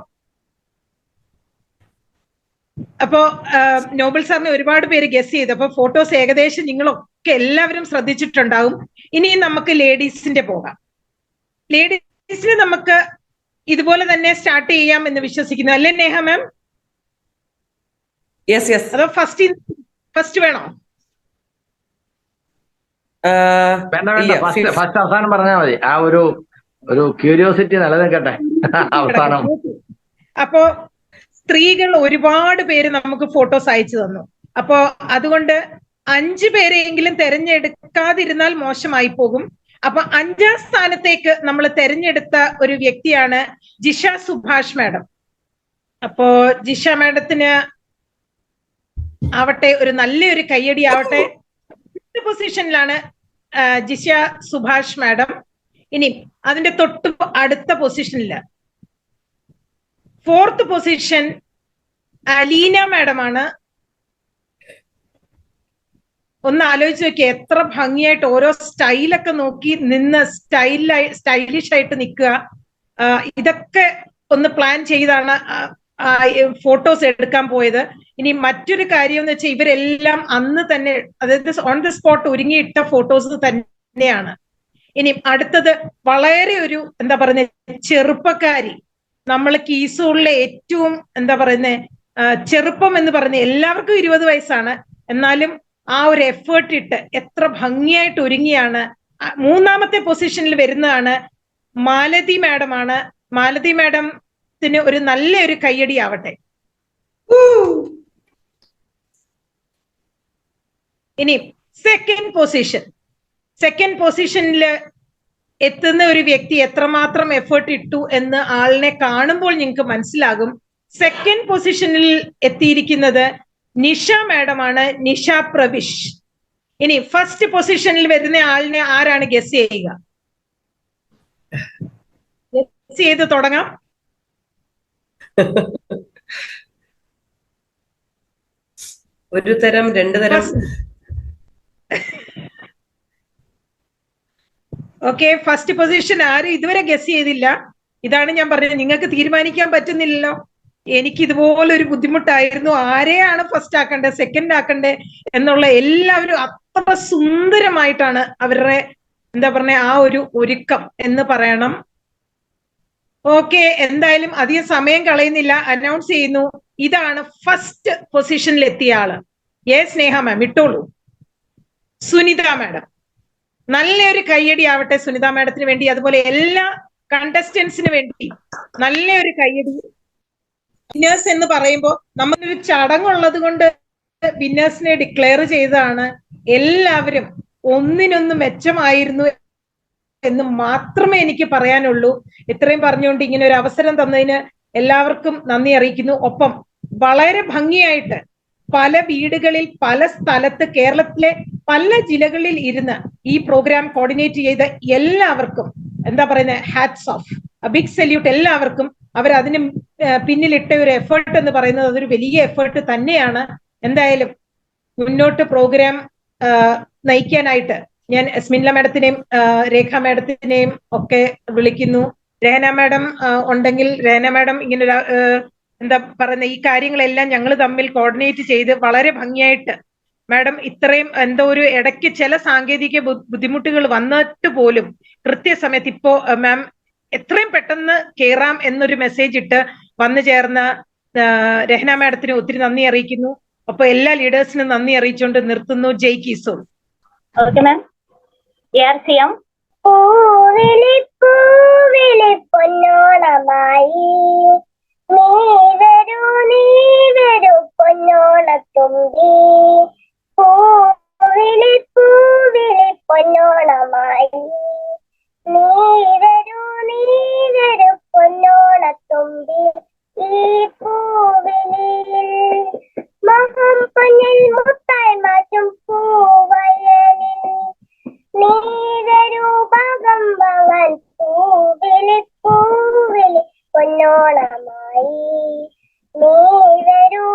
അപ്പോ നോബൽ സാറിനെ ഒരുപാട് പേര് ഗസ് ചെയ്തു. അപ്പൊ ഫോട്ടോസ് ഏകദേശം നിങ്ങൾ ഒക്കെ എല്ലാവരും ശ്രദ്ധിച്ചിട്ടുണ്ടാവും. ഇനി നമുക്ക് ലേഡീസിന്റെ പോകാം. ലേഡീസിന് നമുക്ക് ഇതുപോലെ തന്നെ സ്റ്റാർട്ട് ചെയ്യാം എന്ന് വിശ്വസിക്കുന്നു, അല്ലേ നേഹ മാം? അതോ ഫസ്റ്റ് വേണോ? വേണ്ട, ഫസ്റ്റ് അവസാനം പറഞ്ഞാൽ മതി. ആ ഒരു ക്യൂരിയോസിറ്റി നിലനിൽക്കട്ടെ അവസാനം. അപ്പോ സ്ത്രീകൾ ഒരുപാട് പേര് നമുക്ക് ഫോട്ടോസ് അയച്ചു തന്നു. അപ്പോ അതുകൊണ്ട് 5 പേരെയെങ്കിലും തെരഞ്ഞെടുക്കാതിരുന്നാൽ മോശമായി പോകും. അപ്പൊ 5ാം സ്ഥാനത്തേക്ക് നമ്മൾ തെരഞ്ഞെടുത്ത ഒരു വ്യക്തിയാണ് ജിഷ സുഭാഷ് മാഡം. അപ്പോ ജിഷ മാഡത്തിന് ആവട്ടെ, ഒരു നല്ലൊരു കയ്യടി ആവട്ടെ. പൊസിഷനിലാണ് ജിഷ സുഭാഷ് മാഡം. ഇനി അതിന്റെ തൊട്ട് അടുത്ത പൊസിഷനില് 4th പൊസിഷൻ അലീന മാഡം ആണ്. ഒന്ന് ആലോചിച്ച് നോക്കി, എത്ര ഭംഗിയായിട്ട് ഓരോ സ്റ്റൈലൊക്കെ നോക്കി നിന്ന് സ്റ്റൈലിഷ് ആയിട്ട് നിൽക്കുക. ഇതൊക്കെ ഒന്ന് പ്ലാൻ ചെയ്താണ് ഫോട്ടോസ് എടുക്കാൻ പോയത്. ഇനി മറ്റൊരു കാര്യം എന്ന് വെച്ചാൽ ഇവരെല്ലാം അന്ന് തന്നെ, അതായത് ഓൺ ദ സ്പോട്ട് ഒരുങ്ങിയിട്ട ഫോട്ടോസ് തന്നെയാണ്. ഇനി അടുത്തത് വളരെ ഒരു എന്താ പറയുന്നത് ചെറുപ്പക്കാരി, നമ്മൾ കീസോളിലെ ഏറ്റവും എന്താ പറയുന്നത് ചെറുപ്പം എന്ന് പറഞ്ഞ, എല്ലാവർക്കും 20 വയസ്സാണ്, എന്നാലും ആ ഒരു എഫേർട്ട് ഇട്ട് എത്ര ഭംഗിയായിട്ട് ഒരുങ്ങിയാണ്. 3ാമത്തെ പൊസിഷനിൽ വരുന്നതാണ് മാലതി മാഡം ആണ്. മാലതി മാഡത്തിന് ഒരു നല്ലൊരു കയ്യടി ആവട്ടെ. ഇനി സെക്കൻഡ് പൊസിഷനിൽ എത്തുന്ന ഒരു വ്യക്തി എത്രമാത്രം എഫേർട്ട് ഇട്ടു എന്ന് ആളിനെ കാണുമ്പോൾ നിങ്ങൾക്ക് മനസ്സിലാകും. സെക്കൻഡ് പൊസിഷനിൽ എത്തിയിരിക്കുന്നത് നിഷ മാഡം ആണ്, നിഷ പ്രവിഷ്. ഇനി ഫസ്റ്റ് പൊസിഷനിൽ വരുന്ന ആളിനെ ആരാണ് ഗസ് ചെയ്യുക? ഗസ് ചെയ്ത് തുടങ്ങാം. ഒരു തരം, 2 തരം. ഓക്കെ, ഫസ്റ്റ് പൊസിഷൻ ആരും ഇതുവരെ ഗസ് ചെയ്തില്ല. ഇതാണ് ഞാൻ പറഞ്ഞത്, നിങ്ങൾക്ക് തീരുമാനിക്കാൻ പറ്റുന്നില്ലല്ലോ. എനിക്ക് ഇതുപോലെ ഒരു ബുദ്ധിമുട്ടായിരുന്നു, ആരെയാണ് ഫസ്റ്റ് ആക്കണ്ടേ സെക്കൻഡ് ആക്കണ്ടേ എന്നുള്ള. എല്ലാവരും അത്ര സുന്ദരമായിട്ടാണ് അവരുടെ എന്താ പറഞ്ഞ ആ ഒരു ഒരുക്കം എന്ന് പറയണം. ഓക്കെ, എന്തായാലും അധികം സമയം കളയുന്നില്ല, അനൗൺസ് ചെയ്യുന്നു. ഇതാണ് ഫസ്റ്റ് പൊസിഷനിൽ എത്തിയ ആള്. യെസ് നേഹ മാം, ഇട്ടോളൂ. സുനിത മാഡം. നല്ലൊരു കയ്യടി ആവട്ടെ സുനിത മാഡത്തിന് വേണ്ടി, അതുപോലെ എല്ലാ കണ്ടസ്റ്റന്റ്സിന് വേണ്ടി നല്ലൊരു കയ്യടി. വിന്നേഴ്സ് എന്ന് പറയുമ്പോൾ നമ്മളൊരു ചടങ്ങുള്ളത് കൊണ്ട് വിന്നേഴ്സിനെ ഡിക്ലെയർ ചെയ്തതാണ്. എല്ലാവരും ഒന്നിനൊന്ന് മെച്ചമായിരുന്നു എന്ന് മാത്രമേ എനിക്ക് പറയാനുള്ളൂ. ഇത്രയും പറഞ്ഞുകൊണ്ട് ഇങ്ങനെ ഒരു അവസരം തന്നതിന് എല്ലാവർക്കും നന്ദി അറിയിക്കുന്നു. ഒപ്പം വളരെ ഭംഗിയായിട്ട് പല വീടുകളിൽ പല സ്ഥലത്ത് കേരളത്തിലെ പല ജില്ലകളിൽ ഇരുന്ന് ഈ പ്രോഗ്രാം കോർഡിനേറ്റ് ചെയ്ത എല്ലാവർക്കും എന്താ പറയുന്നത് ഹാറ്റ്സ് ഓഫ്, ബിഗ് സല്യൂട്ട് എല്ലാവർക്കും. അവരതിന് പിന്നിലിട്ട ഒരു എഫേർട്ട് എന്ന് പറയുന്നത് അതൊരു വലിയ എഫേർട്ട് തന്നെയാണ്. എന്തായാലും മുന്നോട്ട് പ്രോഗ്രാം നയിക്കാനായിട്ട് ഞാൻ സ്മിൻല മാഡത്തിനെയും രേഖ മാഡത്തിനെയും ഒക്കെ വിളിക്കുന്നു. രഹന മാഡം ഉണ്ടെങ്കിൽ രഹന മാഡം ഇങ്ങനെ എന്താ പറയുന്ന ഈ കാര്യങ്ങളെല്ലാം ഞങ്ങൾ തമ്മിൽ കോർഡിനേറ്റ് ചെയ്ത് വളരെ ഭംഗിയായിട്ട് മാഡം ഇത്രയും എന്തോ ഒരു ഇടയ്ക്ക് ചില സാങ്കേതിക ബുദ്ധിമുട്ടുകൾ വന്നിട്ട് പോലും കൃത്യസമയത്ത് ഇപ്പോ മാം എത്രയും പെട്ടെന്ന് കേറാം എന്നൊരു മെസ്സേജ് ഇട്ട് വന്നു ചേർന്ന രഹന മാഡത്തിന് ഒത്തിരി നന്ദി അറിയിക്കുന്നു. അപ്പൊ എല്ലാ ലീഡേഴ്സിനും നന്ദി അറിയിച്ചുകൊണ്ട് നിർത്തുന്നു. ജയ് കിസോൾ. Okay ma'am. പൂവിളി പൂവിളി പൊന്നോണമായി നീ വരൂ പൊന്നോണത്തുമ്പി. പൂവിളി പൂവിളി പൊന്നോണമായി നീ വരൂ പൊന്നോണത്തുമ്പി. ഈ പൂവിളിയിൽ മഹം പൊന്നിൽ മുത്തായി മാറ്റും പൂവയലിൽ നീ വരൂ ഭാഗം വാങ്ങാൻ. പൂവിളി പൂവിളി പൊന്നോണമായി നീ വരൂ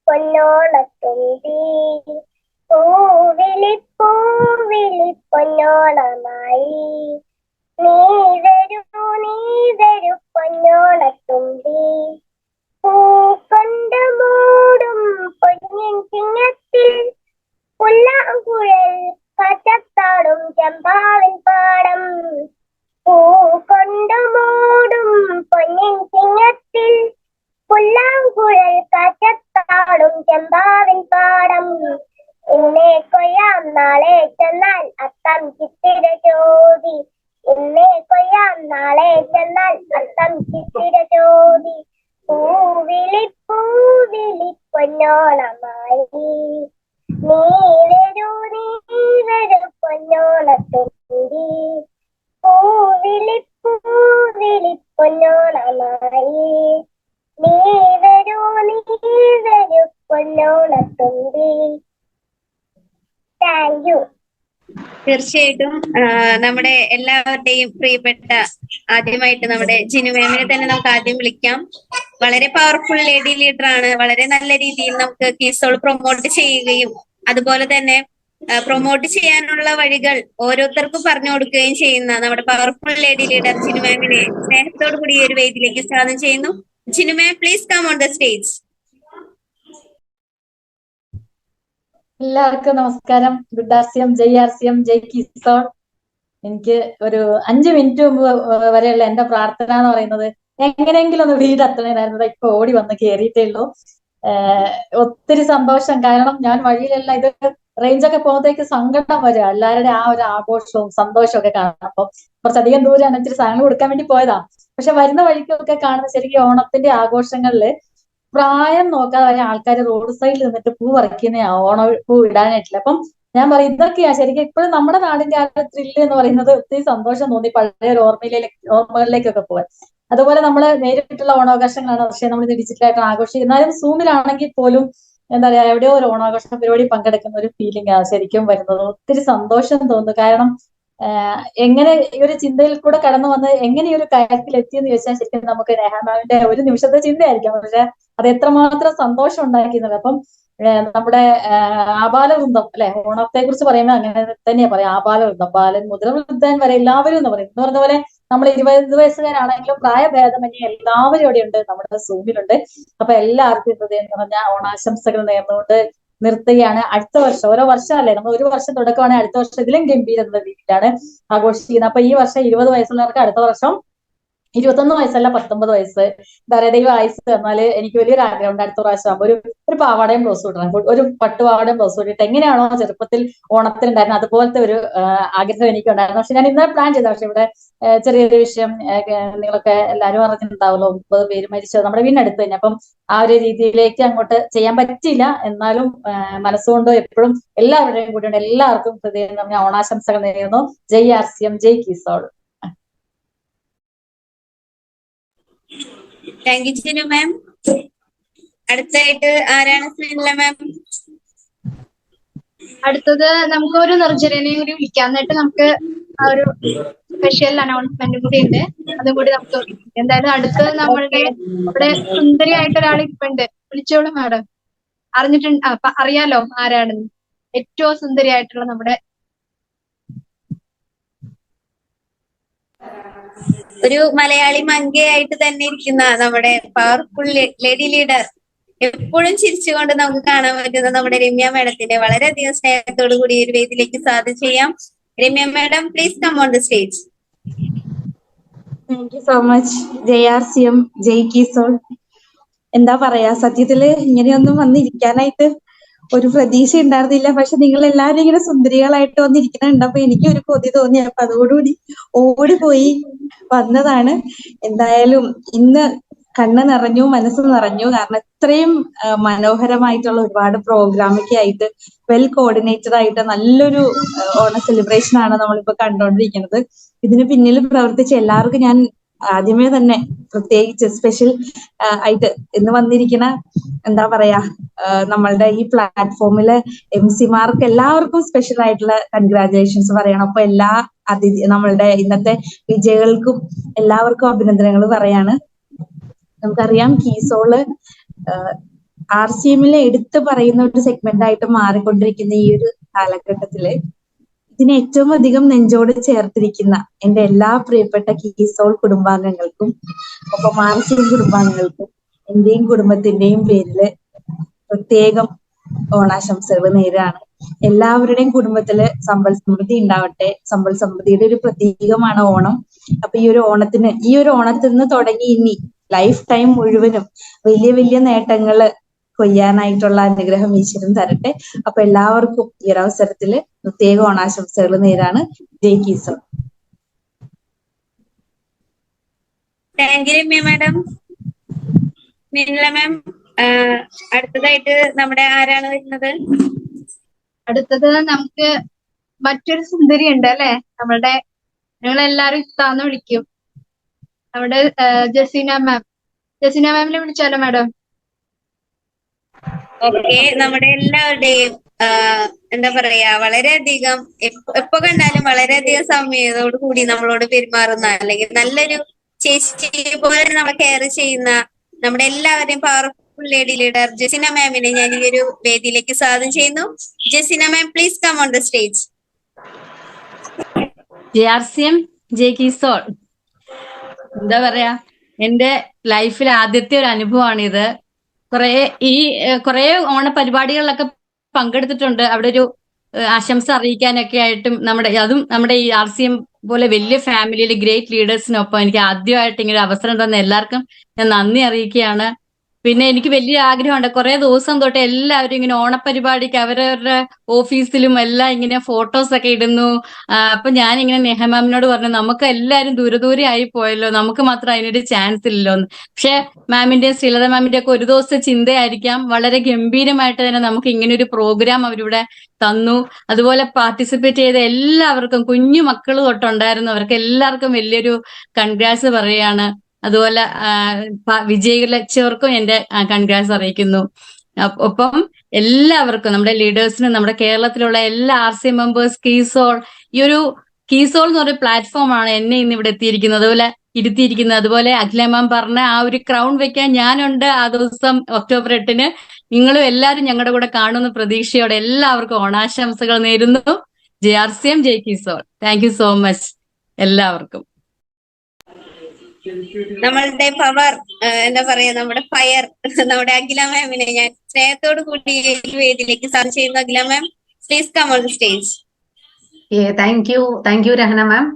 പൊന്നോണത്തുമ്പി. പൂവിളി പൂവിളി പൊന്നോണമായി നീ വരൂ പൊന്നോണത്തുമ്പി. പൂക്കൊണ്ട് മൂടും പൊന്നിൻ ചിങ്ങത്തിൽ പുല്ലാങ്കുഴൽ കാട്ടിൽ പുല്ലാങ്കുഴൽ കാറ്റത്താടും ചെമ്പാവിൻ പാടം. ഇന്നേ കൊയ്യാം നാളെ ചെന്നാൽ അത്തം ചിത്തിര ചോദി. ഇന്നേ കൊയ്യാം നാളെ ചെന്നാൽ അത്തം ചിത്തിര ചോദി. പൂവിളി പൂവിളി പൊന്നോണമായി നീ വരൂ പൊന്നോണത്തുമ്പി. പൂവിളി പൂവിളി പൊന്നോണമായി നീ വരൂ പൊന്നോണത്തുമ്പി. Thank you. തീർച്ചയായിട്ടും നമ്മുടെ എല്ലാവരുടെയും പ്രിയപ്പെട്ട ആദ്യമായിട്ട് നമ്മുടെ ജിനു മാമിനെ തന്നെ നമുക്ക് ആദ്യം വിളിക്കാം. വളരെ പവർഫുൾ ലേഡി ലീഡർ ആണ്. വളരെ നല്ല രീതിയിൽ നമുക്ക് കീസോൾ പ്രൊമോട്ട് ചെയ്യുകയും അതുപോലെ തന്നെ പ്രൊമോട്ട് ചെയ്യാനുള്ള വഴികൾ ഓരോരുത്തർക്കും പറഞ്ഞു കൊടുക്കുകയും ചെയ്യുന്ന നമ്മുടെ പവർഫുൾ ലേഡി ലീഡർ ജിനു മാമിനെ സ്നേഹത്തോടു കൂടി ഈ ഒരു വേദിയിലേക്ക് സ്വാഗതം ചെയ്യുന്നു. Jinu ma'am, please come on the stage. എല്ലാവർക്കും നമസ്കാരം. ഗുഡ് ആർസിയം, ജയ് ആർസിയം, ജയ് കിസോൾ. എനിക്ക് ഒരു 5 മിനിറ്റ് മുമ്പ് വരെയുള്ള എന്റെ പ്രാർത്ഥന എന്ന് പറയുന്നത് എങ്ങനെയെങ്കിലും ഒന്ന് വീടെത്തണേനായിരുന്നു. ഇപ്പൊ ഓടി വന്ന് കയറിയിട്ടേ ഉള്ളൂ. ഒത്തിരി സന്തോഷം. കാരണം ഞാൻ വഴിയിലെല്ലാം ഇത് റേഞ്ചൊക്കെ പോകുമ്പോഴത്തേക്ക് സങ്കടം വരിക. എല്ലാവരുടെ ആ ഒരു ആഘോഷവും സന്തോഷവും ഒക്കെ കാണാം. അപ്പൊ കുറച്ചധികം ദൂരെയാണ്, ഇച്ചിരി സാധനങ്ങൾ കൊടുക്കാൻ വേണ്ടി പോയതാ. പക്ഷെ വരുന്ന വഴിക്കൊക്കെ കാണുന്ന ശരിക്കും ഓണത്തിന്റെ ആഘോഷങ്ങളില് പ്രായം നോക്കാതെ വരെ ആൾക്കാർ റോഡ് സൈഡിൽ നിന്നിട്ട് പൂ പറിക്കുന്ന ഓണ പൂ ഇടാനായിട്ടില്ല. അപ്പം ഞാൻ പറയും ഇതൊക്കെയാ ശരിക്കും ഇപ്പോഴും നമ്മുടെ നാടിന്റെ ആ ഒരു ത്രില്ല് എന്ന് പറയുന്നത്. ഒത്തിരി സന്തോഷം തോന്നി പഴയ ഒരു ഓർമ്മകളിലേക്കൊക്കെ പോകാൻ. അതുപോലെ നമ്മൾ നേരിട്ടുള്ള ഓണാഘോഷങ്ങളാണ്, പക്ഷെ നമ്മൾ ഇത് ഡിജിറ്റലായിട്ട് ആഘോഷിക്കും. എന്നാലും സൂമിലാണെങ്കിൽ പോലും എന്താ പറയാ എവിടെയോ ഒരു ഓണാഘോഷ പരിപാടി പങ്കെടുക്കുന്ന ഒരു ഫീലിംഗ് ആണ് ശരിക്കും വരുന്നത്. ഒത്തിരി സന്തോഷം തോന്നുന്നു. കാരണം എങ്ങനെ ഈ ഒരു ചിന്തയിൽ കൂടെ കടന്നു വന്ന് എങ്ങനെ ഈ ഒരു കാര്യത്തിൽ എത്തിയെന്ന് ചോദിച്ചാൽ ശരിക്കും നമുക്ക് നെഹാമാവിന്റെ ഒരു നിമിഷത്തെ ചിന്തയായിരിക്കാം. പക്ഷെ അത് എത്രമാത്രം സന്തോഷം ഉണ്ടാക്കിയത്. അപ്പം നമ്മുടെ ആബാലവൃന്ദം അല്ലെ, ഓണത്തെ കുറിച്ച് പറയുമ്പോൾ അങ്ങനെ തന്നെയാ പറയാം. ആബാലവൃന്ദം, ബാലൻ മുതൽ വൃദ്ധൻ വരെ എല്ലാവരും എന്ന് പറയും. എന്ന് പറഞ്ഞ പോലെ നമ്മൾ 20 വയസ്സുകാരാണെങ്കിലും പ്രായഭേദമന്യേ എല്ലാവരും ഇവിടെ ഉണ്ട്, നമ്മുടെ സൂമിലുണ്ട്. അപ്പൊ എല്ലാവർക്കും ഹൃദയം നിറഞ്ഞ ഓണാശംസകൾ നേർന്നുകൊണ്ട് നിർത്തുകയാണ്. അടുത്ത വർഷം, ഓരോ വർഷമല്ലേ, നമ്മൾ ഒരു വർഷം തുടക്കമാണെങ്കിൽ അടുത്ത വർഷം ഇതിലും ഗംഭീര രീതിയിലാണ് ആഘോഷിക്കുന്നത്. അപ്പൊ ഈ വർഷം 20 വയസ്സുള്ളവർക്ക് അടുത്ത വർഷം 21 വയസ്സല്ല 19 വയസ്സ്. എന്താ പറയാ, ദൈവം ആയുസ് തന്നാല് എനിക്ക് വലിയൊരു ആഗ്രഹമുണ്ട് അടുത്ത പ്രാവശ്യം ആകുമ്പോൾ ഒരു പാവാടയും ബ്ലൗസ് ഇടണം, ഒരു പട്ടുപാവാടയും ബ്ലൗസ് ഇട്ടിട്ട് എങ്ങനെയാണോ ചെറുപ്പത്തിൽ ഓണത്തിനുണ്ടായിരുന്നത് അതുപോലത്തെ ഒരു ആഗ്രഹം എനിക്കുണ്ടായിരുന്നു. പക്ഷെ ഞാൻ ഇന്നലെ പ്ലാൻ ചെയ്ത, പക്ഷെ ഇവിടെ ചെറിയൊരു വിഷയം നിങ്ങളൊക്കെ എല്ലാവരും അറിഞ്ഞിട്ടുണ്ടാവുമല്ലോ, 9 പേര് മരിച്ചത് നമ്മുടെ വീടിനടുത്ത് തന്നെ. അപ്പം ആ ഒരു രീതിയിലേക്ക് അങ്ങോട്ട് ചെയ്യാൻ പറ്റില്ല. എന്നാലും മനസ്സുകൊണ്ട് എപ്പോഴും എല്ലാവരുടെയും കൂടെയുണ്ട്. എല്ലാവർക്കും ഹൃദയം നിറഞ്ഞ ഓണാശംസകൾ നേരുന്നു. ജയ് ആർസിയം, ജയ് കിസോൾ. താങ്ക് യു ജിനു മാം. അടുത്തായിട്ട് ആരാണ് സ്മില്ല മാം? അടുത്തത് നമുക്ക് ഒരു നിർജ്ജരനെ കൂടി വിളിക്കാം. എന്നിട്ട് നമുക്ക് ആ ഒരു സ്പെഷ്യൽ അനൗൺസ്മെന്റും കൂടി ഉണ്ട്, അതും കൂടി നമുക്ക് എന്തായാലും അടുത്തത് നമ്മളുടെ ഇവിടെ സുന്ദരിയായിട്ട് ഒരാൾ ഇപ്പുണ്ട്. വിളിച്ചോളൂ മാഡം. അറിഞ്ഞിട്ടുണ്ട്, അറിയാലോ ആരാണെന്ന്. ഏറ്റവും സുന്ദരിയായിട്ടുള്ള നമ്മുടെ ഒരു മലയാളി മങ്കയായിട്ട് തന്നെ ഇരിക്കുന്ന നമ്മുടെ പവർഫുൾ ലേഡി ലീഡർ, എപ്പോഴും ചിരിച്ചുകൊണ്ട് നമുക്ക് കാണാൻ പറ്റുന്ന നമ്മുടെ രമ്യ മാഡത്തിന്റെ വളരെയധികം സ്നേഹത്തോടു കൂടി ഒരു വേദിയിലേക്ക് സ്വാഗതം ചെയ്യാം. Ramya madam, please come on the stage. Thank you so much. ജയ് ആർസിയം, ജയ് കിസോൾ. എന്താ പറയാ, സത്യത്തില് ഇങ്ങനെയൊന്നും വന്നിരിക്കാനായിട്ട് ഒരു പ്രതീക്ഷ ഉണ്ടായിരുന്നില്ല. പക്ഷെ നിങ്ങൾ എല്ലാവരും ഇങ്ങനെ സുന്ദരികളായിട്ട് വന്നിരിക്കുന്നുണ്ട്. അപ്പൊ എനിക്ക് ഒരു കൊതി തോന്നി. അപ്പൊ അതോടുകൂടി ഓടിപ്പോയി വന്നതാണ്. എന്തായാലും ഇന്ന് കണ്ണ് നിറഞ്ഞു, മനസ്സ് നിറഞ്ഞു. കാരണം ഇത്രയും മനോഹരമായിട്ടുള്ള ഒരുപാട് പ്രോഗ്രാമൊക്കെ ആയിട്ട് വെൽ കോർഡിനേറ്റഡ് ആയിട്ട് നല്ലൊരു ഓണ സെലിബ്രേഷൻ ആണ് നമ്മളിപ്പോ കണ്ടുകൊണ്ടിരിക്കുന്നത്. ഇതിന് പിന്നിൽ പ്രവർത്തിച്ച എല്ലാവർക്കും ഞാൻ ആദ്യമേ തന്നെ പ്രത്യേകിച്ച് സ്പെഷ്യൽ ആയിട്ട് ഇന്ന് വന്നിരിക്കുന്ന എന്താ പറയാ നമ്മളുടെ ഈ പ്ലാറ്റ്ഫോമിലെ MC-മാർക്ക് എല്ലാവർക്കും സ്പെഷ്യൽ ആയിട്ടുള്ള കൺഗ്രാജുലേഷൻസ് പറയണം. അപ്പൊ എല്ലാ നമ്മളുടെ ഇന്നത്തെ വിജയികൾക്കും എല്ലാവർക്കും അഭിനന്ദനങ്ങൾ പറയാണ്. നമുക്കറിയാം കീസോള് RCM-ലെ എടുത്തു പറയുന്ന ഒരു സെഗ്മെന്റ് ആയിട്ട് മാറിക്കൊണ്ടിരിക്കുന്ന ഈ ഒരു കാലഘട്ടത്തില് ഇതിനെ ഏറ്റവും അധികം നെഞ്ചോട് ചേർത്തിരിക്കുന്ന എന്റെ എല്ലാ പ്രിയപ്പെട്ട കീസോൾ കുടുംബാംഗങ്ങൾക്കും ഒപ്പം RCM കുടുംബാംഗങ്ങൾക്കും എന്റെയും കുടുംബത്തിന്റെയും പേരില് പ്രത്യേകം ഓണാശംസകൾ നേരാണ്. എല്ലാവരുടെയും കുടുംബത്തില് സമ്പൽ സമൃദ്ധി ഉണ്ടാവട്ടെ. സമ്പൽ സമൃദ്ധിയുടെ ഒരു പ്രതീകമാണ് ഓണം. അപ്പൊ ഈ ഒരു ഓണത്തിൽ നിന്ന് തുടങ്ങി ഇനി ലൈഫ് ടൈം മുഴുവനും വലിയ വലിയ നേട്ടങ്ങള് കൊയ്യാനായിട്ടുള്ള അനുഗ്രഹം ഈശ്വരൻ തരട്ടെ. അപ്പൊ എല്ലാവർക്കും ഈ ഒരു അവസരത്തില് പ്രത്യേക ഓണാശംസകൾ നേരാണ്. ജയ് കിസോൾ. Thank you Ramya madam. Minila ma'am, അടുത്തതായിട്ട് നമ്മുടെ ആരാണ് വരുന്നത്? അടുത്തത് നമുക്ക് മറ്റൊരു സുന്ദരി ഉണ്ട് അല്ലെ, നമ്മുടെ ഞങ്ങളെല്ലാരും ഇത്താന്ന് വിളിക്കും, നമ്മുടെ ജസീന മാം. ജസീന മാമിനെ വിളിച്ചാലോ മാഡം? ഓക്കെ, നമ്മുടെ എല്ലാവരുടെയും എന്താ പറയാ, വളരെയധികം എപ്പോ കണ്ടാലും വളരെയധികം സമയത്തോടു കൂടി നമ്മളോട് പെരുമാറുന്ന, അല്ലെങ്കിൽ നല്ലൊരു ചേച്ചി പോലെ നമ്മളെ കെയർ ചെയ്യുന്ന നമ്മുടെ എല്ലാവരുടെയും പവർഫുൾ ലേഡി ലീഡർ ജസീന മാമിനെ ഞാൻ ഈ ഒരു വേദിയിലേക്ക് സ്വാഗതം ചെയ്യുന്നു. Jaseena ma'am, please come on the stage. JRCM ജയ് കിസോൾ. എന്താ പറയാ, എന്റെ ലൈഫിൽ ആദ്യത്തെ ഒരു അനുഭവമാണിത്. കുറെ ഓണപരിപാടികളിലൊക്കെ പങ്കെടുത്തിട്ടുണ്ട്. അവിടെ ഒരു ആശംസ അറിയിക്കാനൊക്കെ ആയിട്ടും അതും നമ്മുടെ ഈ RCM പോലെ വലിയ ഫാമിലിയിൽ ഗ്രേറ്റ് ലീഡേഴ്സിനൊപ്പം എനിക്ക് ആദ്യമായിട്ട് ഇങ്ങനെ ഒരു അവസരം തന്ന എല്ലാവർക്കും ഞാൻ നന്ദി അറിയിക്കുകയാണ്. പിന്നെ എനിക്ക് വലിയ ആഗ്രഹമുണ്ട്, കുറെ ദിവസം തൊട്ട് എല്ലാവരും ഇങ്ങനെ ഓണപരിപാടിക്ക് അവരവരുടെ ഓഫീസിലും എല്ലാം ഇങ്ങനെ ഫോട്ടോസ് ഒക്കെ ഇടുന്നു. അപ്പൊ ഞാനിങ്ങനെ നെഹ മാമിനോട് പറഞ്ഞു, നമുക്ക് എല്ലാവരും ദൂരെ ആയി പോയല്ലോ, നമുക്ക് മാത്രം അതിനൊരു ചാൻസ് ഇല്ലല്ലോ എന്ന്. പക്ഷെ മാമിന്റെയും ശ്രീലത മാമിന്റെ ഒക്കെ ഒരു ദിവസത്തെ ചിന്തയായിരിക്കാം, വളരെ ഗംഭീരമായിട്ട് തന്നെ നമുക്ക് ഇങ്ങനെ ഒരു പ്രോഗ്രാം അവരിവിടെ തന്നു. അതുപോലെ പാർട്ടിസിപ്പേറ്റ് ചെയ്ത എല്ലാവർക്കും, കുഞ്ഞു മക്കൾ തൊട്ടുണ്ടായിരുന്നവർക്ക് എല്ലാവർക്കും വലിയൊരു കൺഗ്രാറ്റ്സ് പറയാണ്. അതുപോലെ വിജയിച്ചവർക്കും എന്റെ കൺഗ്രാറ്റ്സ് അറിയിക്കുന്നു. ഒപ്പം എല്ലാവർക്കും, നമ്മുടെ ലീഡേഴ്സിനും, നമ്മുടെ കേരളത്തിലുള്ള എല്ലാ RCM മെമ്പേഴ്സ്, കീസോൾ, ഈ ഒരു കീസോൾ എന്ന് പറയുന്ന പ്ലാറ്റ്ഫോമാണ് എന്നെ ഇന്ന് ഇവിടെ ഇരുത്തിയിരിക്കുന്നത്. അതുപോലെ അഖില മാം പറഞ്ഞ ആ ഒരു ക്രൗൺ വെക്കാൻ ഞാനുണ്ട് ആ ദിവസം ഒക്ടോബർ 8-ന്. നിങ്ങളും എല്ലാവരും ഞങ്ങളുടെ കൂടെ കാണുന്ന പ്രതീക്ഷയോടെ എല്ലാവർക്കും ഓണാശംസകൾ നേരുന്നു. JRCM ജയ് കിസോൾ. താങ്ക് യു സോ മച്ച് എല്ലാവർക്കും. നമ്മളുടെ പവർ, എന്താ പറയാ, നമ്മുടെ ഫയർ, നമ്മുടെ അഖില മാമിനെ ഞാൻ സ്നേഹത്തോടു കൂടി വേദിയിലേക്ക് സ്വാഗതം ചെയ്യുന്നു. Akhila ma'am, please come on the stage. Thank you Rahana ma'am.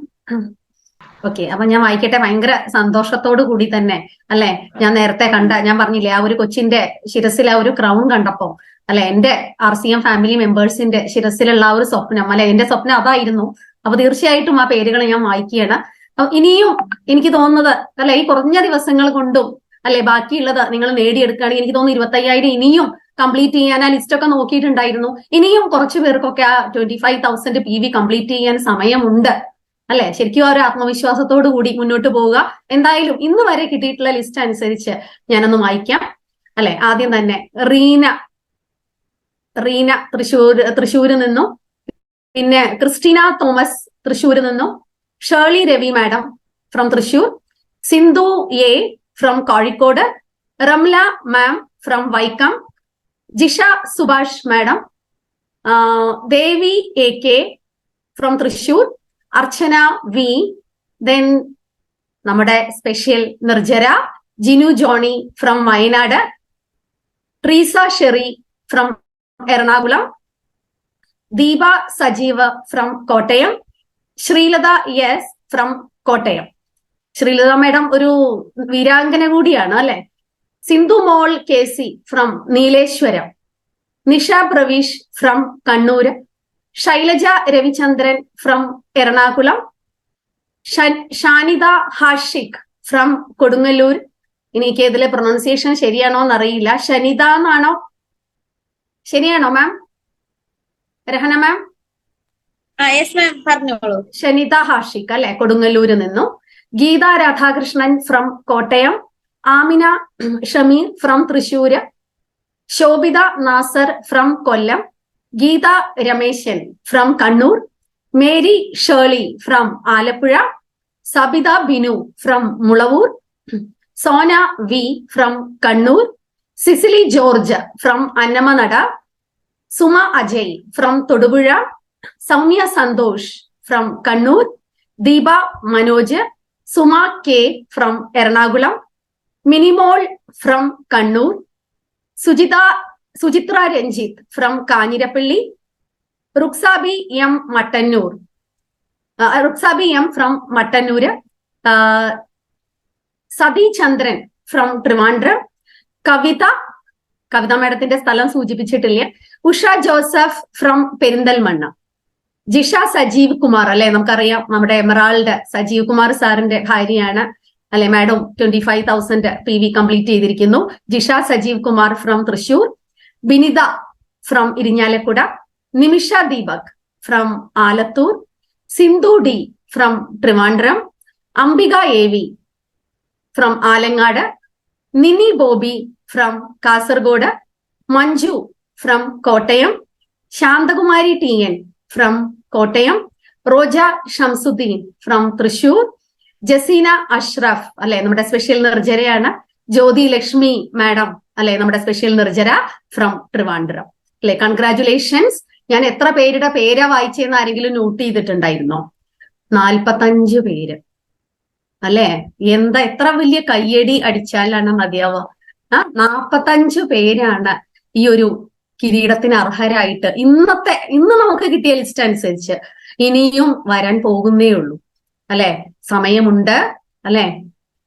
Okay, അപ്പൊ ഞാൻ വായിക്കട്ടെ. ഭയങ്കര സന്തോഷത്തോടു കൂടി തന്നെ അല്ലെ, ഞാൻ നേരത്തെ ഞാൻ പറഞ്ഞില്ലേ, ആ ഒരു കൊച്ചിന്റെ ശിരസിൽ ആ ഒരു ക്രൗൺ കണ്ടപ്പോ അല്ലെ, എന്റെ RCM ഫാമിലി മെമ്പേഴ്സിന്റെ ശിരസിലുള്ള ആ ഒരു സ്വപ്നം അല്ലെ, എന്റെ സ്വപ്നം അതായിരുന്നു. അപ്പൊ തീർച്ചയായിട്ടും ആ പേരുകൾ ഞാൻ വായിക്കുകയാണ്. ഇനിയും എനിക്ക് തോന്നുന്നത് അല്ലെ, ഈ കുറഞ്ഞ ദിവസങ്ങൾ കൊണ്ടും അല്ലെ ബാക്കിയുള്ളത് നിങ്ങൾ നേടിയെടുക്കുകയാണെങ്കിൽ എനിക്ക് തോന്നുന്നു 25,000 ഇനിയും കംപ്ലീറ്റ് ചെയ്യാൻ ആ ലിസ്റ്റ് ഒക്കെ നോക്കിയിട്ടുണ്ടായിരുന്നു. ഇനിയും കുറച്ചു പേർക്കൊക്കെ ആ 25,000 PV കംപ്ലീറ്റ് ചെയ്യാൻ സമയമുണ്ട് അല്ലെ. ശരിക്കും ആ ഒരു ആത്മവിശ്വാസത്തോടു കൂടി മുന്നോട്ട് പോവുക. എന്തായാലും ഇന്ന് വരെ കിട്ടിയിട്ടുള്ള ലിസ്റ്റ് അനുസരിച്ച് ഞാനൊന്ന് വായിക്കാം അല്ലെ. ആദ്യം തന്നെ റീന തൃശ്ശൂരിൽ നിന്നും, പിന്നെ ക്രിസ്റ്റീന തോമസ് തൃശ്ശൂരിൽ നിന്നും, Shirley Ravi madam from Thrissur, Sindhu A from Kozhikode, Ramla ma'am from Vaikom, Jisha Subhash madam, Devi AK from Thrissur, Archana V, then നമ്മുടെ special Nirjara, Jinu Johnny from Wayanad, Treesa Sherry from Ernakulam, Deepa Sajeev from Kottayam, Sreelatha S from Kottayam. Sreelatha madam ഒരു വീരാംഗന കൂടിയാണ് അല്ലെ. സിന്ധു മോൾ KC from Nileshwaram, Nisha Praveesh from Kannur, Shailaja Ravichandran from Ernakulam, Shanida Hashiq from Kodungallur. എനിക്ക് ഇതിലെ പ്രൊണൗൺസിയേഷൻ ശരിയാണോ എന്നറിയില്ല. ഷനിത എന്നാണോ, ശരിയാണോ മാം? രഹന മാം? പറഞ്ഞോളൂ. ഷനിത ഹാഷിഖ് അല്ലെ, കൊടുങ്ങല്ലൂരിൽ നിന്നും. Geetha Radhakrishnan from Kottayam, Amina Shameer from Thrissur, Shobhitha Nasar from Kollam, Geetha Rameshan from Kannur, Mary Shirley from Alappuzha, Sabitha Binu from Mulavoor, Sona V from Kannur, Cecily George from Annamanada, Suma Ajay from Thodupuzha, Soumya Santhosh from Kannur, Deepa Manoj, Suma K from Ernakulam, Minimol from Kannur, Suchitra Ranjith from Kanjirappally, Ruksabi M from Mattannur, Sathi Chandran from Trivandrum, Kavitha മാഡത്തിന്റെ സ്ഥലം സൂചിപ്പിച്ചിട്ടില്ല, ഉഷ ജോസഫ് ഫ്രം പെരിന്തൽമണ്ണ, ജിഷ സജീവ് കുമാർ അല്ലെ, നമുക്കറിയാം നമ്മുടെ എമറാൾഡ് സജീവ് കുമാർ സാറിന്റെ ഭാര്യയാണ് അല്ലെ മാഡം. 25,000 PV കംപ്ലീറ്റ് ചെയ്തിരിക്കുന്നു. Jisha Sajeev Kumar from Thrissur, Binitha from Irinjalakuda, Nimisha Deepak from Alathur, Sindhu D from Trivandrum, Ambika AV from Alangad, Nini Bobby from Kasaragod, Manju from Kottayam, Santhakumari TN from Kottayam, Roja Shamsuddin from Thrissur, Jaseena Ashraf അല്ലെ നമ്മുടെ സ്പെഷ്യൽ നിർജ്ജരയാണ്, ജ്യോതി ലക്ഷ്മി മാഡം അല്ലെ നമ്മുടെ സ്പെഷ്യൽ നിർജ്ജര ഫ്രം ട്രിവാൻഡ്രം അല്ലെ. കൺഗ്രാറ്റുലേഷൻസ്. ഞാൻ എത്ര പേരുടെ പേരാ വായിച്ചെന്ന് ആരെങ്കിലും നോട്ട് ചെയ്തിട്ടുണ്ടായിരുന്നോ? 45 പേര് അല്ലെ. എത്ര വലിയ കയ്യടി അടിച്ചാലാണ് മതിയാവുക. 45 പേരാണ് ഈ ഒരു കിരീടത്തിന് അർഹരായിട്ട് ഇന്ന് നമുക്ക് കിട്ടിയ ലിസ്റ്റ് അനുസരിച്ച്. ഇനിയും വരാൻ പോകുന്നേ ഉള്ളൂ അല്ലെ, സമയമുണ്ട് അല്ലെ.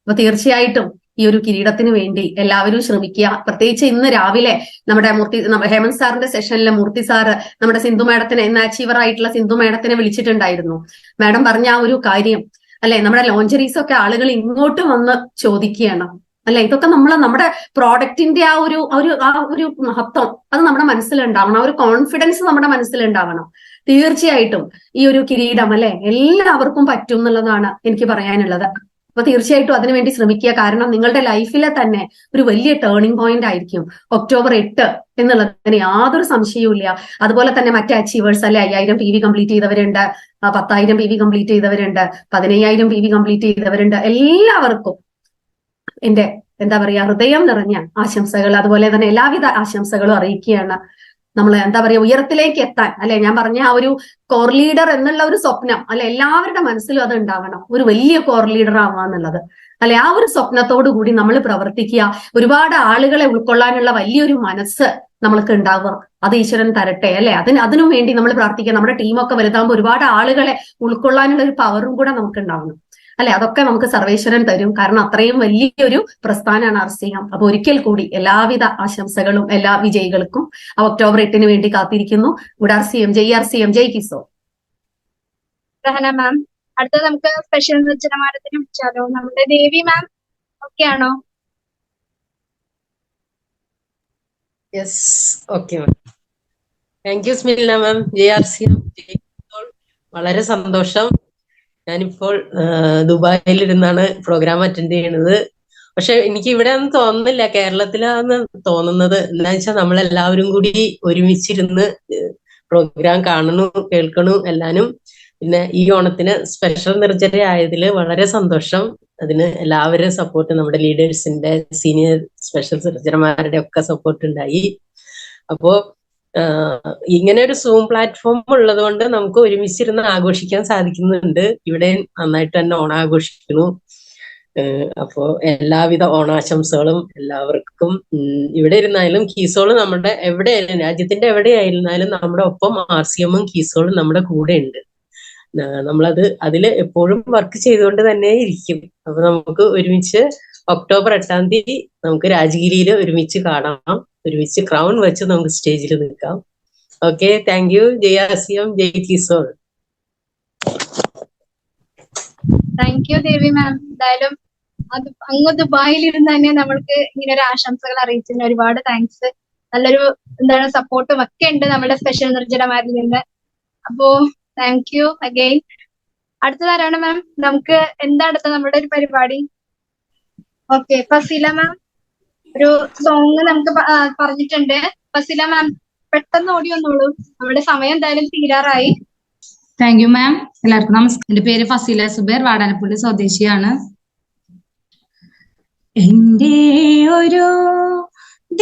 അപ്പൊ തീർച്ചയായിട്ടും ഈ ഒരു കിരീടത്തിന് വേണ്ടി എല്ലാവരും ശ്രമിക്കുക. പ്രത്യേകിച്ച് ഇന്ന് രാവിലെ നമ്മുടെ ഹേമന്ത് സാറിന്റെ സെഷനിലെ മൂർത്തി സാറ് നമ്മുടെ സിന്ധു മാഡത്തിനെ, ഇന്ന് അച്ചീവർ ആയിട്ടുള്ള സിന്ധു മാഡത്തിനെ വിളിച്ചിട്ടുണ്ടായിരുന്നു. മാഡം പറഞ്ഞ ആ ഒരു കാര്യം അല്ലെ, നമ്മുടെ ലോഞ്ചറീസ് ഒക്കെ ആളുകൾ ഇങ്ങോട്ട് വന്ന് ചോദിക്കുകയാണ് അല്ലെ. ഇതൊക്കെ നമ്മുടെ പ്രോഡക്റ്റിന്റെ ആ ഒരു മഹത്വം അത് നമ്മുടെ മനസ്സിലുണ്ടാവണം, ആ ഒരു കോൺഫിഡൻസ് നമ്മുടെ മനസ്സിലുണ്ടാവണം. തീർച്ചയായിട്ടും ഈ ഒരു കിരീടം അല്ലെ എല്ലാവർക്കും പറ്റും എന്നുള്ളതാണ് എനിക്ക് പറയാനുള്ളത്. അപ്പൊ തീർച്ചയായിട്ടും അതിനുവേണ്ടി ശ്രമിക്കുക. കാരണം നിങ്ങളുടെ ലൈഫിലെ തന്നെ ഒരു വലിയ ടേണിംഗ് പോയിന്റ് ആയിരിക്കും October 8 എന്നുള്ളതിന് യാതൊരു സംശയവും ഇല്ല. അതുപോലെ തന്നെ മറ്റ് അച്ചീവേഴ്സ് അല്ലെ, 5000 PV കംപ്ലീറ്റ് ചെയ്തവരുണ്ട്, 10,000 PV കംപ്ലീറ്റ് ചെയ്തവരുണ്ട്, 15,000 PV കംപ്ലീറ്റ് ചെയ്തവരുണ്ട്. എല്ലാവർക്കും എന്റെ ഹൃദയം നിറഞ്ഞ ആശംസകൾ, അതുപോലെ തന്നെ എല്ലാവിധ ആശംസകളും അറിയിക്കുകയാണ്. നമ്മൾ ഉയരത്തിലേക്ക് എത്താൻ അല്ലെ, ഞാൻ പറഞ്ഞ ആ ഒരു കോർ ലീഡർ എന്നുള്ള ഒരു സ്വപ്നം അല്ലെ, എല്ലാവരുടെ മനസ്സിലും അത് ഉണ്ടാവണം, ഒരു വലിയ കോർ ലീഡർ ആവുക എന്നുള്ളത് അല്ലെ. ആ ഒരു സ്വപ്നത്തോടു കൂടി നമ്മൾ പ്രവർത്തിക്കുക. ഒരുപാട് ആളുകളെ ഉൾക്കൊള്ളാനുള്ള വലിയൊരു മനസ്സ് നമ്മൾക്ക് ഉണ്ടാവുക. അത് ഈശ്വരൻ തരട്ടെ അല്ലെ. അതിനു വേണ്ടി നമ്മൾ പ്രാർത്ഥിക്കുക. നമ്മുടെ ടീമൊക്കെ വലുതാകുമ്പോൾ ഒരുപാട് ആളുകളെ ഉൾക്കൊള്ളാനുള്ള ഒരു പവറും കൂടെ നമുക്ക് ഉണ്ടാവണം അല്ലെ. അതൊക്കെ നമുക്ക് സർവേശ്വരൻ തരും. കാരണം അത്രയും വലിയൊരു പ്രസ്ഥാനമാണ് RCM. അപ്പൊ ഒരിക്കൽ കൂടി എല്ലാവിധ ആശംസകളും എല്ലാ വിജയികൾക്കും October 8 വേണ്ടി കാത്തിരിക്കുന്നു. ഗുഡ് RCM, ജയ് RCM, ജയ് കിസോ. റഹന മാം, അടുത്ത നമുക്ക് സ്പെഷ്യൽ നിർജ്ജന മാഡത്തിന് വിളിച്ചാലോ? നമ്മുടെ ദേവി മാം ഓക്കെ ആണോ? Yes, okay ma'am. Thank you Smilna ma'am. ജയ് RCM, വളരെ സന്തോഷം. ഞാനിപ്പോൾ ദുബായിലിരുന്നാണ് പ്രോഗ്രാം അറ്റൻഡ് ചെയ്യണത്. പക്ഷെ എനിക്ക് ഇവിടെ ഒന്നും തോന്നുന്നില്ല, കേരളത്തിലാന്ന് തോന്നുന്നത്. എന്താ വെച്ചാൽ നമ്മളെല്ലാവരും കൂടി ഒരുമിച്ചിരുന്ന് പ്രോഗ്രാം കാണണു, കേൾക്കണു എല്ലാനും. പിന്നെ ഈ ഓണത്തിന് സ്പെഷ്യൽ നിർജ്ജര ആയതിൽ വളരെ സന്തോഷം. അതിന് എല്ലാവരും സപ്പോർട്ട്, നമ്മുടെ ലീഡേഴ്സിന്റെ, സീനിയർ സ്പെഷ്യൽ നിർജ്ജരമാരുടെ ഒക്കെ സപ്പോർട്ട് ഉണ്ടായി. അപ്പോ ഇങ്ങനെ ഒരു സൂം പ്ലാറ്റ്ഫോം ഉള്ളത് കൊണ്ട് നമുക്ക് ഒരുമിച്ചിരുന്ന് ആഘോഷിക്കാൻ സാധിക്കുന്നുണ്ട്. ഇവിടെ നന്നായിട്ട് തന്നെ ഓണം ആഘോഷിക്കുന്നു. അപ്പോ എല്ലാവിധ ഓണാശംസകളും എല്ലാവർക്കും. ഇവിടെ ഇരുന്നാലും കീസോള് നമ്മുടെ എവിടെയായാലും, രാജ്യത്തിന്റെ എവിടെയായിരുന്നാലും നമ്മുടെ ഒപ്പം RCM കീസോളും നമ്മുടെ കൂടെ ഉണ്ട്. അതില് എപ്പോഴും വർക്ക് ചെയ്തുകൊണ്ട് തന്നെ ഇരിക്കും. അപ്പൊ നമുക്ക് ഒരുമിച്ച് October 8 നമുക്ക് രാജഗിരിയിൽ ഒരുമിച്ച് കാണാം, ഒരുമിച്ച് ക്രൗൺ വെച്ച് നമുക്ക് സ്റ്റേജിൽ നിൽക്കാം. Okay, thank you. ജയ് RCM, ജയ് കിസോൾ. Thank you Devi ma'am. എന്തായാലും അങ്ങ് ദുബായിലിരുന്ന് തന്നെ നമ്മൾക്ക് ഇങ്ങനെ ഒരു ആശംസകൾ അറിയിച്ചതിന് ഒരുപാട് താങ്ക്സ്. നല്ലൊരു സപ്പോർട്ടും ഒക്കെ ഉണ്ട് നമ്മുടെ സ്പെഷ്യൽ നിർജ്ജനമാരിൽ നിന്ന്. അപ്പോ താങ്ക് യു അഗെയിൻ. അടുത്തതാരാണ് മാം? നമുക്ക് എന്താ അടുത്ത നമ്മുടെ ഒരു പരിപാടി? ഓക്കെ, ഫസീല മാം ഒരു സോങ് നമുക്ക് പറഞ്ഞിട്ടുണ്ട്. ഫസീല മാം പെട്ടെന്ന് ഓടി വന്നോളൂ, നമ്മുടെ സമയം എന്തായാലും തീരാറായി. താങ്ക് യു മാം. എല്ലാവർക്കും നമസ്കാരം. എന്റെ പേര് ഫസീല സുബൈർ, വാടാനപ്പള്ളി സ്വദേശിയാണ്. എന്റെ ഒരു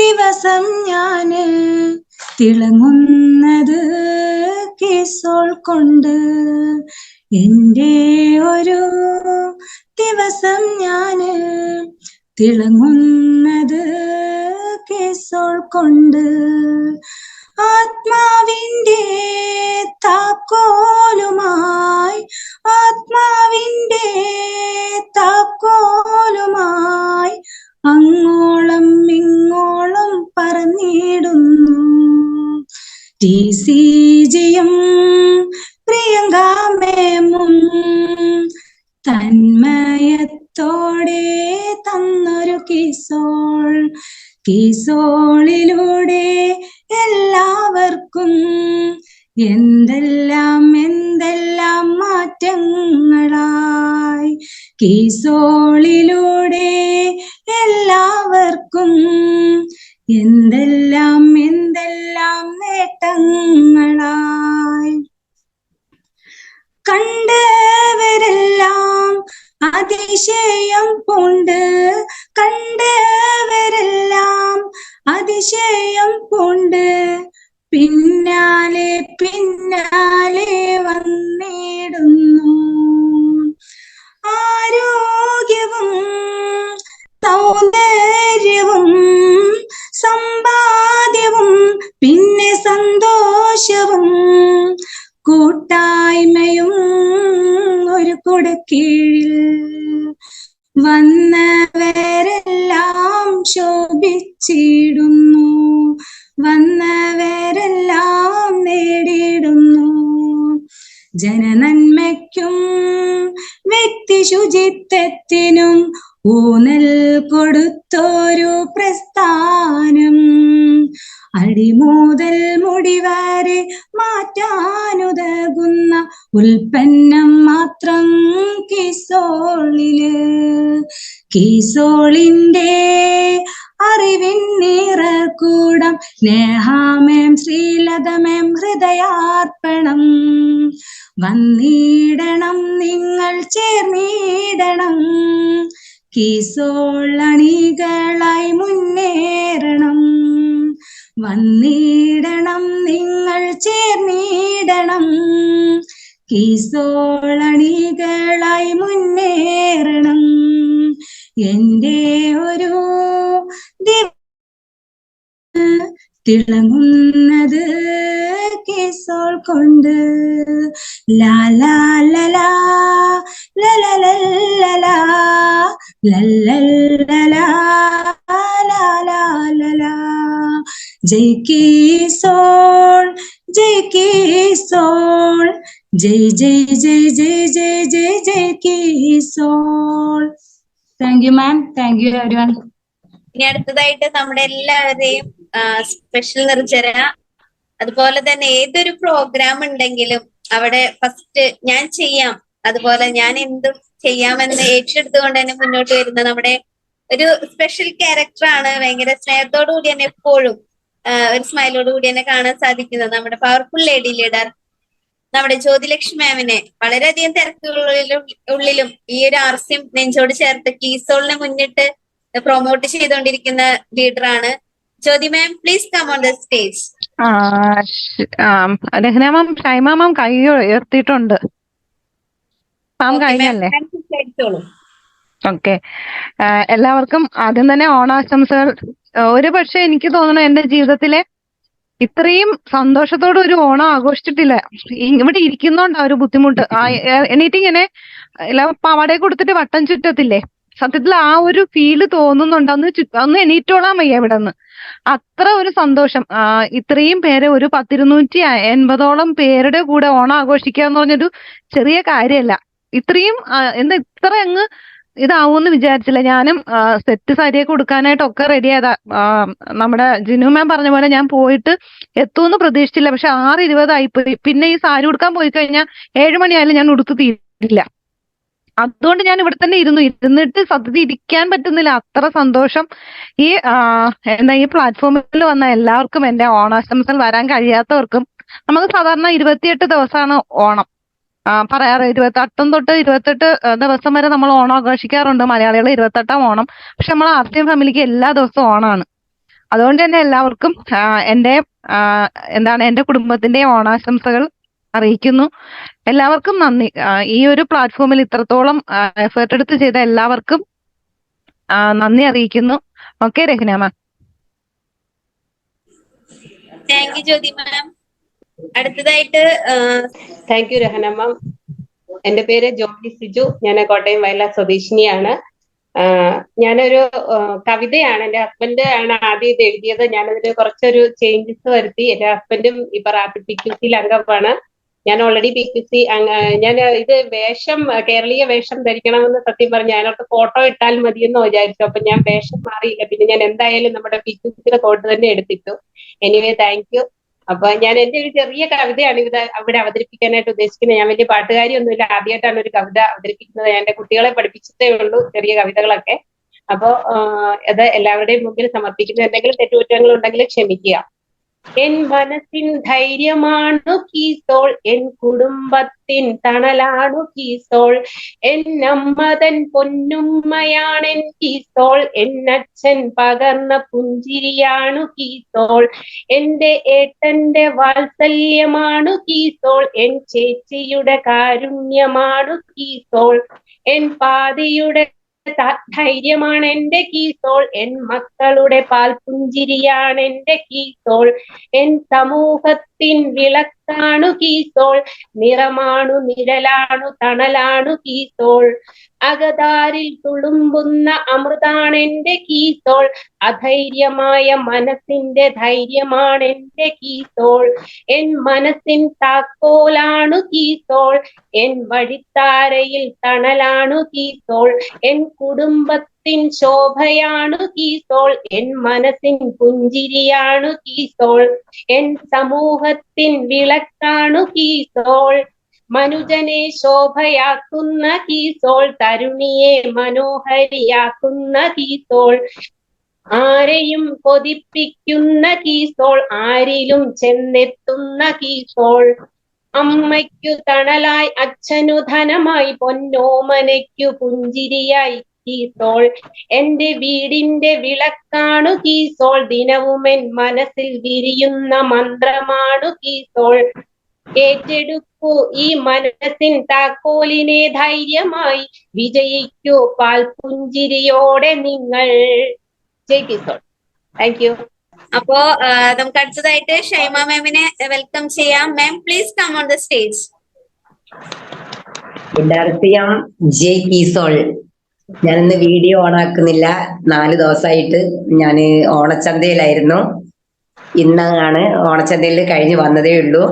ദിവസം ഞാന് തിളങ്ങുന്നത് കിസോൾ കൊണ്ട്, എന്റെ ഒരു ദിവസം ഞാന് തിളങ്ങുന്നത് കിസോൾ കൊണ്ട്. ആത്മാവിന്റെ താക്കോലുമായി, ആത്മാവിന്റെ താക്കോലുമായി അങ്ങോളം ഇങ്ങോളം പറന്നിടുന്നു. ജിയും പ്രിയങ്കാമേമും തന്മയത്തോടെ തന്നൊരു കിസോളിലൂടെ എല്ലാവർക്കും എന്തെല്ലാം മാറ്റങ്ങളായി. കിസോളിലൂടെ എല്ലാവർക്കും എന്തെല്ലാം നേട്ടങ്ങളായി. കണ്ടവരെല്ലാം അതിശയം പൂണ്ട്, കണ്ടവരെല്ലാം അതിശയം പൂണ്ട് പിന്നാലെ വന്നിടുന്നു. ആരോഗ്യവും സൗന്ദര്യവും സമ്പാദ്യവും പിന്നെ സന്തോഷവും കൂട്ടായ്മയും ഒരു കുടക്കീഴിൽ വന്നവരെല്ലാം ശോഭിച്ചിടുന്നു, വന്നവരെല്ലാം നേടിയിടുന്നു. ജനനന്മയ്ക്കും വ്യക്തി ശുചിത്വത്തിനും ഊന്നൽ കൊടുത്തൊരു പ്രസ്ഥാനം. അടിമുതൽ മുടിവരെ മാറ്റാനുതകുന്ന ഉൽപ്പന്നം മാത്രം കിസോളിന്റെ അറിവിൻ നിറകൂടം. നേഹാമേം ശ്രീലതമേം ഹൃദയാർപ്പണം. വന്നിടണം നിങ്ങൾ ചേർന്നിടണം, കിസോൾ അണികളായി മുന്നേറണം. വന്നിടണം നിങ്ങൾ ചേർന്നിടണം, കിസോൾ അണികളായി മുന്നേറണം. എന്റെ ഒരു തിളങ്ങുന്നത് കിസോൾ കൊണ്ട്. ലാലാ ലലാ ലലലലലാ ലലലലലാ ലാലാ. ജയ് കിസോൾ, ജയ് കിസോൾ, ജയ് ജയ് ജയ് ജയ് ജയ് ജയ് ജയ് കിസോൾ. Thank you ma'am, thank you everyone. ഇനി അടുത്തതായിട്ട് നമ്മുടെ എല്ലാവരെയും സ്പെഷ്യൽ നിർജ്ജര, അതുപോലെ തന്നെ ഏതൊരു പ്രോഗ്രാം ഉണ്ടെങ്കിലും അവിടെ ഫസ്റ്റ് ഞാൻ ചെയ്യാം, അതുപോലെ ഞാൻ എന്തും ചെയ്യാമെന്ന് ഏറ്റെടുത്തുകൊണ്ട് തന്നെ മുന്നോട്ട് വരുന്ന നമ്മുടെ ഒരു സ്പെഷ്യൽ ക്യാരക്ടറാണ്. ഭയങ്കര സ്നേഹത്തോടു കൂടി തന്നെ എപ്പോഴും ഒരു സ്മൈലോട് കൂടി തന്നെ കാണാൻ സാധിക്കുന്നത് നമ്മുടെ പവർഫുൾ ലേഡി ലീഡർ നമ്മുടെ ജ്യോതിലക്ഷ്മി മാമിനെ വളരെയധികം തിരക്കുകളിലും ഈ ഒരു ആർസ്യം നെഞ്ചോട് ചേർത്ത് കീസോളിനെ മുന്നിട്ട് പ്രൊമോട്ട് ചെയ്തുകൊണ്ടിരിക്കുന്ന ലീഡറാണ് Jyothi ma'am. Please come on the stage. Rahana ma'am, Shaima ma'am കൈ ഉയർത്തിയിട്ടുണ്ട്. മാം കഴിഞ്ഞല്ലേ? ഓക്കെ. എല്ലാവർക്കും ആദ്യം തന്നെ ഓണാശംസകൾ. ഒരു പക്ഷെ എനിക്ക് തോന്നുന്നു എന്റെ ജീവിതത്തിലെ ഇത്രയും സന്തോഷത്തോടെ ഒരു ഓണം ആഘോഷിച്ചിട്ടില്ല. ഇവിടെ ഇരിക്കുന്നോണ്ടാ ഒരു ബുദ്ധിമുട്ട്. എണീറ്റ് ഇങ്ങനെ പാവാടയെ കൊടുത്തിട്ട് വട്ടം ചുറ്റത്തില്ലേ, സത്യത്തിൽ ആ ഒരു ഫീല് തോന്നുന്നുണ്ട്. ഒന്ന് എണീറ്റോളാൻ വയ്യ ഇവിടെ നിന്ന്. അത്ര ഒരു സന്തോഷം. ഇത്രയും പേര്, ഒരു 280ഓളം പേരുടെ കൂടെ ഓണം ആഘോഷിക്കുക എന്ന് പറഞ്ഞൊരു ചെറിയ കാര്യമല്ല. ഇത്രയും ഇത്ര അങ്ങ് ഇതാവൂന്ന് വിചാരിച്ചില്ല. ഞാനും സെറ്റ് സാരിയൊക്കെ കൊടുക്കാനായിട്ടൊക്കെ റെഡി ആയതാ. നമ്മുടെ ജിനു മാം പറഞ്ഞ പോലെ ഞാൻ പോയിട്ട് എത്തുമെന്ന് പ്രതീക്ഷിച്ചില്ല. പക്ഷെ 6:20 ആയിപ്പോയി. പിന്നെ ഈ സാരി ഉടുക്കാൻ പോയി കഴിഞ്ഞാൽ 7 മണിയായാലും ഞാൻ ഉടുത്ത് തീരില്ല. അതുകൊണ്ട് ഞാൻ ഇവിടെ തന്നെ ഇരുന്നിട്ട് സത്യത്തിൽ ഇരിക്കാൻ പറ്റുന്നില്ല. അത്ര സന്തോഷം. ഈ ഈ പ്ലാറ്റ്ഫോമിൽ വന്ന എല്ലാവർക്കും എന്റെ ഓണാശംസകൾ. വരാൻ കഴിയാത്തവർക്കും, നമുക്ക് സാധാരണ 28 ദിവസമാണ് ഓണം പറയാറ്. 28 തൊട്ട് 28 ദിവസം വരെ നമ്മൾ ഓണം ആഘോഷിക്കാറുണ്ട്. മലയാളികൾ 28 ഓണം. പക്ഷെ നമ്മൾ ആർസിഎം ഫാമിലിക്ക് എല്ലാ ദിവസവും ഓണാണ്. അതുകൊണ്ട് തന്നെ എല്ലാവർക്കും എന്റെ എന്റെ കുടുംബത്തിന്റെ ഓണാശംസകൾ അറിയിക്കുന്നു. എല്ലാവർക്കും നന്ദി. ഈ ഒരു പ്ലാറ്റ്ഫോമിൽ ഇത്രത്തോളം എഫേർട്ട് എടുത്ത് ചെയ്ത എല്ലാവർക്കും നന്ദി അറിയിക്കുന്നു. Okay Rahana ma'am. Thank you Jyothi ma'am. അടുത്തതായിട്ട് താങ്ക് യു രഹന മാം. എന്റെ പേര് ജോണി സിജു. ഞാൻ കോട്ടയം വയലാർ സ്വദേശിനിയാണ്. ഞാനൊരു കവിതയാണ്, എന്റെ ഹസ്ബൻഡ് ആണ് ആദ്യം ഇത് എഴുതിയത്. ഞാനതിൽ കുറച്ചൊരു ചേഞ്ചസ് വരുത്തി. എന്റെ ഹസ്ബൻഡും ഇപ്പൊ റാപ്പിഡ് PQC അംഗമാണ്. ഞാൻ ഓൾറെഡി PQC ഞാൻ ഇത് വേഷം കേരളീയ വേഷം ധരിക്കണമെന്ന് സത്യം പറഞ്ഞു അതിനകത്ത് ഫോട്ടോ ഇട്ടാൽ മതിയെന്ന് വിചാരിച്ചു. അപ്പൊ ഞാൻ വേഷം മാറിയില്ല. പിന്നെ ഞാൻ എന്തായാലും നമ്മുടെ PQCയുടെ കോട്ട് തന്നെ എടുത്തിട്ടു. Anyway thank you. അപ്പൊ ഞാൻ എന്റെ ഒരു ചെറിയ കവിതയാണ് അവിടെ അവതരിപ്പിക്കാനായിട്ട് ഉദ്ദേശിക്കുന്നത്. ഞാൻ വലിയ പാട്ടുകാരിയൊന്നുമില്ല, ആദ്യമായിട്ടാണ് ഒരു കവിത അവതരിപ്പിക്കുന്നത്. ഞാൻ എന്റെ കുട്ടികളെ പഠിപ്പിച്ചിട്ടേ ഉള്ളൂ ചെറിയ കവിതകളൊക്കെ. അപ്പോ അത് എല്ലാവരുടെയും മുമ്പിൽ സമർപ്പിക്കുന്നു. എന്തെങ്കിലും തെറ്റുകുറ്റങ്ങൾ ഉണ്ടെങ്കിൽ ക്ഷമിക്കുക. എൻ മനസ്സിൻ ധൈര്യമാണു കീസോൾ, എൻ കുടുംബത്തിൻ തണലാണു കീസോൾ, എൻ അമ്മതൻ പൊന്നുമ്മയാണെൻ കീസോൾ, എൻ അച്ഛൻ പകർന്ന പുഞ്ചിരിയാണു കീസോൾ, എന്റെ ഏട്ടന്റെ വാത്സല്യമാണു കീസോൾ, എൻ ചേച്ചിയുടെ കാരുണ്യമാണു കീസോൾ, എൻ പാതിയുടെ ധൈര്യമാണ് എന്റെ കീസോൾ, എൻ മക്കളുടെ പാൽപുഞ്ചിരിയാണ് എന്റെ കീസോൾ, എൻ സമൂഹത്തിൻ വിളക്കാണു കീസോൾ, നിറമാണു നിഴലാണു തണലാണു കീസോൾ, അകതാരിൽ തുളുമ്പുന്ന അമൃതാണ് എന്റെ കീസോൾ, അധൈര്യമായ മനസ്സിന്റെ ധൈര്യമാണ് എന്റെ കീസോൾ, എൻ മനസ്സിൻ താക്കോലാണു കീസോൾ, എൻ വഴിത്താരയിൽ തണലാണു കീസോൾ, എൻ കുടുംബത്തിൻ ശോഭയാണു കീസോൾ, എൻ മനസ്സിൻ പുഞ്ചിരിയാണു കീസോൾ, എൻ സമൂഹത്തിൻ വിളക്കാണു കീസോൾ, മനുജനെ ശോഭയാക്കുന്ന കീസോൾ, തരുണിയെ മനോഹരിയാക്കുന്ന കീസോൾ, ആരെയും കൊതിപ്പിക്കുന്ന കീസോൾ, ആരിലും ചെന്നെത്തുന്ന കീസോൾ, അമ്മയ്ക്കു തണലായി അച്ഛനു ധനമായി പൊന്നോമനയ്ക്കു പുഞ്ചിരിയായി കീസോൾ, എന്റെ വീടിന്റെ വിളക്കാണു കീസോൾ, ദിനവും എൻ മനസ്സിൽ വിരിയുന്ന മന്ത്രമാണു കീസോൾ, ഏറ്റെടുക്കൂ ഈ മനസ്സിൻ താക്കോലിനെ ധൈര്യമായി, വിജയിക്കൂ പാൽപുഞ്ചിരിയോടെ നിങ്ങൾ. ജയ് കീസോൾ. Thank you. അപ്പോ നമുക്ക് അടുത്തതായിട്ട് ഷൈമ മാമിനെ വെൽക്കം ചെയ്യാം. Ma'am please come on the stage. വിദ്യാർത്ഥിയാം ജയ് കീസോൾ. ഞാനിന്ന് വീഡിയോ ഓൺ ആക്കുന്നില്ല. 4 ദിവസമായിട്ട് ഞാൻ ഓണച്ചന്തയിലായിരുന്നു. ഇന്നാണ് ഓണച്ചന്തയിൽ കഴിഞ്ഞ് വന്നതേ ഉള്ളൂ.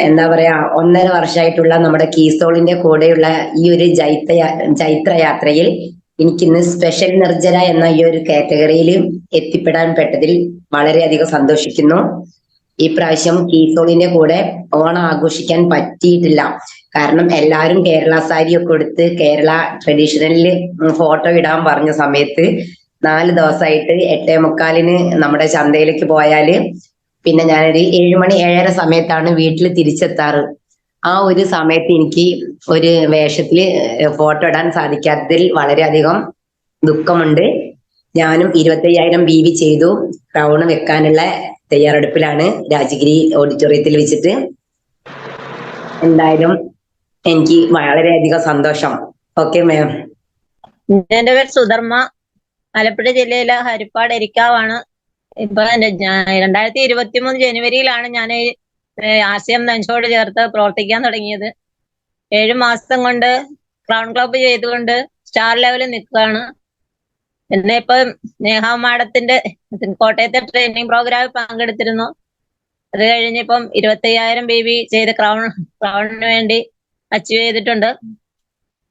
എന്താ പറയാ, 1.5 വർഷമായിട്ടുള്ള നമ്മുടെ കീസോളിന്റെ കൂടെയുള്ള ഈ ഒരു ജൈത്രയാത്രയിൽ എനിക്കിന്ന് സ്പെഷ്യൽ നിർജ്ജര എന്ന ഈ ഒരു കാറ്റഗറിയിൽ എത്തിപ്പെടാൻ പെട്ടതിൽ വളരെയധികം സന്തോഷിക്കുന്നു. ഈ പ്രാവശ്യം കീസോളിന്റെ കൂടെ ഓണം ആഘോഷിക്കാൻ പറ്റിയിട്ടില്ല. കാരണം എല്ലാവരും കേരള സാരി ഒക്കെ എടുത്ത് കേരള ട്രഡീഷണലില് ഫോട്ടോ ഇടാൻ പറഞ്ഞ സമയത്ത് 4 ദിവസമായിട്ട് 8:45 നമ്മുടെ ചന്തയിലേക്ക് പോയാല് പിന്നെ ഞാനൊരു 7 മണി 7:30 സമയത്താണ് വീട്ടിൽ തിരിച്ചെത്താറ്. ആ ഒരു സമയത്ത് എനിക്ക് ഒരു വേഷത്തില് ഫോട്ടോ ഇടാൻ സാധിക്കാത്തതിൽ വളരെയധികം ദുഃഖമുണ്ട്. ഞാനും 25,000 BV ചെയ്തു. ക്രൗൺ വെക്കാനുള്ള തയ്യാറെടുപ്പിലാണ് രാജഗിരി ഓഡിറ്റോറിയത്തിൽ വെച്ചിട്ട്. എന്തായാലും എനിക്ക് വളരെയധികം സന്തോഷം. Okay ma'am. എന്റെ പേര് സുധർമ്മ, ആലപ്പുഴ ജില്ലയിലെ ഹരിപ്പാട് എരിക്കാവാണ്. ഇപ്പൊ 2023 ജനുവരിയിലാണ് ഞാൻ ആശയം നെഞ്ചോട് ചേർത്ത് പ്രവർത്തിക്കാൻ തുടങ്ങിയത്. 7 മാസം കൊണ്ട് ക്രൗൺ ക്ലബ്ബ് ചെയ്തുകൊണ്ട് സ്റ്റാർ ലെവലിൽ നിൽക്കുകയാണ്. എന്നെ ഇപ്പൊ നേഹ മാഡത്തിന്റെ കോട്ടയത്തെ ട്രെയിനിങ് പ്രോഗ്രാമിൽ പങ്കെടുത്തിരുന്നു. അത് കഴിഞ്ഞിപ്പം 25,000 BV ചെയ്ത് ക്രൗണിന് വേണ്ടി അച്ചീവ് ചെയ്തിട്ടുണ്ട്.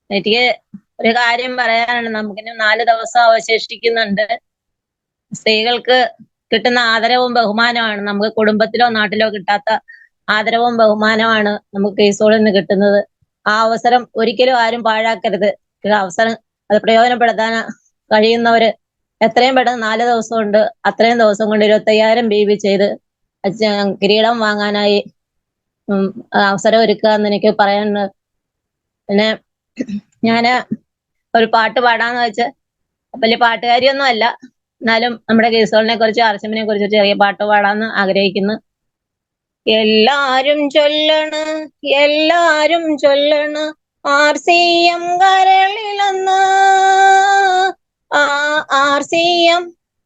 എനിക്ക് ഒരു കാര്യം പറയാനാണ്, നമുക്കിനി 4 ദിവസം അവശേഷിക്കുന്നുണ്ട്. സ്ത്രീകൾക്ക് കിട്ടുന്ന ആദരവും ബഹുമാനമാണ് നമുക്ക് കുടുംബത്തിലോ നാട്ടിലോ കിട്ടാത്ത ആദരവും ബഹുമാനമാണ് നമുക്ക് കീസോളിൽ നിന്ന് കിട്ടുന്നത്. ആ അവസരം ഒരിക്കലും ആരും പാഴാക്കരുത്. അവസരം അത് പ്രയോജനപ്പെടുത്താൻ കഴിയുന്നവര് എത്രയും പെട്ടെന്ന് 4 ദിവസം കൊണ്ട് അത്രയും ദിവസം കൊണ്ട് 25,000 BV ചെയ്ത് കിരീടം വാങ്ങാനായി അവസരം ഒരുക്കുക എന്ന് എനിക്ക് പറയാനുണ്ട്. പിന്നെ ഞാന് ഒരു പാട്ട് പാടാന്ന് വെച്ച് വലിയ പാട്ടുകാരിയൊന്നും അല്ല, എന്നാലും നമ്മുടെ കീസോളിനെ കുറിച്ച് ആർസിഎമ്മിനെ കുറിച്ച് ചെറിയ പാട്ട് പാടാന്ന് ആഗ്രഹിക്കുന്നു. എല്ലാരും ചൊല്ലണ് ആർസിഎം കരളിലെന്ന്, ആർസിഎം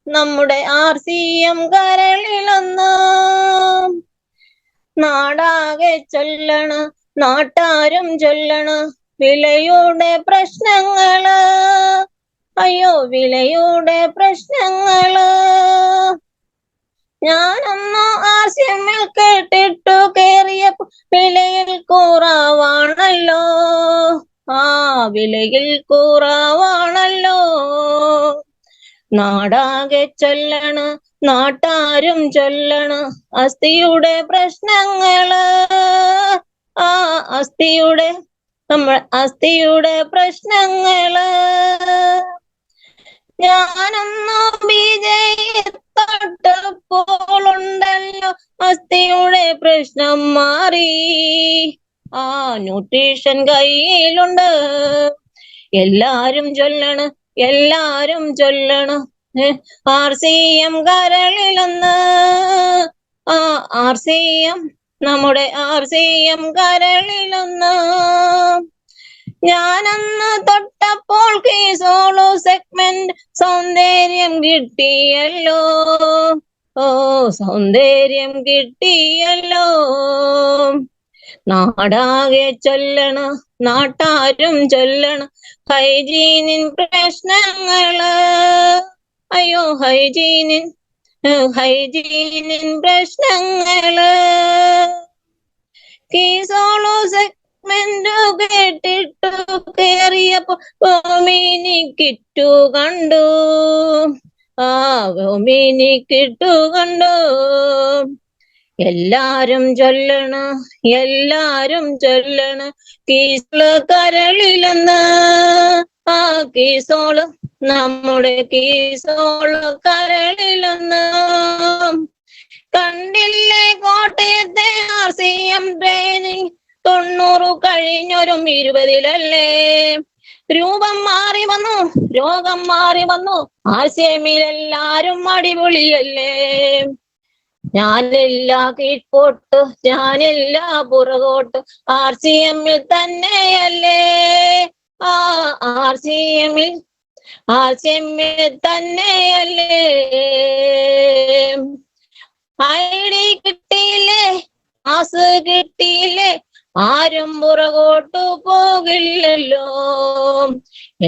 നമ്മുടെ ആർസിഎം കരളിലെന്ന്, നാടാകെ ചൊല്ലണ് നാട്ടാരും ചൊല്ലണ് വിലയുടെ പ്രശ്നങ്ങള്, അയ്യോ വിലയുടെ പ്രശ്നങ്ങള്. ഞാനൊന്നു ആസ്യമിൽ കേട്ടിട്ടു കേറിയപ്പോ വിലയിൽ കുറവാണല്ലോ. വിലയിൽ കുറവാണല്ലോ. നാടാകെ ചൊല്ലണ്, നാട്ടാരും ചൊല്ലണ് അസ്ഥിയുടെ പ്രശ്നങ്ങള്. അസ്ഥിയുടെ പ്രശ്നങ്ങള്. ഞാനൊന്നു തൊട്ടപ്പോളുണ്ടല്ലോ അസ്ഥിയുടെ പ്രശ്നം മാറി. ന്യൂട്രീഷൻ കയ്യിലുണ്ട്. എല്ലാരും ചൊല്ലണ്, എല്ലാരും ചൊല്ലണ് RCM കരളിലൊന്ന്. RCM, നമ്മുടെ RCM കരളിലൊന്ന്. ഞാനന്ന് തൊട്ടപ്പോൾ കീസോളോ സെഗ്മെന്റ് സൗന്ദര്യം കിട്ടിയല്ലോ. സൗന്ദര്യം കിട്ടിയല്ലോ. നാടാകെ ചൊല്ലണ്, നാട്ടാരും ചൊല്ലണ് ഹൈജീനിൻ പ്രശ്നങ്ങള്. അയ്യോ ഹൈജീനിൻ പ്രശ്നങ്ങള്. കീസോളോ സെഗ്മെന്റ് കേട്ടിട്ടു കേറിയപ്പോ ഓമിനി കിറ്റു കണ്ടു. ഓമിനി കിറ്റു കണ്ടു. എല്ലാരും ചൊല്ലണ്, എല്ലാരും ചൊല്ലണ് കീസോള് കരളിലെന്ന്. കീസോള്, നമ്മുടെ കീസോള് കരളിലെന്ന്. കണ്ടില്ലേ കോട്ടയത്തെ RCM ട്രെയിനിങ് 90 കഴിഞ്ഞൊരു 20-ലല്ലേ. രൂപം മാറി വന്നു, രോഗം മാറി വന്നു. RCM-ലെല്ലാരും അടിപൊളിയല്ലേ. ഞാനില്ല കീഴ്പോട്ട്, ഞാനില്ല പുറകോട്ട്. RCM-ൽ തന്നെയല്ലേ. RCM-ൽ തന്നെയല്ലേ. ID കിട്ടിയില്ലേ, പാസ് കിട്ടിയില്ലേ, ആരും പുറകോട്ടു പോകില്ലല്ലോ.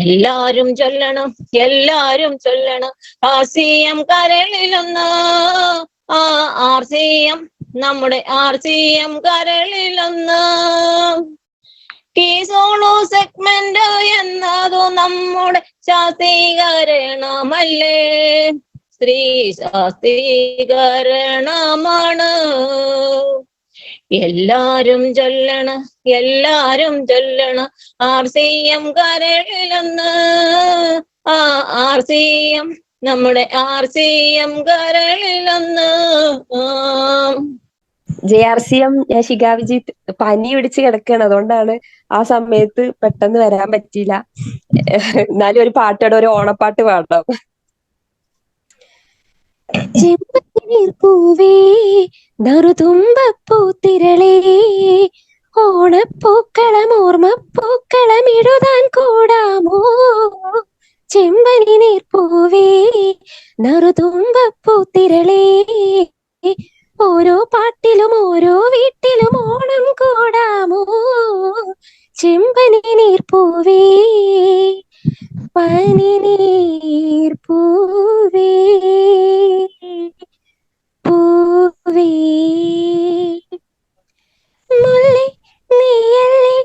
എല്ലാരും ചൊല്ലണം, എല്ലാരും ചൊല്ലണം RCM കരളിലൊന്ന്. RCM, നമ്മുടെ RCM കരളിലൊന്ന്. കീസോളോ സെഗ്മെന്റ് എന്നതു നമ്മുടെ ശാസ്ത്രീകരണമല്ലേ. സ്ത്രീ ശാസ്ത്രീകരണമാണ്. എല്ലാരും ചൊല്ലണ്, എല്ലാരും ചൊല്ലണ് RCM കരളിലൊന്ന്. RCM, നമ്മുടെ RCM കരളിലൊന്ന്. JRCM, ഞാൻ ശിഖ വിജിത്ത്. പനി പിടിച്ച് കിടക്കുകയാണ്, അതുകൊണ്ടാണ് ആ സമയത്ത് പെട്ടെന്ന് വരാൻ പറ്റിയില്ല. എന്നാലും ഒരു പാട്ടോടെ, ഒരു ഓണപ്പാട്ട് പാടാം. ചെമ്പനീർപ്പൂവേ നറുതുമ്പപ്പൂത്തിരളേ ഓണപ്പൂക്കളം ഓർമ്മപ്പൂക്കളം ഇടുതാൻ കൂടാമോ. ചെമ്പനി നീർപ്പൂവേ നറുതുമ്പപ്പൂത്തിരളേ ഓരോ പാട്ടിലും ഓരോ വീട്ടിലും ഓണം കൂടാമോ. ചെമ്പനി നീർപ്പൂവേ പനി നീർപ്പൂവേ പൂവേ. മുല്ലേ നീയല്ലേ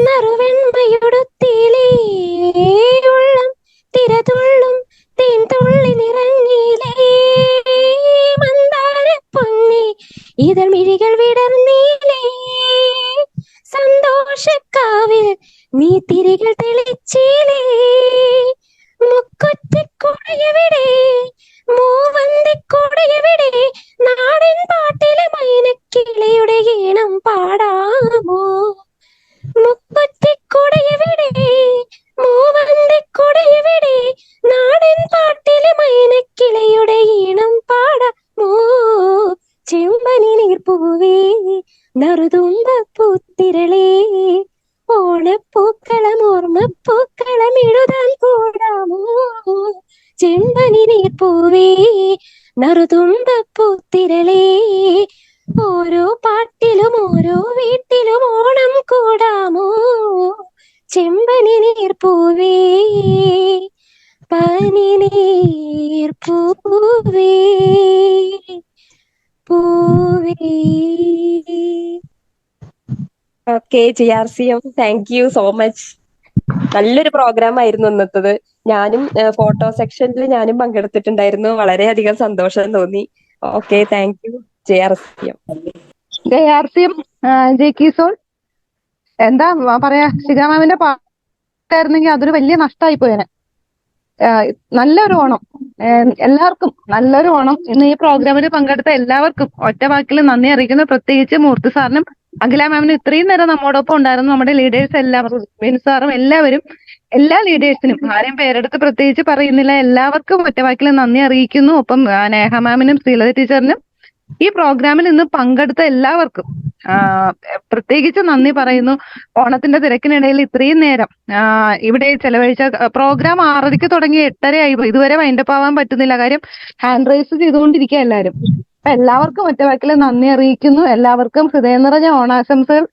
നറുവെണ്മയുടുത്തിലേ ഉള്ളം തിരതുള്ളും തേൻ തുള്ളി നിറഞ്ഞിലേ. മന്ദാര പൊന്നേ ഇതൾ മിഴികൾ വിടർന്നീലേ. സന്തോഷക്കാവിൽ നീ തിരികൾ തെളിച്ചിലേ. മുക്കുറ്റിക്കുടയവിടെ മൂവന്തിക്കുടയവിടെ നാടൻ പാട്ടിലെ മൈനക്കിളിയുടെ ഈണം പാടാമോ. മുക്കുറ്റിക്കുടയവിടെ മൂവന്തിക്കുടയവിടെ നാടൻ പാട്ടിലെ മൈനക്കിളിയുടെ ഈണം പാടാമോ. ചെമ്പനി നീർപ്പൂവേ നറുതുമ്പപ്പൂത്തിരളേ ഓണപ്പൂക്കളം ഓർമ്മപ്പൂക്കളം ഇടുതാൻ കൂടാമോ. ചെമ്പനി നീർപ്പൂവേ നറുതുമ്പപ്പൂത്തിരളേ ഓരോ പാട്ടിലും ഓരോ വീട്ടിലും ഓണം കൂടാമോ. ചെമ്പനി നീർപ്പൂവേ പനിനീർ പൂവേ പൂവേ. Okay JRCM, thank you so much. നല്ലൊരു പ്രോഗ്രാം ആയിരുന്നു ഇന്നത്തത്. ഞാനും ഫോട്ടോ സെക്ഷനിൽ ഞാനും പങ്കെടുത്തിട്ടുണ്ടായിരുന്നു. വളരെയധികം സന്തോഷം തോന്നി. Okay, thank you JRCM. JRCM ജെയ്ക്കി സോൾ, എന്താ പറയാ, ശിഖാ മാമിന്റെ പാട്ടായിരുന്നെങ്കിൽ അതൊരു വലിയ നഷ്ടമായി പോയേനെ. നല്ലൊരു ഓണം എല്ലാവർക്കും, നല്ലൊരു ഓണം. ഇന്ന് ഈ പ്രോഗ്രാമിൽ പങ്കെടുത്ത എല്ലാവർക്കും ഒറ്റ വാക്കിൽ നന്ദി അറിയിക്കുന്നു. പ്രത്യേകിച്ച് മൂർത്തി സാറിനും അഖില മാമിനും ഇത്രയും നേരം നമ്മോടൊപ്പം ഉണ്ടായിരുന്നു. നമ്മുടെ ലീഡേഴ്സ് എല്ലാവരും, ബിനു സാറും എല്ലാവരും, എല്ലാ ലീഡേഴ്സിനും ആരെയും പേരെടുത്ത് പ്രത്യേകിച്ച് പറയുന്നില്ല, എല്ലാവർക്കും ഒറ്റവാക്കിൽ നന്ദി അറിയിക്കുന്നു. ഒപ്പം നേഹ മാമിനും ശ്രീലത ടീച്ചറിനും ഈ പ്രോഗ്രാമിൽ ഇന്ന് പങ്കെടുത്ത എല്ലാവർക്കും പ്രത്യേകിച്ച് നന്ദി പറയുന്നു. ഓണത്തിന്റെ തിരക്കിനിടയിൽ ഇത്രയും നേരം ഇവിടെ ചെലവഴിച്ച പ്രോഗ്രാം 6:30 തുടങ്ങി 8:30 ഇതുവരെ വൈൻഡപ്പ് ആവാൻ പറ്റുന്നില്ല. കാര്യം ഹാൻഡ് റൈസ് ചെയ്തുകൊണ്ടിരിക്കുക എല്ലാവരും. അപ്പൊ എല്ലാവർക്കും ഒറ്റവാക്കിൽ നന്ദി അറിയിക്കുന്നു. എല്ലാവർക്കും ഹൃദയം നിറഞ്ഞ ഓണാശംസകൾ.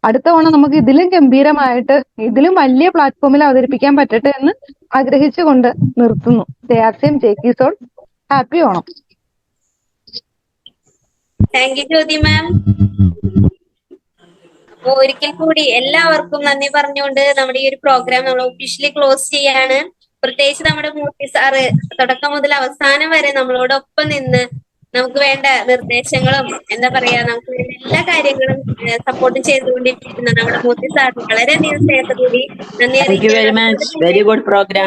അടുത്ത ഓണം നമുക്ക് ഇതിലും ഗംഭീരമായിട്ട്, ഇതിലും വലിയ പ്ലാറ്റ്ഫോമിൽ അവതരിപ്പിക്കാൻ പറ്റട്ടെ എന്ന് ആഗ്രഹിച്ചുകൊണ്ട് നിർത്തുന്നു. JRCM ജെയ്ക്കി സോൾ, happy Onam. Thank you Jyothi ma'am. അപ്പൊ ഒരിക്കൽ കൂടി എല്ലാവർക്കും നന്ദി പറഞ്ഞുകൊണ്ട് നമ്മുടെ ഈ ഒരു പ്രോഗ്രാം നമ്മൾ ഒഫീഷ്യലി ക്ലോസ് ചെയ്യാണ്. പ്രത്യേകിച്ച് നമ്മുടെ മൂർത്തി സാറ് തുടക്കം മുതൽ അവസാനം വരെ നമ്മളോടൊപ്പം നിന്ന് നമുക്ക് വേണ്ട നിർദ്ദേശങ്ങളും എന്താ പറയാ, നമുക്ക് വേണ്ട എല്ലാ കാര്യങ്ങളും സപ്പോർട്ട് ചെയ്തുകൊണ്ടിരിക്കുന്ന നമ്മുടെ മൂർത്തി സാറിന് വളരെയധികം സ്നേഹത്തോടുകൂടി നന്ദി Thank you very much. Very good program.